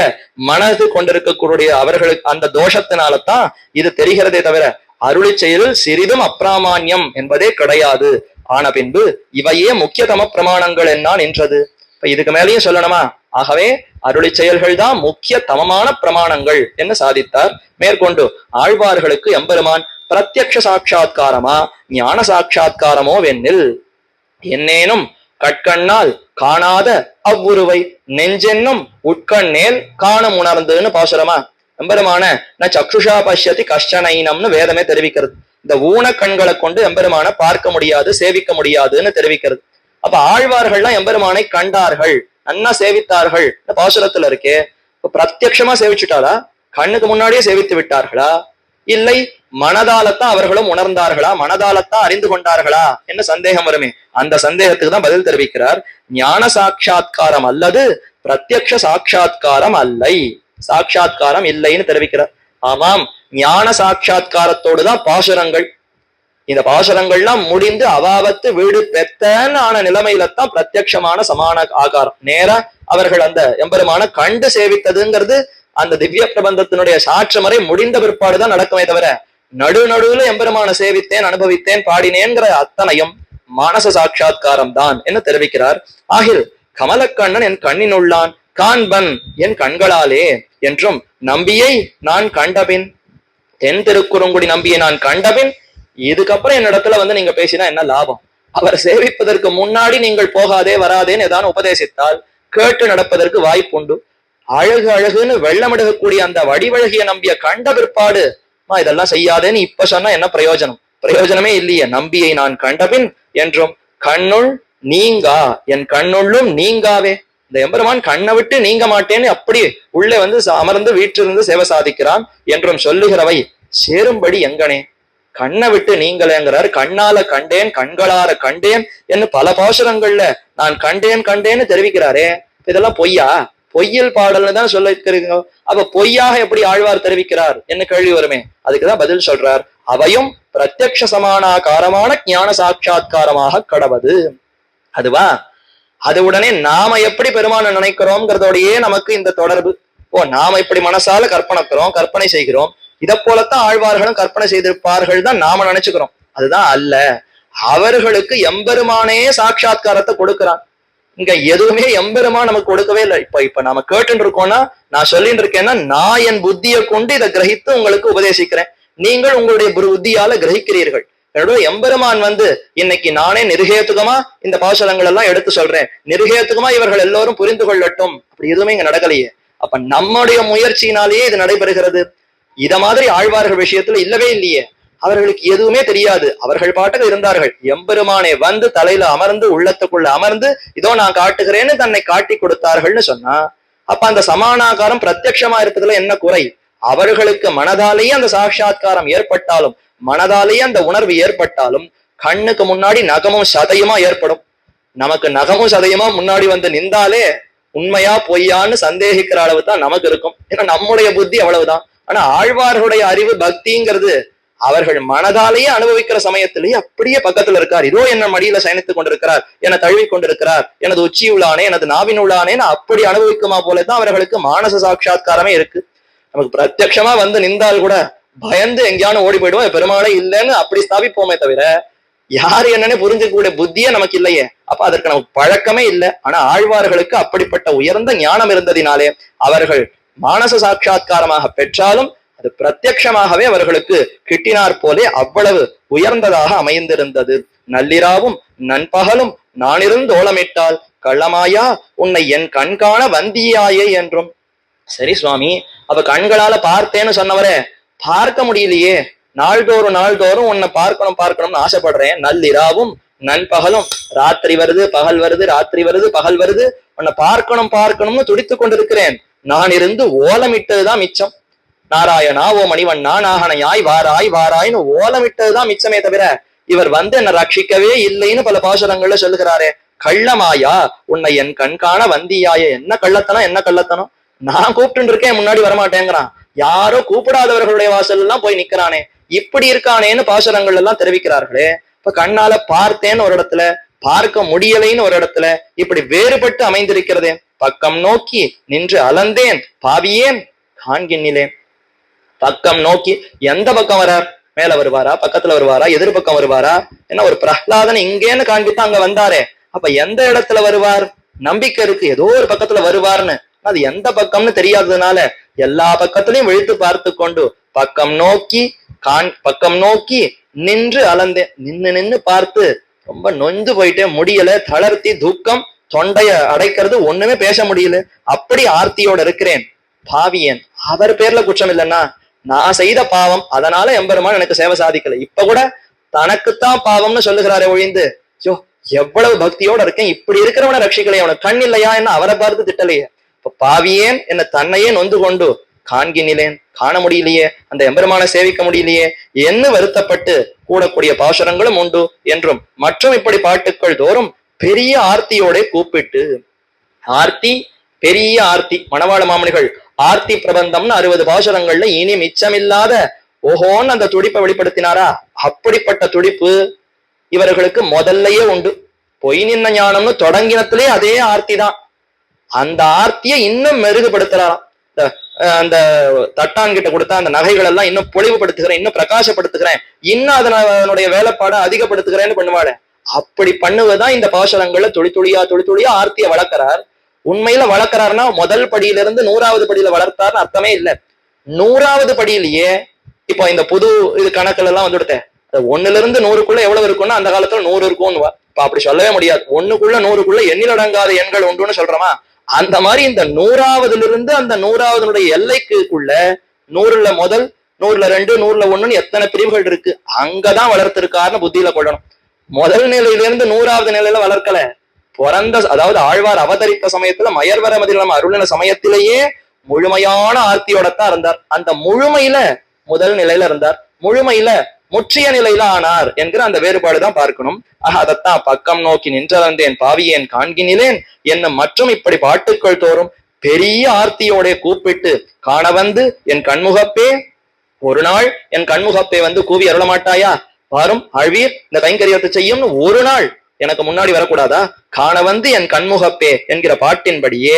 மனது கொண்டிருக்கக்கூடிய அவர்களுக்கு அந்த தோஷத்தினாலதான் இது தெரிகிறதே தவிர அருளி செயலில் சிறிதும் அப்பிராமான்யம் என்பதே கிடையாது. ஆன பின்பு இவையே முக்கியதம பிரமாணங்கள் என்ன நின்றது. இப்ப இதுக்கு மேலேயும் சொல்லணுமா? ஆகவே அருளி செயல்கள் தான் முக்கிய தமமான பிரமாணங்கள் என்று சாதித்தார். மேற்கொண்டு ஆழ்வார்களுக்கு எம்பெருமான் பிரத்யக்ஷ சாட்சா்காரமா ஞான சாட்சா்காரமோ வெண்ணில் என்னேனும் கட்கண்ணால் காணாத அவ்வுருவை நெஞ்சென்னும் உட்கண்ணேல் காணும் உணர்ந்துன்னு பாசுரமா எம்பெருமான ந சக்ஷுஷா பஷ்யதி கஷ்டனைனம்னு வேதமே தெரிவிக்கிறது. இந்த ஊன கண்களை கொண்டு எம்பெருமான பார்க்க முடியாது, சேவிக்க முடியாதுன்னு தெரிவிக்கிறது. அப்ப ஆழ்வார்கள்லாம் எம்பெருமானை கண்டார்கள், நன்னா சேவித்தார்கள் பாசுரத்துல இருக்கே. இப்ப பிரத்யட்சமா சேவிச்சுட்டாளா, கண்ணுக்கு முன்னாடியே சேவித்து விட்டார்களா, இல்லை மனதாலத்தான் அவர்களும் உணர்ந்தார்களா, மனதாலத்தான் அறிந்து கொண்டார்களா என்ன சந்தேகம் வருமே. அந்த சந்தேகத்துக்கு தான் பதில் தெரிவிக்கிறார். ஞான சாட்சா்காரம் அல்லது பிரத்யக்ஷ சாட்சா்காரம் அல்லை, சாட்சா்காரம் இல்லைன்னு தெரிவிக்கிறார். ஆமாம், ஞான சாட்சா்காரத்தோடுதான் பாசுரங்கள். இந்த பாசுரங்கள்லாம் முடிந்து அவாவத்து வீடு பெத்தன்னு ஆன நிலைமையில தான் பிரத்யட்சமான சமான ஆகாரம் நேரா அவர்கள் அந்த எம்பெருமான கண்டு சேவித்ததுங்கிறது அந்த திவ்ய பிரபந்தத்தினுடைய சாட்சமறை முடிந்த பிற்பாடுதான் நடக்குமே தவிர நடுநடுவுல எம்பெருமான சேவித்தேன், அனுபவித்தேன், பாடினேங்கிற அத்தனையும் மானச சாட்சா்காரம் தான் என்று தெரிவிக்கிறார். ஆகில் கமலக்கண்ணன் என் கண்ணினுள்ளான் காண்பன் என் கண்களாலே என்றும் நம்பியை நான் கண்டபின், தென் திருக்குறுங்குடி நம்பியை நான் கண்டபின் இதுக்கப்புறம் என்னிடத்துல வந்து நீங்க பேசினா என்ன லாபம்? அவர் சேவிப்பதற்கு முன்னாடி நீங்கள் போகாதே வராதேன்னு ஏதாவது உபதேசித்தால் கேட்டு நடப்பதற்கு வாய்ப்புண்டு. அழகு அழகுன்னு வெள்ளமிடகக்கூடிய அந்த வடிவழகிய நம்பிய கண்ட பிற்பாடு இதெல்லாம் செய்யாதேன்னு இப்ப சொன்னா என்ன பிரயோஜனம்? பிரயோஜனமே இல்லையே. நம்பியை நான் கண்டபின் என்றும் கண்ணுள் நீங்கா என் கண்ணுள்ளும் நீங்காவே. இந்த எம்பெருமான் கண்ணை விட்டு நீங்க மாட்டேன்னு அப்படி உள்ளே வந்து அமர்ந்து வீட்டிலிருந்து சேவை சாதிக்கிறான் என்றும் சொல்லுகிறவை சேரும்படி எங்கனே. கண்ணை விட்டு நீங்களேங்கிறார். கண்ணால கண்டேன், கண்களார கண்டேன் என்று பல பாசுரங்கள்ல நான் கண்டேன் கண்டேன்னு தெரிவிக்கிறாரே. இதெல்லாம் பொய்யா? பொய்யில் பாடல்னு தான் சொல்லிருக்கிறீங்க. அப்ப பொய்யாக எப்படி ஆழ்வார் தெரிவிக்கிறார் என்ன கேள்வி வருமே. அதுக்குதான் பதில் சொல்றார். அவையும் பிரத்யக்ஷ சமானாகாரமான ஞான சாட்சா்காரமாக கடவது. அதுவா அது உடனே நாம எப்படி பெருமான நினைக்கிறோம்ங்கிறதோடையே நமக்கு இந்த தொடர்பு. நாம இப்படி மனசால கற்பனை செய்கிறோம். இதை போலத்தான் ஆழ்வார்களும் கற்பனை செய்திருப்பார்கள் தான் நாம நினைச்சுக்கிறோம். அதுதான் அல்ல. அவர்களுக்கு எம்பெருமானே சாட்சா்காரத்தை கொடுக்கிறான். இங்க எதுவுமே எம்பெருமான் நமக்கு கொடுக்கவே இல்லை. இப்ப நாம கேட்டு இருக்கோம்னா, நான் சொல்லிட்டு இருக்கேன்னா நான் என் புத்தியை கொண்டு இதை கிரகித்து உங்களுக்கு உபதேசிக்கிறேன். நீங்கள் உங்களுடைய புத்தியால கிரகிக்கிறீர்கள். என்னோட எம்பெருமான் வந்து இன்னைக்கு நானே நிருகேத்துகமா இந்த பாசுரங்கள் எல்லாம் எடுத்து சொல்றேன், நிருகேத்துகமா இவர்கள் எல்லோரும் புரிந்து கொள்ளட்டும், அப்படி எதுவுமே இங்க நடக்கலையே. அப்ப நம்முடைய முயற்சியினாலேயே இது நடைபெறுகிறது. இத மாதிரி ஆழ்வார்கள் விஷயத்துல இல்லவே இல்லையே. அவர்களுக்கு எதுவுமே தெரியாது. அவர்கள் பாட்டுக்கு இருந்தார்கள். எம்பெருமானை வந்து தலையில அமர்ந்து உள்ளத்துக்குள்ள அமர்ந்து இதோ நான் காட்டுகிறேன்னு தன்னை காட்டி கொடுத்தார்கள்னு சொன்னா, அப்ப அந்த சமானாகாரம் பிரத்யட்சமா இருப்பதுல என்ன குறை? அவர்களுக்கு மனதாலேயே அந்த சாட்சா்காரம் ஏற்பட்டாலும், மனதாலேயே அந்த உணர்வு ஏற்பட்டாலும், கண்ணுக்கு முன்னாடி நகமும் சதையுமா ஏற்படும். நமக்கு நகமும் சதையுமா முன்னாடி வந்து நின்றாலே உண்மையா பொய்யான்னு சந்தேகிக்கிற அளவு தான் நமக்கு இருக்கும். ஏன்னா நம்முடைய புத்தி அவ்வளவுதான். ஆனா ஆழ்வார்களுடைய அறிவு பக்திங்கிறது அவர்கள் மனதாலேயே அனுபவிக்கிற சமயத்திலேயே அப்படியே பக்கத்துல இருக்கார். இதோ என்ன மடியில சயனித்துக் கொண்டிருக்கிறார், என தழுவி கொண்டிருக்கிறார், எனது உச்சி உள்ளானே, எனது நாவின் உள்ளானேன்னு அப்படி அனுபவிக்குமா போலதான் அவர்களுக்கு மானச சாட்சா்காரமே இருக்கு. நமக்கு பிரத்யட்சமா வந்து நின்றால் கூட பயந்து எங்கேயானு ஓடி போயிடுவோம், பெருமாளே இல்லைன்னு அப்படி ஸ்தாபிப்போமே தவிர யாரு என்னன்னு புரிஞ்சுக்கூடிய புத்தியே நமக்கு இல்லையே. அப்ப அதற்கு நமக்கு பழக்கமே இல்லை. ஆனா ஆழ்வார்களுக்கு அப்படிப்பட்ட உயர்ந்த ஞானம் இருந்ததினாலே அவர்கள் மானச சாட்சா்காரமாக பெற்றாலும் அது பிரத்யட்சமாகவே அவர்களுக்கு கிட்டினார் போலே அவ்வளவு உயர்ந்ததாக அமைந்திருந்தது. நள்ளிராவும் நண்பகலும் நானிருந்து ஓலமிட்டால் கள்ளமாயா உன்னை என் கண்காண வந்தியாயே என்றும். சரி சுவாமி, அப்ப கண்களால பார்த்தேன்னு சொன்னவரே பார்க்க முடியலையே. நாள்தோறும் உன்னை பார்க்கணும்னு ஆசைப்படுறேன். நள்ளிராவும் நண்பகலும், ராத்திரி வருது பகல் வருது, ராத்திரி வருது பகல் வருது, உன்னை பார்க்கணும்னு துடித்து கொண்டிருக்கிறேன். நான் இருந்து ஓலமிட்டதுதான் மிச்சம். நாராயணா ஓ மணிவண்ணா நாகனையாய் வாராய்னு ஓலமிட்டதுதான் மிச்சமே தவிர இவர் வந்து என்ன ரட்சிக்கவே இல்லைன்னு பல பாசுரங்கள்ல சொல்லுகிறாரே. கள்ளமாயா உன்னை என் கண்காண வந்தியாய. என்ன கள்ளத்தனம்? நான் கூப்பிட்டு இருக்கேன், முன்னாடி வரமாட்டேங்கிறான். யாரோ கூப்பிடாதவர்களுடைய வாசல் எல்லாம் போய் நிக்கிறானே, இப்படி இருக்கானேன்னு பாசுரங்கள் எல்லாம் தெரிவிக்கிறார்களே. இப்ப கண்ணால பார்த்தேன்னு ஒரு இடத்துல, பார்க்க முடியலைன்னு ஒரு இடத்துல, இப்படி வேறுபட்டு அமைந்திருக்கிறதே. பக்கம் நோக்கி நின்று அலந்தேன் பாவியேன் காண்கின்னிலேன். பக்கம் நோக்கி எந்த பக்கம் வரார்? மேல வருவாரா, பக்கத்துல வருவாரா, எதிர்பக்கம் வருவாரா? என்ன ஒரு பிரஹ்லாதன் இங்கேன்னு காண்பித்து அங்க வந்தாரே, அப்ப எந்த இடத்துல வருவார்? நம்பிக்கை இருக்கு ஏதோ ஒரு பக்கத்துல வருவார்னு. அது எந்த பக்கம்னு தெரியாததுனால எல்லா பக்கத்திலையும் விழித்து பார்த்து கொண்டு பக்கம் நோக்கி நின்று அலந்தேன். நின்னு பார்த்து ரொம்ப நொந்து போயிட்டே, முடியல, தளர்த்தி துக்கம் தொண்டைய அடைக்கிறது, ஒண்ணுமே பேச முடியல, அப்படி ஆர்த்தியோட இருக்கிறேன். பாவியன், அவர் பேர்ல குற்றம் இல்லைன்னா நான் செய்த பாவம், அதனால எம்பெருமான் எனக்கு சேவை சாதிக்கல. இப்ப கூட தனக்குத்தான் பாவம்னு சொல்லுகிறாரே ஒழிந்து, ஐயோ எவ்வளவு பக்தியோட இருக்கேன், இப்படி இருக்கிறவனை ரட்சிக்கலையே, அவனுக்கு கண் இல்லையா என்ன அவரை பார்த்து திட்டலையே. இப்ப பாவியேன் என்ன தன்னையே நொந்து கொண்டு காண்கினிலேன், காண முடியலையே, அந்த எம்பெருமான சேவிக்க முடியலையே என்ன வருத்தப்பட்டு கூடக்கூடிய பாசுரங்களும் உண்டு என்றும். மற்றும் இப்படி பாட்டுக்கள் தோறும் பெரிய ஆர்த்தியோட கூப்பிட்டு, ஆர்த்தி பெரிய ஆர்த்தி. மணவாள மாமணிகள் ஆர்த்தி பிரபந்தம்னு 60 பாசுரங்கள்ல இனி மிச்சமில்லாத ஓஹோன்னு அந்த துடிப்பை வெளிப்படுத்தினாரா. அப்படிப்பட்ட துடிப்பு இவர்களுக்கு முதல்லயே உண்டு. பொய் நின்ன ஞானம்னு தொடங்கினத்திலே அதே ஆர்த்தி தான். அந்த ஆர்த்தியை இன்னும் மெருகுபடுத்துறாராம். அந்த தட்டான் கிட்ட கொடுத்தா அந்த நகைகள் எல்லாம் இன்னும் பொலிவுபடுத்துகிறேன், இன்னும் பிரகாசப்படுத்துகிறேன், இன்னும் அதனுடைய வேலைப்பாடை அதிகப்படுத்துகிறேன்னு பண்ணுவாளே. அப்படி பண்ணுவதுதான் இந்த பாசுரங்கள்ல துளி துளியா ஆர்த்தியை வளர்க்கிறார். உண்மையில வளர்க்கிறாருன்னா முதல் படியிலிருந்து 100வது படியில வளர்த்தாருன்னு அர்த்தமே இல்லை. 100வது படியிலேயே இப்போ இந்த புது இது கணக்குல எல்லாம் வந்துடுத்தேன், 1ல இருந்து 100க்குள்ள எவ்வளவு இருக்கும்னா அந்த காலத்துல 100 இருக்கும்னு. இப்ப அப்படி சொல்லவே முடியாது. 1க்குள்ள 100க்குள்ள எண்ணிலடங்காத எண்கள் உண்டுன்னு சொல்றோமா, அந்த மாதிரி இந்த 100வதுல இருந்து அந்த 100வதுடைய எல்லைக்குள்ள 100ல முதல், 100ல 2, 100ல 1ன்னு எத்தனை பிரிவுகள் இருக்கு, அங்கதான் வளர்த்திருக்காருன்னு புத்தியில கொள்ளணும். முதல் நிலையிலிருந்து 100வது நிலையில வளர்க்கல. பிறந்த, அதாவது ஆழ்வார் அவதரித்த சமயத்துல மயர்வர மதிலம் அருளின சமயத்திலேயே முழுமையான ஆர்த்தியோடத்தான் இருந்தார். அந்த முழுமையில முதல் நிலையில இருந்தார், முழுமையில முற்றிய நிலையில ஆனார் என்கிற அந்த வேறுபாடுதான் பார்க்கணும். அதைத்தான் பக்கம் நோக்கி நின்றவந்தேன் பாவியேன் காண்கினிலேன் என்ன மற்றும் இப்படி பாட்டுக்கள் தோறும் பெரிய ஆர்த்தியோட கூப்பிட்டு காண வந்து என் கண்முகப்பே, ஒரு நாள் என் கண்முகப்பே வந்து கூவி அருள மாட்டாயா, வாரும் ஆழ்வீர் இந்த கைங்கரியத்தை செய்யும்னு ஒரு நாள் எனக்கு முன்னாடி வரக்கூடாதா, காண வந்து என் கண்முகப்பே என்கிற பாட்டின்படியே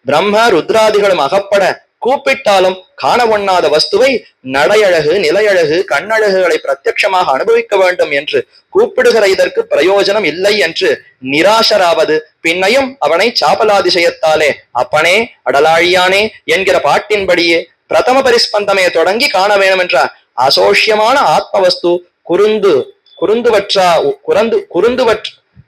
பிரம்ம ருத்ராதிகளும் அகப்பட கூப்பிட்டாலும் காண ஒண்ணாத வஸ்துவை நடையழகு நிலையழகு கண்ணழகுகளை பிரத்யட்சமாக அனுபவிக்க வேண்டும் என்று கூப்பிடுகிற இதற்கு பிரயோஜனம் இல்லை என்று நிராசராவது பின்னையும் அவனை சாபலாதிசயத்தாலே அப்பனே அடலாழியானே என்கிற பாட்டின்படியே பிரதம பரிஸ்பந்தமே தொடங்கி காண வேணும் என்ற அசோஷ்யமான ஆத்மவஸ்து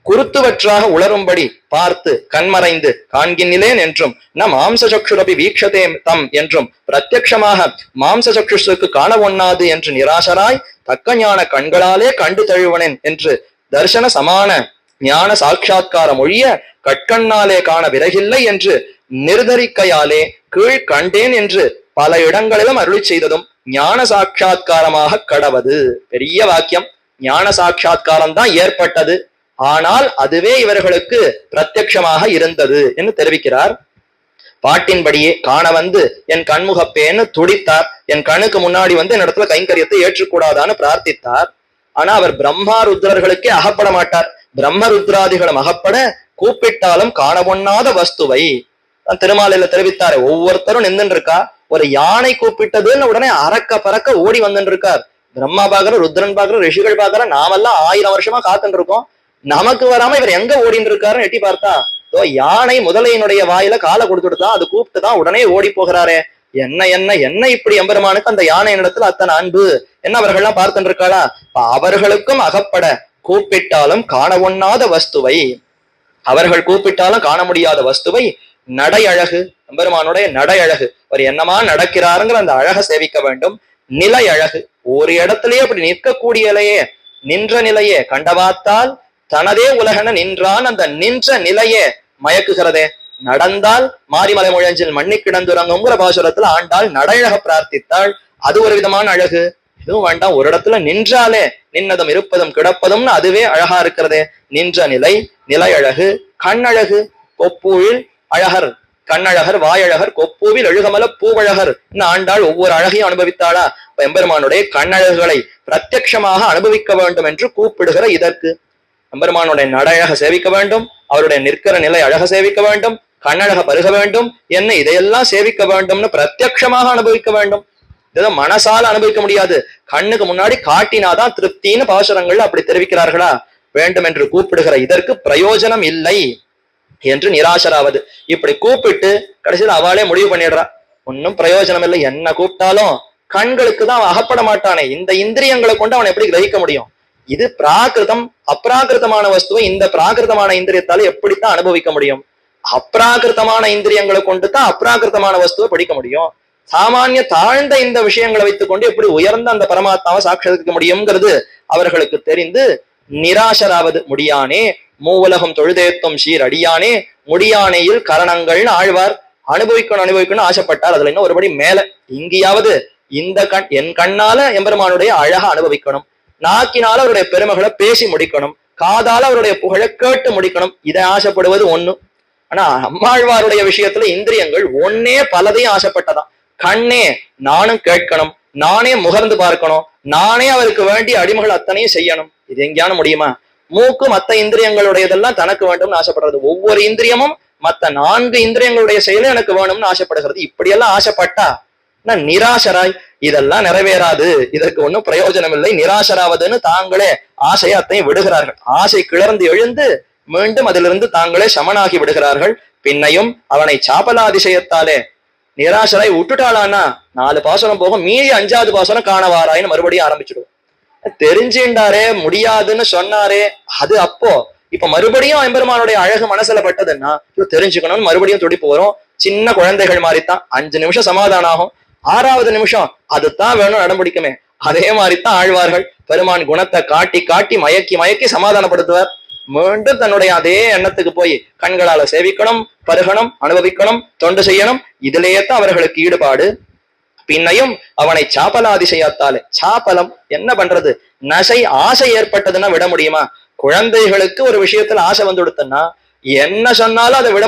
குருத்துவற்றாக உளரும்படி பார்த்து கண்மறைந்து காண்கின்னிலேன் என்றும் ந மாம்சசக்ஷுரபி வீக்ஷதே தம் என்றும் பிரத்யட்சமாக மாம்சசக்ஷுக்கு காண ஒண்ணாது என்று நிராசராய் தக்க ஞான கண்களாலே கண்டு தழுவனேன் என்று தர்சன சமான ஞான சாட்சா்காரம் ஒழிய கட்கண்ணாலே காண விறகில்லை என்று நிர்தரிக்கையாலே கீழ் கண்டேன் என்று பல இடங்களிலும் அருளி செய்ததும் ஞான சாட்சா்காரமாக கடவது. பெரிய வாக்கியம். ஞான சாட்சா்காரம் தான் ஏற்பட்டது, ஆனால் அதுவே இவர்களுக்கு பிரத்யட்சமாக இருந்தது என்று தெரிவிக்கிறார். பாட்டின்படியே காண வந்து என் கண்முகப்பேன்னு துடித்தார். என் கண்ணுக்கு முன்னாடி வந்து என் இடத்துல கைங்கரியத்தை ஏற்றுக்கூடாதான்னு பிரார்த்தித்தார். ஆனா அவர் பிரம்மா ருத்ரர்களுக்கே அகப்பட மாட்டார். பிரம்ம ருத்ராதிகளும் அகப்பட கூப்பிட்டாலும் காண ஒண்ணாத வஸ்துவை திருமாலையில தெரிவித்தாரு. ஒவ்வொருத்தரும் நின்று இருக்கா, ஒரு யானை கூப்பிட்டதுன்னு உடனே அறக்க பறக்க ஓடி வந்துட்டு இருக்கார். பிரம்மா பாக்குற, ருத்ரன் பாக்குற, ரிஷிகள் பாக்குற, நாமெல்லாம் 1000 வருஷமா காத்துட்டு இருக்கோம், நமக்கு வராம இவர் எங்க ஓடிட்டு இருக்காருன்னு எட்டி பார்த்தா யானை முதலையினுடைய வாயில காலை கொடுத்துட்டுதான், அது கூப்பிட்டுதான் உடனே ஓடி போகிறாரே. என்ன என்ன என்ன இப்படி எம்பெருமானுக்கு அந்த யானை இடத்துல அத்தனை அன்பு என்ன அவர்கள்லாம் பார்த்துட்டு இருக்காளா. அவர்களுக்கும் அகப்பட கூப்பிட்டாலும் காண ஒண்ணாத வஸ்துவை, அவர்கள் கூப்பிட்டாலும் காண முடியாத வஸ்துவை நடை அழகு, எம்பெருமானுடைய நடை அழகு, அவர் என்னமா நடக்கிறாருங்கிற அந்த அழகை சேவிக்க வேண்டும். நிலை அழகு, ஒரு இடத்துலயே அப்படி நிற்கக்கூடியலையே நின்ற நிலையே கண்டவாத்தால் தனதே உலகன நின்றான், அந்த நின்ற நிலையே மயக்குகிறதே. நடந்தால் மாரிமலை முழஞ்சில் மண்ணி கிடந்துறங்குங்கிற பாசுரத்துல ஆண்டாள் நடையழக பிரார்த்தித்தாள், அது ஒரு விதமான அழகு. எதுவும் வேண்டாம், ஒரு இடத்துல நின்றாலே நின்னதும் இருப்பதும் கிடப்பதும்னு அதுவே அழகா இருக்கிறதே. நின்ற நிலை, நிலை அழகு, கண்ணழகு, கொப்பூழில் அழகர், கண்ணழகர், வாயழகர், கொப்பூவில் எழுகமல பூவழகர் ஆண்டாள் ஒவ்வொரு அழகையும் அனுபவித்தாளா. எம்பெருமானுடைய கண்ணழகுகளை பிரத்யட்சமாக அனுபவிக்க வேண்டும் என்று கூப்பிடுகிற இதற்கு எம்பெருமானுடைய நடழக சேவிக்க வேண்டும், அவருடைய நிற்கிற நிலை அழக சேவிக்க வேண்டும், கண்ணழக பருக வேண்டும், என்ன இதையெல்லாம் சேவிக்க வேண்டும்னு பிரத்யட்சமாக அனுபவிக்க வேண்டும். இதை மனசால அனுபவிக்க முடியாது, கண்ணுக்கு முன்னாடி காட்டினாதான் திருப்தின்னு பாசுரங்கள் அப்படி தெரிவிக்கிறார்களா. வேண்டும் என்று கூப்பிடுகிற இதற்கு பிரயோஜனம் இல்லை என்று நிராசராவது. இப்படி கூப்பிட்டு கடைசியில் அவளே முடிவு பண்ணிடுறா, ஒன்னும் பிரயோஜனம் இல்லை, என்ன கூப்பிட்டாலும் கண்களுக்கு தான் அவன் அகப்பட மாட்டானே, இந்த இந்திரியங்களை கொண்டு அவனை எப்படி கிரகிக்க முடியும், இது பிராகிருதம். அப்ராகிருதமான வஸ்துவை இந்த பிராகிருதமான இந்திரியத்தால எப்படித்தான் அனுபவிக்க முடியும்? அப்ராகிருதமான இந்திரியங்களை கொண்டு தான் அப்ராகிருதமான வஸ்துவை படிக்க முடியும். சாமானிய தாழ்ந்த இந்த விஷயங்களை வைத்துக் கொண்டு எப்படி உயர்ந்த அந்த பரமாத்மாவை சாட்சாத்கரிக்க முடியுங்கிறது அவர்களுக்கு தெரிந்து நிராசராவது முடியானே மூவுலகம் தொழுதேத்தும் சீர் அடியானே முடியானையில் கரணங்கள்னு ஆழ்வார். அனுபவிக்கணும்னு ஆசைப்பட்டார். அதுல இன்னும் ஒருபடி மேல, இங்கேயாவது இந்த என் கண்ணால எம்பெருமானுடைய அழகா அனுபவிக்கணும், நாக்கினால அவருடைய பெருமைகளை பேசி முடிக்கணும், காதால அவருடைய புகழை கேட்டு முடிக்கணும். இதை ஆசைப்படுவது ஒண்ணு. ஆனா அம்மாழ்வாருடைய விஷயத்துல இந்திரியங்கள் ஒன்னே பலதையும் ஆசைப்பட்டதான். கண்ணே நானும் கேட்கணும், நானே முகர்ந்து பார்க்கணும், நானே அவருக்கு வேண்டிய அடிமைகள் அத்தனையும் செய்யணும். இது எங்கேயான முடியுமா? மூக்கு மத்த இந்திரியங்களுடையதெல்லாம் தனக்கு வேண்டும்னு ஆசைப்படுறது. ஒவ்வொரு இந்திரியமும் மத்த 4 இந்திரியங்களுடைய செயலும் எனக்கு வேணும்னு ஆசைப்படுகிறது. இப்படியெல்லாம் ஆசைப்பட்டா நான் நிராசராய் இதெல்லாம் நிறைவேறாது, இதற்கு ஒன்றும் பிரயோஜனம் இல்லை, நிராசராவதுன்னு தாங்களே ஆசையை அத்தையும் விடுகிறார்கள். ஆசை கிளர்ந்து எழுந்து மீண்டும் அதிலிருந்து தாங்களே சமனாகி விடுகிறார்கள். பின்னையும் அவனை சாபலாதிசயத்தாலே நிராசராய் விட்டுட்டாளானா 4 பாசனம் போகும், மீறி 5வது பாசனம் காணவாராயின்னு மறுபடியும் ஆரம்பிச்சிடுவோம். தெரிஞ்சுண்டாரே முடியாதுன்னு சொன்னாரே அது அப்போ. இப்ப மறுபடியும் எம்பெருமானுடைய அழகு மனசுல பட்டதுன்னா தெரிஞ்சுக்கணும்னு மறுபடியும் துடிப்பு வரும். சின்ன குழந்தைகள் மாதிரித்தான் 5 நிமிஷம் சமாதானம் ஆகும், 6வது நிமிஷம் அதுதான் வேணும் நடமுடிக்குமே. அதே மாதிரித்தான் ஆழ்வார்கள். பெருமான் குணத்தை காட்டி காட்டி மயக்கி மயக்கி சமாதானப்படுத்துவார். மீண்டும் தன்னுடைய அதே எண்ணத்துக்கு போய் கண்களால சேவிக்கணும், பருகணும், அனுபவிக்கணும், தொண்டு செய்யணும். இதிலேயே தான் அவர்களுக்கு ஈடுபாடு. பின்னையும் அவனை சாப்பலாதிசயத்தாலே, சாப்பலம் என்ன பண்றது? நசை ஆசை ஏற்பட்டதுன்னா விட முடியுமா? குழந்தைகளுக்கு ஒரு விஷயத்துல ஆசை வந்து கொடுத்தன்னா என்ன சொன்னாலும் அதை விட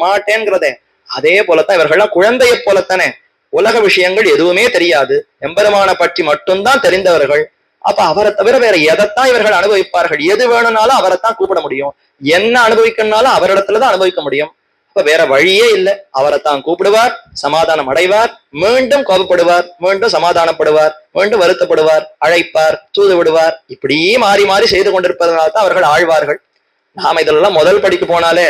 மாட்டேங்கிறதே. அதே போலத்தான் இவர்கள்லாம் குழந்தைய போலத்தானே. உலக விஷயங்கள் எதுவுமே தெரியாது, எம்பெருமான பற்றி மட்டும்தான் தெரிந்தவர்கள். அப்ப அவரை தவிர வேற எதைத்தான் இவர்கள் அனுபவிப்பார்கள்? எது வேணும்னாலும் அவரைத்தான் கூப்பிட முடியும், என்ன அனுபவிக்கணும்னாலும் அவரிடத்துலதான் அனுபவிக்க முடியும். அப்ப வேற வழியே இல்லை. அவரைத்தான் கூப்பிடுவார், சமாதானம் அடைவார், மீண்டும் கோபப்படுவார், மீண்டும் சமாதானப்படுவார், மீண்டும் வருத்தப்படுவார், அழைப்பார், தூது விடுவார். இப்படி மாறி மாறி செய்து கொண்டிருப்பதனால தான் அவர்கள் ஆழ்வார்கள். நாம இதெல்லாம் முதல் படிக்க போனாலே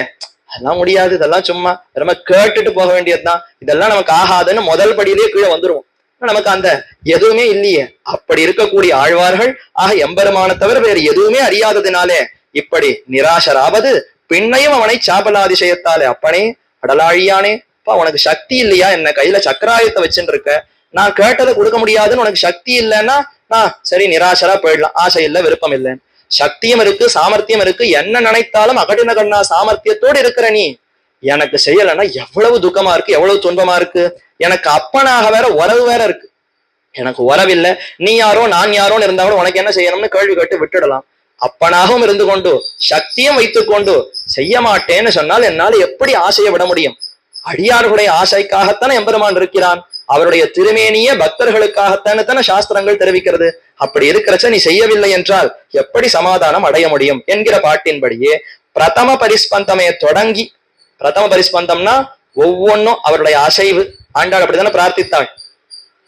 அதெல்லாம் முடியாது, இதெல்லாம் சும்மா ரொம்ப கேட்டுட்டு போக வேண்டியதுதான், இதெல்லாம் நமக்கு ஆகாதுன்னு முதல் படியிலேயே கீழே வந்துருவோம். நமக்கு அந்த எதுவுமே இல்லையே. அப்படி இருக்கக்கூடிய ஆழ்வார்கள் ஆக எம்பெருமான தவிர வேறு எதுவுமே அறியாததினாலே இப்படி நிராசராவது. பின்னையும் அவனை சாபலாதிசயத்தாலே, அப்பனே அடலாழியானே, அப்பா உனக்கு சக்தி இல்லையா? என்ன கையில சக்கராயத்தை வச்சுட்டு இருக்க, நான் கேட்டதை கொடுக்க முடியாதுன்னு உனக்கு சக்தி இல்லைன்னா நான் சரி நிராசரா போயிடலாம், ஆசை இல்லை விருப்பம் இல்லைன்னு. சக்தியும் இருக்கு, சாமர்த்தியம் இருக்கு, என்ன நினைத்தாலும் அகடின கண்ணா சாமர்த்தியத்தோடு இருக்கிற நீ எனக்கு செய்யலைன்னா எவ்வளவு துக்கமா இருக்கு, எவ்வளவு துன்பமா இருக்கு. எனக்கு அப்பனாக வேற உறவு வேற இருக்கு, எனக்கு உறவில்லை, நீ யாரோ நான் யாரோன்னு இருந்தா கூட உனக்கு என்ன செய்யணும்னு கேள்வி கேட்டு விட்டுடலாம். அப்பனாகவும் இருந்து கொண்டு சக்தியும் வைத்துக் கொண்டு செய்ய மாட்டேன்னு சொன்னால் என்னால் எப்படி ஆசையை விட முடியும்? அடியார்களுடைய ஆசைக்காகத்தானே எம்பெருமான் இருக்கிறான், அவருடைய திருமேனிய பக்தர்களுக்காகத்தானே தானே சாஸ்திரங்கள் தெரிவிக்கிறது. அப்படி இருக்கிறச்ச நீ செய்யவில்லை என்றால் எப்படி சமாதானம் அடைய முடியும் என்கிற பாட்டின்படியே பிரதம பரிஸ்பந்தமே தொடங்கி, பிரதம பரிஸ்பந்தம்னா ஒவ்வொன்னும் அவருடைய அசைவு. ஆண்டாள் அப்படித்தானே பிரார்த்தித்தாள்,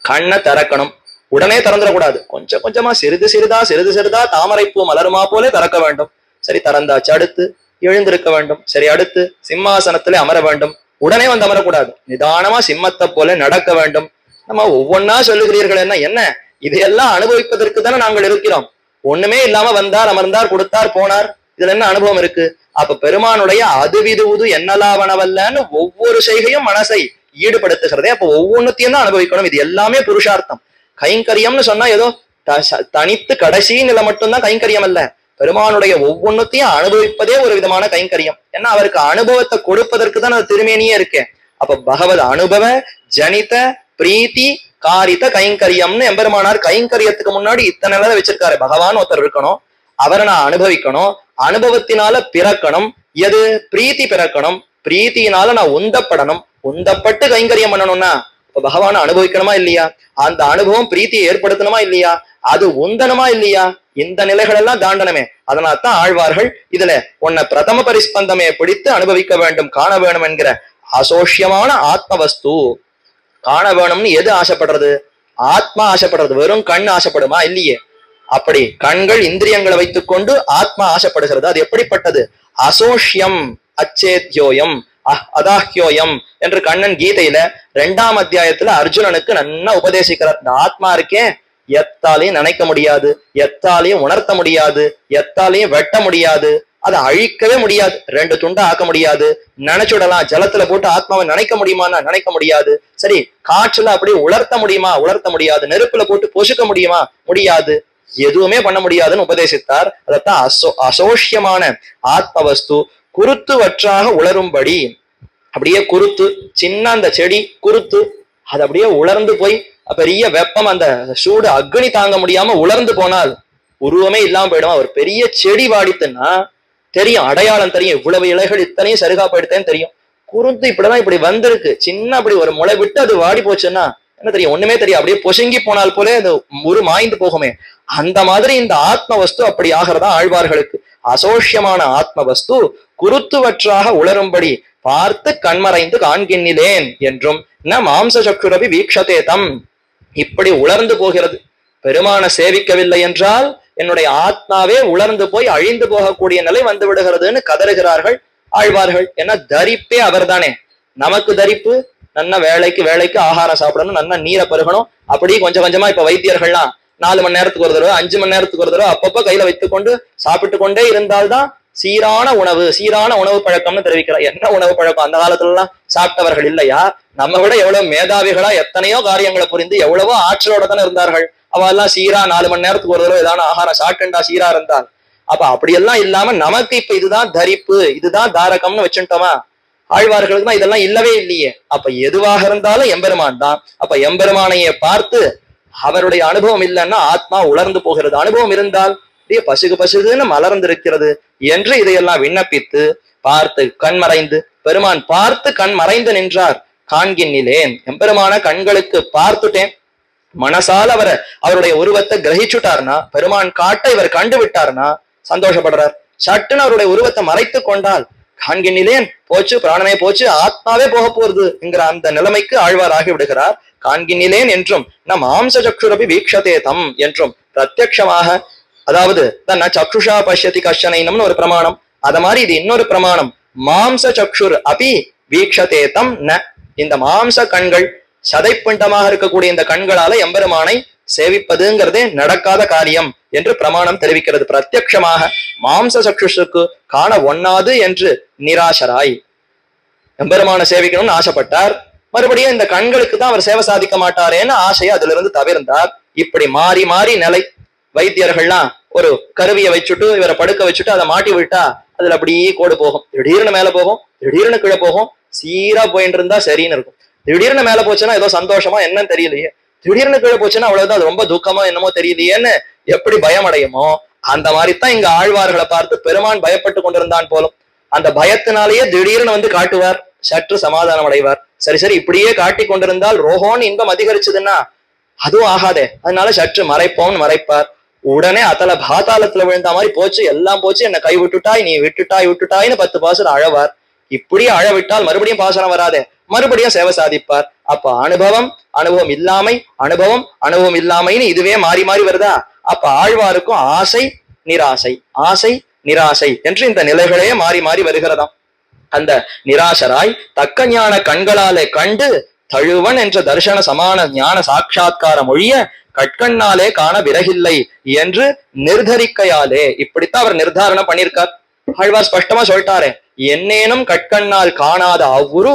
கண்ணை திறக்கணும், உடனே திறந்துடக்கூடாது, கொஞ்சம் கொஞ்சமா சிறிது சிறிதா சிறிது சிறிதா தாமரைப்பூ மலருமா போலே திறக்க வேண்டும். சரி திறந்தாச்சு, அடுத்து எழுந்திருக்க வேண்டும், சரி அடுத்து சிம்மாசனத்திலே அமர வேண்டும், உடனே வந்து அமரக்கூடாது, நிதானமா சிம்மத்தை போல நடக்க வேண்டும். நம்ம ஒவ்வொன்னா சொல்லுகிறீர்கள், என்ன இதையெல்லாம் அனுபவிப்பதற்கு தானே நாங்கள் இருக்கிறோம். ஒண்ணுமே இல்லாம வந்தார், அமர்ந்தார், கொடுத்தார், போனார், இதுல என்ன அனுபவம் இருக்கு? அப்ப பெருமானுடைய அது விதுவுது என்னலாவனவல்லன்னு ஒவ்வொரு செய்கையும் மனசை ஈடுபடுத்துகிறதே. அப்ப ஒவ்வொன்னுத்தையும் தான் அனுபவிக்கணும். இது எல்லாமே புருஷார்த்தம். கைங்கரியம்னு சொன்னா ஏதோ தனித்து கடைசி நிலை மட்டும்தான் கைங்கரியம் அல்ல. பெருமானுடைய ஒவ்வொன்னுத்தையும் அனுபவிப்பதே ஒரு விதமான கைங்கரியம். ஏன்னா அவருக்கு அனுபவத்தை கொடுப்பதற்கு தான் அது திருமேனியே இருக்கே. அப்ப பகவத் அனுபவ ஜனித பிரீத்தி காரித கைங்கரியம்னு எம்பெருமானார் கைங்கரியத்துக்கு முன்னாடி இத்தனை நிலை வச்சிருக்காரு. பகவான் ஒருத்தர் இருக்கணும், அவரை நான் அனுபவிக்கணும், அனுபவத்தினால பிறக்கணும், எது பிரீத்தி பிறக்கணும், பிரீத்தினால நான் உந்தப்படணும், உந்தப்பட்டு கைங்கரியம் பண்ணணும்னா இப்ப பகவானை அனுபவிக்கணுமா இல்லையா? அந்த அனுபவம் பிரீத்தியை ஏற்படுத்தணுமா இல்லையா? அது உந்தனமா இல்லையா? இந்த நிலைகள் எல்லாம் தாண்டனமே. அதனால தான் ஆழ்வார்கள் இதுல உன்னை பிரதம பரிஸ்பந்தமே பிடித்து அனுபவிக்க வேண்டும், காண வேணும் என்கிற அசோஷ்யமான ஆத்ம வஸ்து காண வேணும்னு எது ஆசைப்படுறது? ஆத்மா ஆசைப்படுறது. வெறும் கண் ஆசைப்படுமா? இல்லையே. அப்படி கண்கள் இந்திரியங்களை வைத்துக் கொண்டு ஆத்மா ஆசைப்படுகிறது. அது எப்படிப்பட்டது? அசோஷ்யம் அச்சேத்யோயம் அதாஹ்யோயம் என்று கண்ணன் கீதையில 2ஆம் அத்தியாயத்துல அர்ஜுனனுக்கு நன்னா உபதேசிக்கிறார். இந்த ஆத்மா இருக்கே எத்தாலையும் நினைக்க முடியாது, எத்தாலையும் உணர்த்த முடியாது, எத்தாலையும் வெட்ட முடியாது, அதை அழிக்கவே முடியாது, ரெண்டு துண்டா ஆக்க முடியாது. நினைச்சுடலாம், ஜலத்துல போட்டு ஆத்மாவை நினைக்க முடியுமான்னா நினைக்க முடியாது. சரி, காற்றுல அப்படியே உலர்த்த முடியுமா? உலர்த்த முடியாது. நெருப்புல போட்டு பொசுக்க முடியுமா? முடியாது. எதுவுமே பண்ண முடியாதுன்னு உபதேசித்தார். அதத்தான் அசோஷ்யமான ஆத்மவஸ்து குருத்துவற்றாக உளரும்படி, அப்படியே குருத்து, சின்ன அந்த செடி குருத்து, அது அப்படியே உலர்ந்து போய் பெரிய வெப்பம், அந்த சூடு அக்னி தாங்க முடியாம உலர்ந்து போனால் உருவமே இல்லாம போயிடும். ஒரு பெரிய செடி வாடித்துன்னா தெரியும், அடையாளம் தெரியும், இவ்வளவு இலைகள் இத்தனையும் சருகா போயிடுத்தேன்னு தெரியும். குருத்து இப்படிதான் இப்படி வந்திருக்கு, சின்ன அப்படி ஒரு முளை விட்டு அது வாடி போச்சுன்னா என்ன தெரியும்? ஒண்ணுமே தெரியும், அப்படியே பொசுங்கி போனால் போலே அது முரு மாய்ந்து போகுமே. அந்த மாதிரி இந்த ஆத்ம வஸ்து அப்படி ஆகிறதா ஆழ்வார்களுக்கு. அசோஷ்யமான ஆத்ம வஸ்து குருத்துவற்றாக உளரும்படி பார்த்து கண்மறைந்து காண்கின்னிலேன் என்றும் ந மாம்ச சக்குரவி வீக்ஷதே தம், இப்படி உலர்ந்து போகிறது. பெருமான சேவிக்கவில்லை என்றால் என்னுடைய ஆத்மாவே உலர்ந்து போய் அழிந்து போகக்கூடிய நிலை வந்து விடுகிறதுன்னு கதறுகிறார்கள் ஆழ்வார்கள். ஏன்னா தரிப்பே அவர் தானே. நமக்கு தரிப்பு, நல்ல வேலைக்கு ஆகாரம் சாப்பிடணும், நல்ல நீரை பருகணும். அப்படி கொஞ்சம் கொஞ்சமா இப்ப வைத்தியர்கள்லாம் 4 மணி நேரத்துக்கு ஒரு தடவை, 5 மணி நேரத்துக்கு ஒரு தடவை அப்பப்ப கையில வைத்துக்கொண்டு சாப்பிட்டு கொண்டே இருந்தால்தான் சீரான உணவு பழக்கம்னு தெரிவிக்கிறார். என்ன உணவு பழக்கம்? அந்த காலத்துல எல்லாம் சாப்பிட்டவர்கள் இல்லையா? நம்ம விட எவ்வளவு மேதாவிகளா எத்தனையோ காரியங்களை புரிந்து எவ்வளவோ ஆற்றலோட தானே இருந்தார்கள். அவெல்லாம் சீரா 4 மணி நேரத்துக்கு ஒரு தடவை ஏதான ஆகாரம் சாப்பிட்டுண்டா சீரா இருந்தால். அப்ப அப்படியெல்லாம் இல்லாம நமக்கு இப்ப இதுதான் தரிப்பு, இதுதான் தாரகம்னு வச்சுட்டோமா? ஆழ்வார்களுக்கு தான் இதெல்லாம் இல்லவே இல்லையே. அப்ப எதுவாக இருந்தாலும் எம்பெருமான் தான். அப்ப எம்பெருமானையே பார்த்து அவருடைய அனுபவம் இல்லைன்னா ஆத்மா உலர்ந்து போகிறது. அனுபவம் இருந்தால் அப்படியே பசுகுன்னு மலர்ந்திருக்கிறது என்று இதையெல்லாம் விண்ணப்பித்து பார்த்து கண்மறைந்து, பெருமான் பார்த்து கண் மறைந்து நின்றார். காண்கின்னிலேன், எம்பெருமான கண்களுக்கு பார்த்துட்டேன், மனசால அவருடைய உருவத்தை கிரகிச்சுட்டார்னா, பெருமான் காட்ட இவர் கண்டு விட்டார்னா சந்தோஷப்படுறார். சட்டுன்னு அவருடைய உருவத்தை மறைத்து கொண்டால் காண்கின்னிலேன், போச்சு பிராணனே போச்சு, ஆத்மாவே போக போறது என்கிற அந்த நிலைமைக்கு ஆழ்வார் ஆகி விடுகிறார். காண்கின்னிலேன் என்றும் நம் மாம்ச சக்ஷுரபி வீக்ஷதே தம் என்றும் பிரத்யக்ஷமாக, அதாவது தன்ன சக்ஷுஷா பஷ்யதி கஷ்டனைனம்னு ஒரு பிரமாணம். அத மாதிரி இது இன்னொரு பிரமாணம். மாம்ச சக்ஷுர் அபி வீக்ஷதே தம் ந, இந்த மாம்ச கண்கள் சதைப்பிண்டமாக இருக்கக்கூடிய இந்த கண்களால எம்பெருமானை சேவிப்பதுங்கிறதே நடக்காத காரியம் என்று பிரமாணம் தெரிவிக்கிறது. பிரத்யக்ஷமாக மாம்ச சக்ஷுஷுக்கு காண ஒண்ணாது என்று நிராசராய் எம்பெருமான சேவிக்கணும்னு ஆசைப்பட்டார். மறுபடியும் இந்த கண்களுக்கு தான் அவர் சேவை சாதிக்க மாட்டாரேன்னு ஆசையை அதுல இருந்து தவிர்ந்தார். இப்படி மாறி மாறி நிலை. வைத்தியர்கள்லாம் ஒரு கருவியை வச்சுட்டு இவரை படுக்க வச்சுட்டு அதை மாட்டி விட்டா அதுல அப்படியே கோடு போகும், திடீர்னு மேல போகும், திடீர்னு கீழே போகும், சீரா போயிட்டு இருந்தா சரின்னு இருக்கும். திடீர்னு மேல போச்சுன்னா ஏதோ சந்தோஷமா என்னன்னு தெரியலையே, திடீர்னு கீழே போச்சுன்னா அவ்வளவுதான், அது ரொம்ப துக்கமா என்னமோ தெரியலையேன்னு எப்படி பயம் அடையுமோ அந்த மாதிரிதான் இங்க ஆழ்வார்களை பார்த்து பெருமான் பயப்பட்டு கொண்டிருந்தான் போலும். அந்த பயத்தினாலேயே திடீர்னு வந்து காட்டுவார், சற்று சமாதானம் அடைவார். சரி சரி இப்படியே காட்டி கொண்டிருந்தால் ரோஹோன்னு இன்பம் அதிகரிச்சதுன்னா அதுவும் ஆகாதே, அதனால சற்று மறைப்போம்னு மறைப்பார். உடனே பாதாளத்துல விழுந்த மாதிரி போச்சு, எல்லாம் போச்சு, என்னை கை விட்டுட்டாய், நீ விட்டுட்டாய்ன்னு 10 பாசுரம் அழவார். இப்படியே அழவிட்டால் மறுபடியும் பாசனம் வராதே, மறுபடியும் சேவை சாதிப்பார். அப்ப அனுபவம் இல்லாமைன்னு இதுவே மாறி மாறி வருதா? அப்ப ஆழ்வாருக்கும் ஆசை நிராசை என்று இந்த நிலைகளே மாறி மாறி வருகிறதாம். அந்த நிராசராய் தக்க ஞான கண்களாலே கண்டு தழுவன் என்ற தர்சன சமான ஞான சாட்சா்காரம் ஒழிய கட்கண்ணாலே காண விறகில்லை என்று நிர்தரிக்கையாலே, இப்படித்தான் அவர் நிர்தாரணம் பண்ணியிருக்கார். ஆழ்வார் ஸ்பஷ்டமா சொல்லிட்டாரே, என்னேனும் கட்கண்ணால் காணாத அவ்வுரு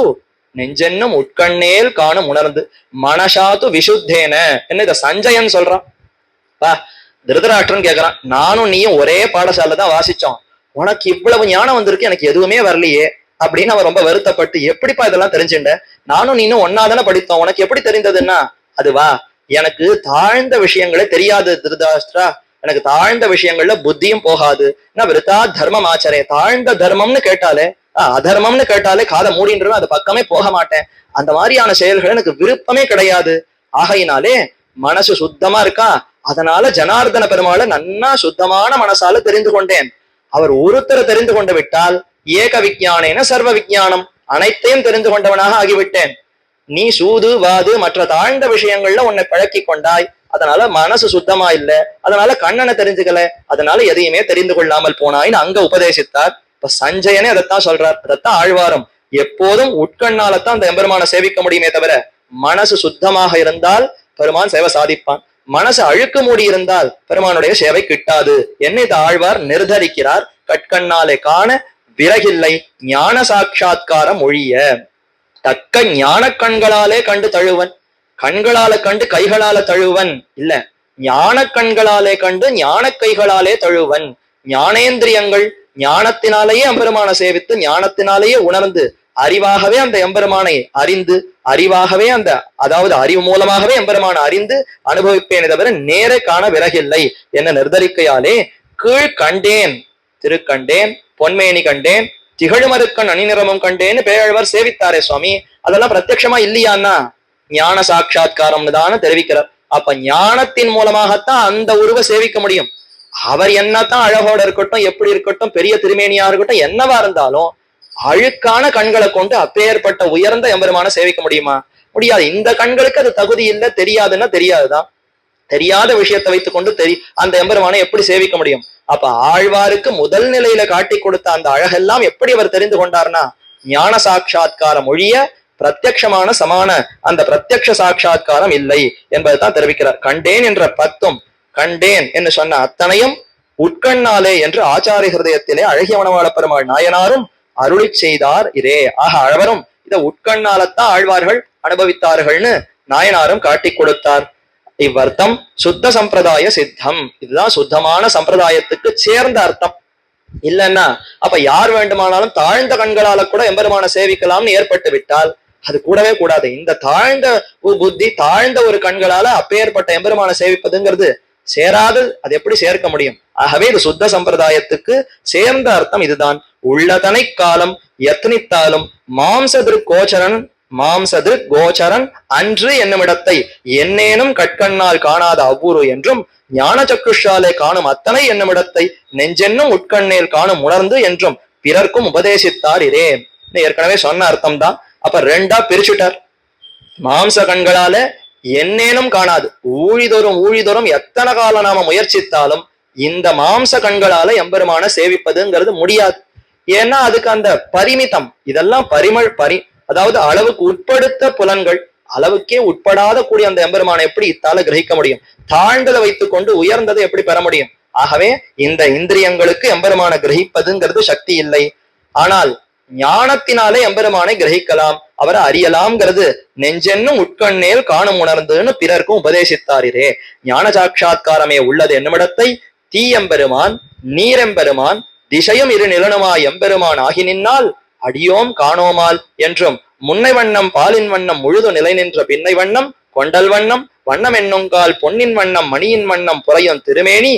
நெஞ்சென்னும் உட்கண்ணேல் காணும் உணர்ந்து மனசாத்து விசுத்தேன என்ன இத சஞ்சயன் சொல்றான். திருதராஷ்டிரன் கேக்குறான், நானும் நீயும் ஒரே பாடசாலை தான் வாசிச்சோம், உனக்கு இவ்வளவு ஞானம் வந்திருக்கு, எனக்கு எதுவுமே வரலையே அப்படின்னு அவன் ரொம்ப வருத்தப்பட்டு, எப்படிப்பா இதெல்லாம் தெரிஞ்சுட்ட, நானும் நீனும் ஒன்னாதானே படித்தோம், உனக்கு எப்படி தெரிந்ததுன்னா, அதுவா எனக்கு தாழ்ந்த விஷயங்களே தெரியாது திருதராஷ்டிரா, எனக்கு தாழ்ந்த விஷயங்கள்ல புத்தியும் போகாது, நான் விருத்தா தர்மம் ஆச்சரே, தாழ்ந்த தர்மம்னு கேட்டாலே அதர்மம்னு கேட்டாலே காதை மூடின்றது, அது பக்கமே போக மாட்டேன், அந்த மாதிரியான செயல்கள் எனக்கு விருப்பமே கிடையாது. ஆகையினாலே மனசு சுத்தமா இருக்கா, அதனால ஜனார்தன பெருமாளை நன்னா சுத்தமான மனசால தெரிந்து கொண்டேன். அவர் ஒருத்தரை தெரிந்து கொண்டு விட்டால் ஏக விஞ்ஞானேன சர்வ விஞ்ஞானம், அனைத்தையும் தெரிந்து கொண்டவனாக ஆகிவிட்டேன். நீ சூது வாது மற்ற தாழ்ந்த விஷயங்கள்ல உன்னை பழக்கி கொண்டாய், அதனால மனசு சுத்தமா இல்லை, அதனால கண்ணனை தெரிஞ்சுக்கல, அதனால எதையுமே தெரிந்து கொள்ளாமல் போனாயின்னு அங்க உபதேசித்தார். இப்ப சஞ்சயனே அதைத்தான் சொல்றார், அதைத்தான் ஆழ்வாரம். எப்போதும் உட்கண்ணாலத்தான் அந்த எம்பெருமான சேவிக்க முடியுமே தவிர மனசு சுத்தமாக இருந்தால் பெருமான் சேவை சாதிப்பான். மனசு அழுக்கு மூடி இருந்தால் பெருமானுடைய சேவை கிட்டாது. என்னை ஆழ்வார் நிர்தரிக்கிறார். கட்கண்ணாலே காண விறகில்லை ஞான சாட்சா்காரம் ஒழிய. தக்க ஞான கண்களாலே கண்டு தழுவன். கண்களால கண்டு கைகளால தழுவன் இல்ல, ஞான கண்களாலே கண்டு ஞான கைகளாலே தழுவன். ஞானேந்திரியங்கள் ஞானத்தினாலேயே எம்பெருமான சேவித்து ஞானத்தினாலேயே உணர்ந்து அறிவாகவே அந்த எம்பெருமானை அறிந்து அறிவாகவே அந்த அதாவது அறிவு மூலமாகவே எம்பெருமான அறிந்து அனுபவிப்பேனே தவிர நேர காண விறகில்லை என்ன நிர்தரிக்கையாலே கீழ் கண்டேன் திருக்கண்டேன் பொன்மேனி கண்டேன் திகழுமருக்கண் அணிநிறமும் கண்டேன்னு பேரழ்வர் சேவித்தாரே சுவாமி. அதெல்லாம் பிரத்யட்சமா இல்லையான்னா ஞான சாட்சா்காரம்னு தானே தெரிவிக்கிறார். அப்ப ஞானத்தின் மூலமாகத்தான் அந்த உருவை சேவிக்க முடியும். அவர் என்னத்தான் அழகோட இருக்கட்டும், எப்படி இருக்கட்டும், பெரிய திருமேனியா இருக்கட்டும், என்னவா இருந்தாலும் அழுக்கான கண்களை கொண்டு அப்பேற்பட்ட உயர்ந்த எம்பெருமான சேவிக்க முடியுமா? முடியாது. இந்த கண்களுக்கு அது தகுதி இல்லை, தெரியாதுன்னா தெரியாதுதான். தெரியாத விஷயத்தை வைத்துக் கொண்டு அந்த எம்பெருமானை எப்படி சேவிக்க முடியும்? அப்ப ஆழ்வாருக்கு முதல் நிலையில காட்டி கொடுத்த அந்த அழகெல்லாம் எப்படி அவர் தெரிந்து கொண்டார்னா ஞான சாட்சா்காரம் ஒழிய பிரத்யக்ஷமான சமான அந்த பிரத்யக்ஷ சாட்சா்காரம் இல்லை என்பதுதான் தெரிவிக்கிறார். கண்டேன் என்ற பத்தும் கண்டேன் என்று சொன்ன அத்தனையும் உட்கண்ணாலே என்று ஆச்சாரிய ஹிருதயத்திலே அழகிய மணவாள பெருமாள் நாயனாரும் அருளி செய்தார் இரே. ஆக அழவரும் இதை உட்கண்ணாலத்தான் ஆழ்வார்கள் அனுபவித்தார்கள்னு நாயனாரும் காட்டி கொடுத்தார். இவ்வர்த்தம் சுத்த சம்பிரதாய சித்தம். இதுதான் சுத்தமான சம்பிரதாயத்துக்கு சேர்ந்த அர்த்தம். இல்லைன்னா அப்ப யார் வேண்டுமானாலும் தாழ்ந்த கண்களால கூட எம்பெருமான சேவிக்கலாம்னு ஏற்பட்டு விட்டால் அது கூடவே கூடாது. இந்த தாழ்ந்த புத்தி தாழ்ந்த ஒரு கண்களால அப்பேற்பட்ட எம்பெருமான சேவிப்பதுங்கிறது சேராது. அது எப்படி சேர்க்க முடியும்? ஆகவே இது சுத்த சம்பிரதாயத்துக்கு சேர்ந்த அர்த்தம் இதுதான். உள்ளதனை காலம் எத்தனித்தாலும் மாம்சதிரு கோச்சரன் அன்று என்னுமிடத்தை என்னேனும் கட்கண்ணால் காணாத அவ்வூரு என்றும் ஞான சக்குஷாலே காணும் அத்தனை என்னுமிடத்தை நெஞ்சென்னும் உட்கண்ணேல் காணும் உணர்ந்து என்றும் பிறர்க்கும் உபதேசித்தார் இரே. ஏற்கனவே சொன்ன அர்த்தம் தான். அப்ப ரெண்டா பிரிச்சுட்டார். மாம்ச கண்களால என்னேனும் காணாது, ஊழிதோறும் எத்தனை காலம் நாம முயற்சித்தாலும் இந்த மாம்ச கண்களால எம்பெருமான சேவிப்பதுங்கிறது முடியாது. ஏன்னா அதுக்கு அந்த பரிமிதம், இதெல்லாம் அதாவது அளவுக்கு உட்படுத்த புலன்கள், அளவுக்கே உட்படாத கூடிய அந்த எம்பெருமானை எப்படி இத்தால கிரகிக்க முடியும்? தாழ்ந்ததை வைத்துக் கொண்டு உயர்ந்ததை எப்படி பெற முடியும்? ஆகவே இந்த இந்திரியங்களுக்கு எம்பெருமான கிரகிப்பதுங்கிறது சக்தி இல்லை. ஆனால் ஞானத்தினாலே எம்பெருமானை கிரகிக்கலாம், அவரை அறியலாம்ங்கிறது நெஞ்சென்னும் உட்கண்ணேல் காணும் உணர்ந்துன்னு பிறர்க்கும் உபதேசித்தாரே. ஞான சாட்சா்காரமே உள்ளது என்னுமிடத்தை தீயெம்பெருமான் நீரெம்பெருமான் திசையும் இரு நிலனுமாய் எம்பெருமான் ஆகி நின்னால் அடியோம் காணோமால் என்றும் முன்னை வண்ணம் பாலின் வண்ணம் முழுது நிலை நின்ற பின்னை வண்ணம் கொண்டல் வண்ணம் வண்ணம் என்னுங்கால் பொன்னின் வண்ணம் மணியின் வண்ணம் புறையும் திருமேனி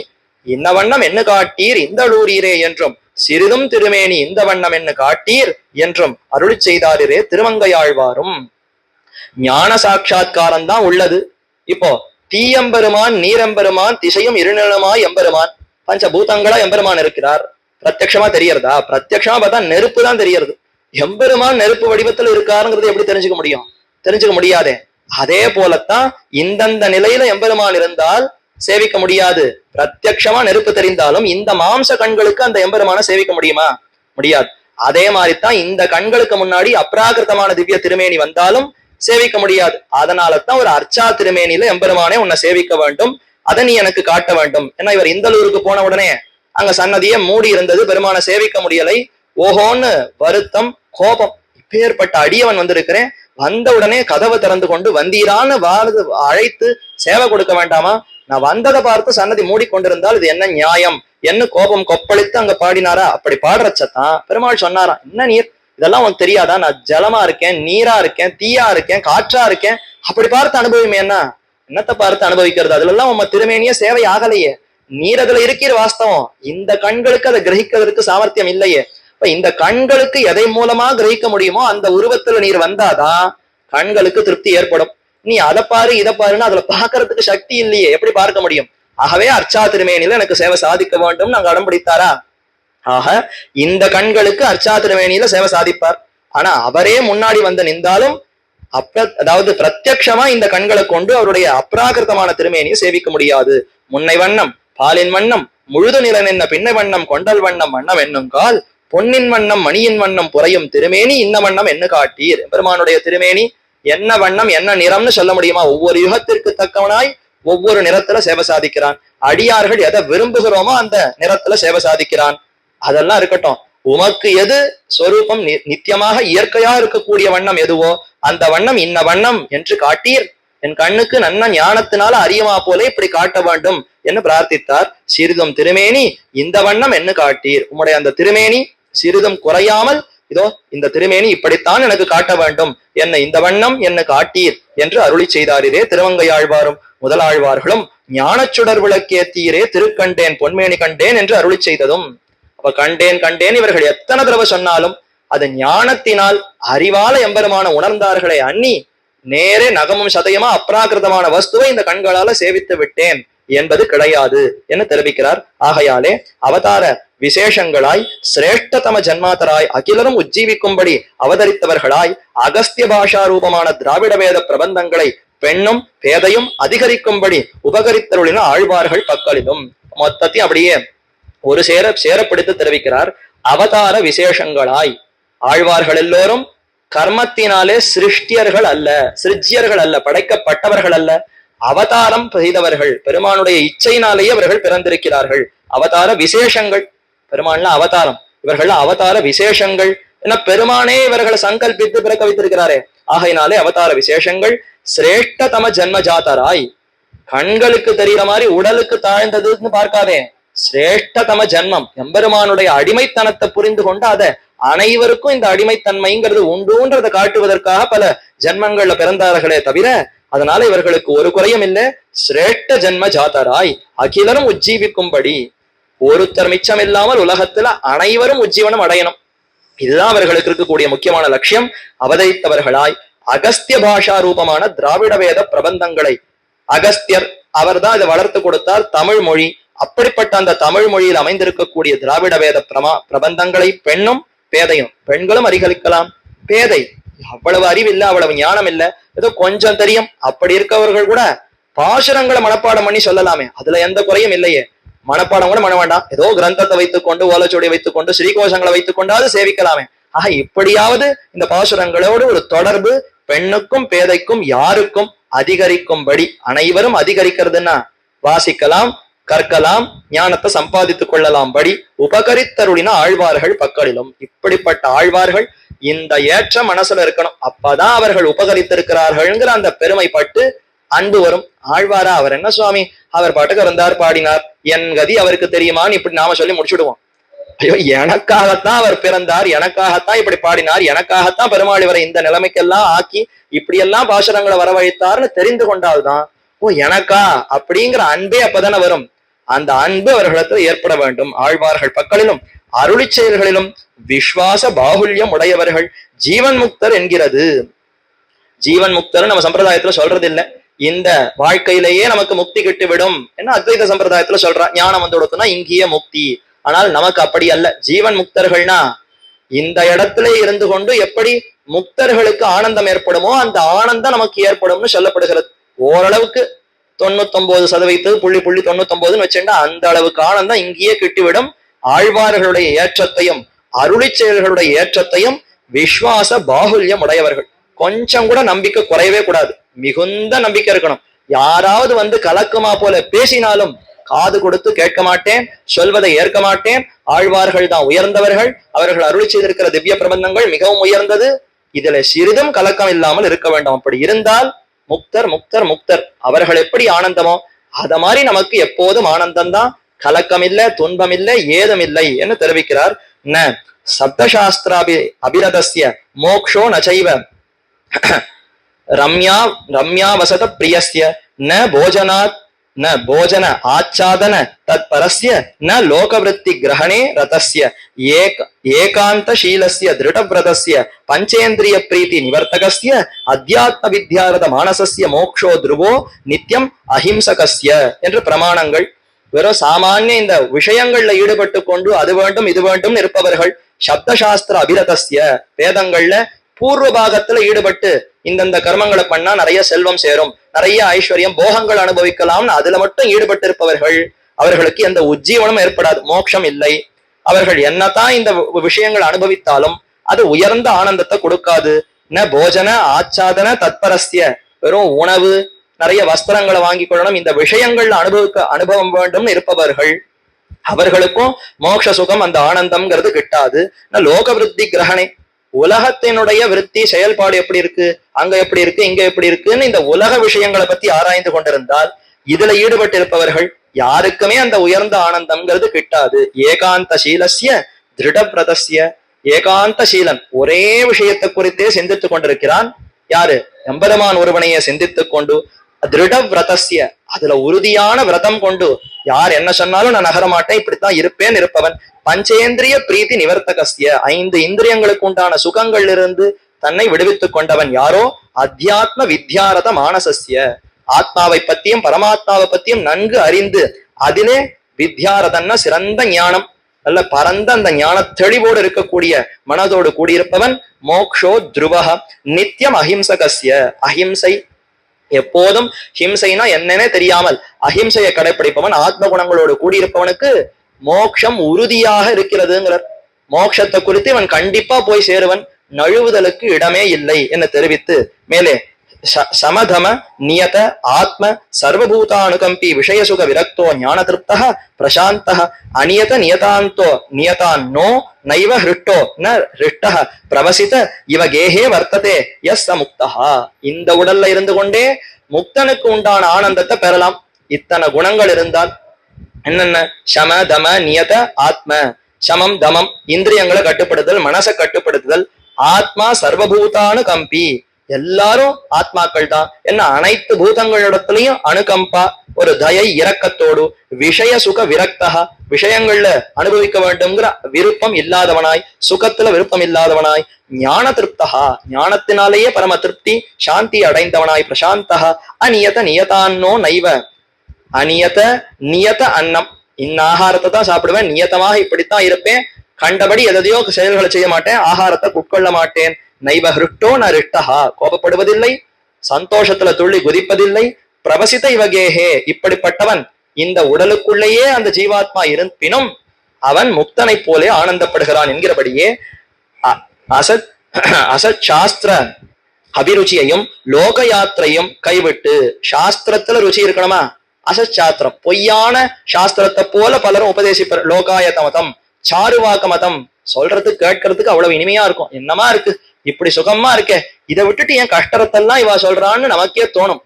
இன்ன வண்ணம் என்ன காட்டீர் இந்த லூரீரே என்றும் சிறிதும் திருமேனி இந்த வண்ணம் என்ன காட்டீர் என்றும் அருளி செய்தாரே திருமங்கையாழ்வாரும். ஞான சாட்சா்காரம் தான் உள்ளது. இப்போ தீயம்பெருமான் நீரெம்பெருமான் திசையும் இருநிலமாய் எம்பெருமான் பஞ்சபூதங்களா எம்பெருமான் இருக்கிறார். பிரத்யக்ஷமா தெரியறதா? பிரத்யக்ஷமா பார்த்தா நெருப்பு தான் தெரியறது. எம்பெருமான் நெருப்பு வடிவத்துல இருக்காருங்கிறது எப்படி தெரிஞ்சுக்க முடியும்? தெரிஞ்சுக்க முடியாதே. அதே போலத்தான் இந்தந்த நிலையில எம்பெருமான் இருந்தால் சேவிக்க முடியாது. பிரத்யக்ஷமா நெருப்பு தெரிந்தாலும் இந்த மாம்ச கண்களுக்கு அந்த எம்பெருமான சேவிக்க முடியுமா? முடியாது. அதே மாதிரிதான் இந்த கண்களுக்கு முன்னாடி அப்ராகிருத்தமான திவ்ய திருமேனி வந்தாலும் சேவிக்க முடியாது. அதனாலதான் ஒரு அர்ச்சா திருமேனியில எம்பெருமானே உன்னை சேவிக்க வேண்டும், அதை நீ எனக்கு காட்ட வேண்டும். ஏன்னா இவர் இந்தலூருக்கு போன உடனே அங்க சன்னதியே மூடி இருந்தது, பெருமான சேவிக்க முடியலை. ஓஹோன்னு வருத்தம் கோபம், இப்பேற்பட்ட அடியவன் வந்திருக்கிறேன், வந்த உடனே கதவை திறந்து கொண்டு வந்தீரான்னு அழைத்து சேவை கொடுக்க வேண்டாமா? நான் வந்ததை பார்த்து சன்னதி மூடிக்கொண்டிருந்தால் இது என்ன நியாயம் என்ன கோபம் கொப்பளித்து அங்க பாடினாரா? அப்படி பாடுறச்சத்தான் பெருமாள் சொன்னாரா, என்ன நீர் இதெல்லாம் உனக்கு தெரியாதா? நான் ஜலமா இருக்கேன், நீரா இருக்கேன், தீயா இருக்கேன், காற்றா இருக்கேன். அப்படி பார்த்து அனுபவமே என்னத்தை பார்த்து அனுபவிக்கிறது? அதுல எல்லாம் உங்க திருமேனிய சேவை ஆகலையே. நீர் அதுல இருக்கிற வாஸ்தவம், இந்த கண்களுக்கு அதை கிரகிக்கிறதுக்கு சாமர்த்தியம் இல்லையே. இப்ப இந்த கண்களுக்கு எதை மூலமா கிரகிக்க முடியுமோ அந்த உருவத்துல நீர் வந்தாதான் கண்களுக்கு திருப்தி ஏற்படும். நீ அதை பாரு இதை பாருன்னு அதுல பாக்குறதுக்கு சக்தி இல்லையே, எப்படி பார்க்க முடியும்? ஆகவே அர்ச்சா திருமேனியில எனக்கு சேவை சாதிக்க வேண்டும் நாங்க அடம்பிடித்தாரா? ஆக இந்த கண்களுக்கு அர்ச்சா திருமேனியில சேவை சாதிப்பார். ஆனா அவரே முன்னாடி வந்து நின்றாலும் அதாவது பிரத்யக்ஷமா இந்த கண்களை கொண்டு அவருடைய அப்ராகிருத்தமான திருமேனியை சேவிக்க முடியாது. முன்னை வண்ணம் பாலின் வண்ணம் முழுது நிலன் என்ன பின்னை வண்ணம் கொண்டல் வண்ணம் வண்ணம் என்னுங்கால் பொன்னின் வண்ணம் மணியின் வண்ணம் புறையும் திருமேனி இன்ன வண்ணம் என்ன காட்டீர். பெருமானுடைய திருமேனி என்ன வண்ணம் என்ன நிறம்னு சொல்ல முடியுமா? ஒவ்வொரு யுகத்திற்கு தக்கவனாய் ஒவ்வொரு நிறத்துல சேவை சாதிக்கிறான். அடியார்கள் எதை விரும்புகிறோமோ அந்த நிறத்துல சேவை சாதிக்கிறான். அதெல்லாம் இருக்கட்டும், உமக்கு எது சொரூபம் நித்தியமாக இயற்கையா இருக்கக்கூடிய வண்ணம் எதுவோ அந்த வண்ணம் இன்ன வண்ணம் என்று காட்டீர். என் கண்ணுக்கு நன்ன ஞானத்தினால அறியமா போல இப்படி காட்ட வேண்டும் என்று பிரார்த்தித்தார். சிறிதும் திருமேனி இந்த வண்ணம் என்ன காட்டீர், உம்முடைய அந்த திருமேனி சிறிதும் குறையாமல் இதோ இந்த திருமேனி இப்படித்தான் எனக்கு காட்ட வேண்டும், என்ன இந்த வண்ணம் என்ன காட்டீர் என்று அருளி செய்தாரிரே திருவங்கையாழ்வாரும் முதலாழ்வார்களும். ஞானச்சுடர் விளக்கேத்தீரே திருக்கண்டேன் பொன்மேனி கண்டேன் என்று அருளி செய்ததும். அப்ப கண்டேன் கண்டேன் இவர்கள் எத்தனை தடவை சொன்னாலும் அது ஞானத்தினால் அறிவால எம்பெருமான உணர்ந்தார்களே அன்னி, நேரே நகமும் சதயமா அப்ராகிருதமான வஸ்துவை இந்த கண்களால சேவித்து விட்டேன் என்பது கிடையாது என்று தெரிவிக்கிறார். ஆகையாலே அவதார விசேஷங்களாய் சிரேஷ்டதம ஜன்மாதராய் அகிலரும் உஜ்ஜீவிக்கும்படி அவதரித்தவர்களாய் அகஸ்திய பாஷா ரூபமான திராவிட வேத பிரபந்தங்களை பெண்ணும் பேதையும் அதிகரிக்கும்படி உபகரித்தருளின ஆழ்வார்கள் பக்களிலும். மொத்தத்தையும் அப்படியே ஒரு சேரப்பிடித்து தெரிவிக்கிறார். அவதார விசேஷங்களாய் ஆழ்வார்கள் எல்லோரும் கர்மத்தினாலே சிருஷ்டியர்கள் அல்ல, சிருஜ்யர்கள் அல்ல, படைக்கப்பட்டவர்கள் அல்ல, அவதாரம் செய்தவர்கள். பெருமானுடைய இச்சையினாலேயே அவர்கள் பிறந்திருக்கிறார்கள். அவதார விசேஷங்கள், பெருமான்ல அவதாரம், இவர்கள் அவதார விசேஷங்கள் என பெருமானே இவர்களை சங்கல்பித்து பிறக்க வைத்திருக்கிறாரே. ஆகையினாலே அவதார விசேஷங்கள். சிரேஷ்டதம ஜன்ம ஜாதராய், கண்களுக்கு தெரிகிற மாதிரி உடலுக்கு தாழ்ந்ததுன்னு பார்க்காதே, சிரேஷ்டதம ஜன்மம் எம்பெருமானுடைய அடிமைத்தனத்தை புரிந்து கொண்டு அதை அனைவருக்கும் இந்த அடிமைத்தன்மைங்கிறது உண்டுன்றதை காட்டுவதற்காக பல ஜென்மங்கள்ல பிறந்தார்களே தவிர அதனால இவர்களுக்கு ஒரு குறையும் இல்லை. சிரேஷ்ட ஜென்ம ஜாதராய் அகிலரும் உஜ்ஜீவிக்கும்படி, ஒருத்தர் மிச்சம் இல்லாமல் உலகத்துல அனைவரும் உஜ்ஜீவனம் அடையணும், இதுதான் அவர்களுக்கு இருக்கக்கூடிய முக்கியமான லட்சியம். அவதரித்தவர்களாய் அகஸ்திய பாஷா ரூபமான திராவிட வேத பிரபந்தங்களை, அகஸ்தியர் அவர்தான் இதை வளர்த்து கொடுத்தார் தமிழ் மொழி. அப்படிப்பட்ட அந்த தமிழ் மொழியில் அமைந்திருக்கக்கூடிய திராவிட வேத பிரபந்தங்களை பெண்ணும் பேதையும், பெண்களும் அறிகளிக்கலாம், பேதை அவ்வளவு அறிவில்லை, அவ்வளவு ஞானம் இல்லை, ஏதோ கொஞ்சம் தெரியும், அப்படி இருக்கவர்கள் கூட பாசுரங்களை மனப்பாடம் பண்ணி சொல்லலாமே, அதுல எந்த குறையும் இல்லையே. மனப்பாடம் கூட பண்ண வேண்டாம், ஏதோ கிரந்தத்தை வைத்துக்கொண்டு ஓலைச்சுவடி வைத்துக்கொண்டு ஸ்ரீகோஷங்களை வைத்துக்கொண்டாவது சேவிக்கலாமே. ஆக இப்படியாவது இந்த பாசுரங்களோடு ஒரு தொடர்பு பெண்ணுக்கும் பேதைக்கும் யாருக்கும் அதிகரிக்கும்படி, அனைவரும் அதிகரிக்கிறதுன்னா வாசிக்கலாம், கற்கலாம், ஞானத்தை சம்பாதித்துக் கொள்ளலாம் படி உபகரித்தருளின ஆழ்வார்கள் பக்களிலும். இப்படிப்பட்ட ஆழ்வார்கள் இந்த ஏற்ற மனசுல இருக்கணும், அப்பதான் அவர்கள் உபகரித்திருக்கிறார்கள்ங்கிற அந்த பெருமைப்பட்டு அன்பு வரும். ஆழ்வாரா, அவர் என்ன சுவாமி, அவர் பாட்டுக்கு இருந்தார் பாடினார், என் கதி அவருக்கு தெரியுமான்னு இப்படி நாம சொல்லி முடிச்சுடுவோம். ஐயோ, எனக்காகத்தான் அவர் பிறந்தார், எனக்காகத்தான் இப்படி பாடினார், எனக்காகத்தான் பெருமாள் இவரை இந்த நிலைமைக்கெல்லாம் ஆக்கி இப்படியெல்லாம் பாசுரங்களை வரவழைத்தார்னு தெரிந்து கொண்டால்தான் ஓ எனக்கா அப்படிங்கிற அன்பே அப்பதானே வரும். அந்த அன்பு அவர்களிடத்தில் ஏற்பட வேண்டும். ஆழ்வார்கள் பக்களிலும் அருளி செயல்களிலும் விஸ்வாச பாகுல்யம் உடையவர்கள் ஜீவன் முக்தர் என்கிறது. ஜீவன் முக்தர் நம்ம சம்பிரதாயத்துல சொல்றது இல்லை, இந்த வாழ்க்கையிலேயே நமக்கு முக்தி கிட்டு விடும் என்ன அத்வைத சம்பிரதாயத்துல சொல்றான். ஞானம் வந்து கொடுத்தோம்னா இங்கேயே முக்தி. ஆனால் நமக்கு அப்படி அல்ல. ஜீவன் முக்தர்கள்னா இந்த இடத்துல இருந்து கொண்டு எப்படி முக்தர்களுக்கு ஆனந்தம் ஏற்படுமோ அந்த ஆனந்தம் நமக்கு ஏற்படும்னு சொல்லப்படுகிறது. ஓரளவுக்கு 99% புள்ளி 99 வச்சுட்டா அந்த அளவுக்கு ஆனந்தம் இங்கேயே கிட்டிவிடும். ஆழ்வார்களுடைய ஏற்றத்தையும் அருளி செயல்களுடைய ஏற்றத்தையும் விஸ்வாச பாகுல்யம் உடையவர்கள், கொஞ்சம் கூட நம்பிக்கை குறையவே கூடாது, மிகுந்த நம்பிக்கை இருக்கணும். யாராவது வந்து கலக்குமா போல பேசினாலும் காது கொடுத்து கேட்க மாட்டேன், சொல்வதை ஏற்க மாட்டேன். ஆழ்வார்கள் தான் உயர்ந்தவர்கள், அவர்கள் அருளி செய்திருக்கிற திவ்ய பிரபந்தங்கள் மிகவும் உயர்ந்தது, இதுல சிறிதும் கலக்கம் இல்லாமல் இருக்க வேண்டும். அப்படி இருந்தால் முக்தர் முக்தர் முக்தர். அவர்கள் எப்படி ஆனந்தமோ அத மாதிரி நமக்கு எப்போதும் ஆனந்தம்தான், கலக்கம் இல்லை, துன்பம் இல்லை, ஏதும் இல்லை என்று தெரிவிக்கிறார். ந சப்தசாஸ்திராபி அபிரதஸ்ய மோக்ஷோ நச்சைவ ரம்யா ரம்யா வசத பிரியஸ்ய ந போஜனாத் ந போஜன ஆச்சாதன தத் பரஸ்ய ந லோகவிருத்தி கிரகணே ரதஸ்ய ஏகாந்த சீலஸ்ய திருடவிரதஸ்ய பஞ்சேந்திரிய பிரீத்தி நிவர்த்தகஸ்ய அத்தியாத்ம வித்யாரத மானசஸ்ய மோக்ஷோ துருவோ நித்தியம் அஹிம்சகஸ்ய என்று பிரமாணங்கள். வெறும் சாமானிய இந்த விஷயங்கள்ல ஈடுபட்டு கொண்டு அது வேண்டும் இது வேண்டும் இருப்பவர்கள் சப்தசாஸ்திர அபிரதஸ்ய வேதங்கள்ல பூர்வ பாகத்துல ஈடுபட்டு இந்தந்த கர்மங்களை பண்ணா நிறைய செல்வம் சேரும், நிறைய ஐஸ்வர்யம் போகங்கள் அனுபவிக்கலாம்னு அதுல மட்டும் ஈடுபட்டு இருப்பவர்கள் அவர்களுக்கு எந்த உஜ்ஜீவனம் ஏற்படாது, மோட்சம் இல்லை. அவர்கள் என்னதான் இந்த விஷயங்கள் அனுபவித்தாலும் அது உயர்ந்த ஆனந்தத்தை கொடுக்காது. ந போஜன ஆச்சாதன தத்பரஸ்ய வெறும் உணவு நிறைய வஸ்திரங்களை வாங்கி கொள்ளணும், இந்த விஷயங்கள்ல அனுபவம் வேண்டும்னு இருப்பவர்கள் அவர்களுக்கும் மோட்ச சுகம் அந்த ஆனந்தம்ங்கிறது கிட்டாது. லோக விருத்தி கிரகணே, உலகத்தினுடைய விருத்தி செயல்பாடு எப்படி இருக்கு, அங்க எப்படி இருக்கு, இங்க எப்படி இருக்குன்னு இந்த உலக விஷயங்களை பத்தி ஆராய்ந்து கொண்டிருந்தால் இதுல ஈடுபட்டு இருப்பவர்கள் யாருக்குமே அந்த உயர்ந்த ஆனந்தம்ங்கிறது கிட்டாது. ஏகாந்த சீலஸ்ய திருடபிரதஸ்ய, ஏகாந்த சீலன் ஒரே விஷயத்தை குறித்தே சிந்தித்துக் கொண்டிருக்கிறான். யாரு? எம்பெருமான் ஒருவனையே சிந்தித்துக் கொண்டு திருட விரதஸ்ய, அதுல உறுதியான விரதம் கொண்டு யார் என்ன சொன்னாலும் நான் நகர மாட்டேன், இப்படித்தான் இருப்பேன் இருப்பவன். பஞ்சேந்திரிய பிரீத்தி நிவர்த்தகஸ்ய, 5 இந்திரியங்களுக்கு உண்டான சுகங்கள் இருந்து தன்னை விடுவித்துக் கொண்டவன் யாரோ? அத்தியாத்ம வித்யாரத மானசஸ்ய, ஆத்மாவை பத்தியும் பரமாத்மாவை பத்தியும் நன்கு அறிந்து அதிலே வித்யாரதன்னா சிறந்த ஞானம், நல்ல பரந்த அந்த ஞான தெளிவோடு இருக்கக்கூடிய மனதோடு கூடியிருப்பவன். மோக்ஷோ துருவக நித்தியம் அஹிம்சகஸ்ய, அஹிம்சை எப்போதும், ஹிம்சைனா என்னன்னே தெரியாமல் அஹிம்சையை கடைப்பிடிப்பவன் ஆத்ம குணங்களோடு கூடியிருப்பவனுக்கு மோக்ஷம் உறுதியாக இருக்கிறதுங்கிறார். மோட்சத்தை குறித்து இவன் கண்டிப்பா போய் சேருவன், நழுவுதலுக்கு இடமே இல்லை என தெரிவித்து மேலே சமதம நியத ஆத்ம சர்வபூதானுகம்பி விஷயசுக விரக்தோ ஞான திருப்தः பிரசாந்தः அநியத நியதாந்தோ நியதான்னோ நைவ ஹிருஷ்டோ ந ஹிருஷ்டः பிரவசித இவ கேஹே வர்த்ததே எஸ் முக்தः. இந்த உடல்ல இருந்து கொண்டே முக்தனுக்கு உண்டான ஆனந்தத்தை பெறலாம். இத்தனை குணங்கள் இருந்தால் என்னென்ன? சம தம நியத ஆத்ம, சமம் தமம் இந்திரியங்களை கட்டுப்படுத்துதல், மனசை கட்டுப்படுத்துதல், ஆத்மா சர்வபூதானு கம்பி, எல்லாரும் ஆத்மாக்கள் தான் என்ன, அனைத்து பூதங்களிடத்திலையும் அணுகம்பா ஒரு தயை இரக்கத்தோடு, விஷய சுக விரக்தா விஷயங்கள்ல அனுபவிக்க வேண்டும்ங்கிற விருப்பம் இல்லாதவனாய், சுகத்துல விருப்பம் இல்லாதவனாய், ஞான திருப்தா ஞானத்தினாலேயே பரம திருப்தி சாந்தி அடைந்தவனாய், பிரசாந்தா அநியத நியதான்னோ நைவ, அநியத நியத அன்னம், இந்த ஆகாரத்தை தான் சாப்பிடுவேன், நியத்தமாக இப்படித்தான் இருப்பேன், கண்டபடி எதையோ செயல்களை செய்ய மாட்டேன், ஆகாரத்தை உட்கொள்ள மாட்டேன். நைவ ஹிருஷ்டோ ந ரிஷ்டஹா கோபப்படுவதில்லை, சந்தோஷத்துல துள்ளி குதிப்பதில்லை. பிரவசித்த இவகேஹே இப்படிப்பட்டவன் இந்த உடலுக்குள்ளேயே அந்த ஜீவாத்மா இருப்பினும் அவன் முக்தனை போலே ஆனந்தப்படுகிறான் என்கிறபடியே அசத் அசத் சாஸ்திர அபிருச்சியையும் லோக யாத்திரையும் கைவிட்டு, சாஸ்திரத்துல ருச்சி இருக்கணுமா? அசத் சாஸ்திரம் பொய்யான சாஸ்திரத்தை போல பலரும் உபதேசிப்பர். லோகாயத மதம், சாருவாக்க மதம் சொல்றதுக்கு கேட்கறதுக்கு அவ்வளவு இனிமையா இருக்கும், என்னமா இருக்கு, இப்படி சுகமா இருக்கே, இதை விட்டுட்டு என் கஷ்டத்தெல்லாம் இவ சொல்றான்னு நமக்கே தோணும்.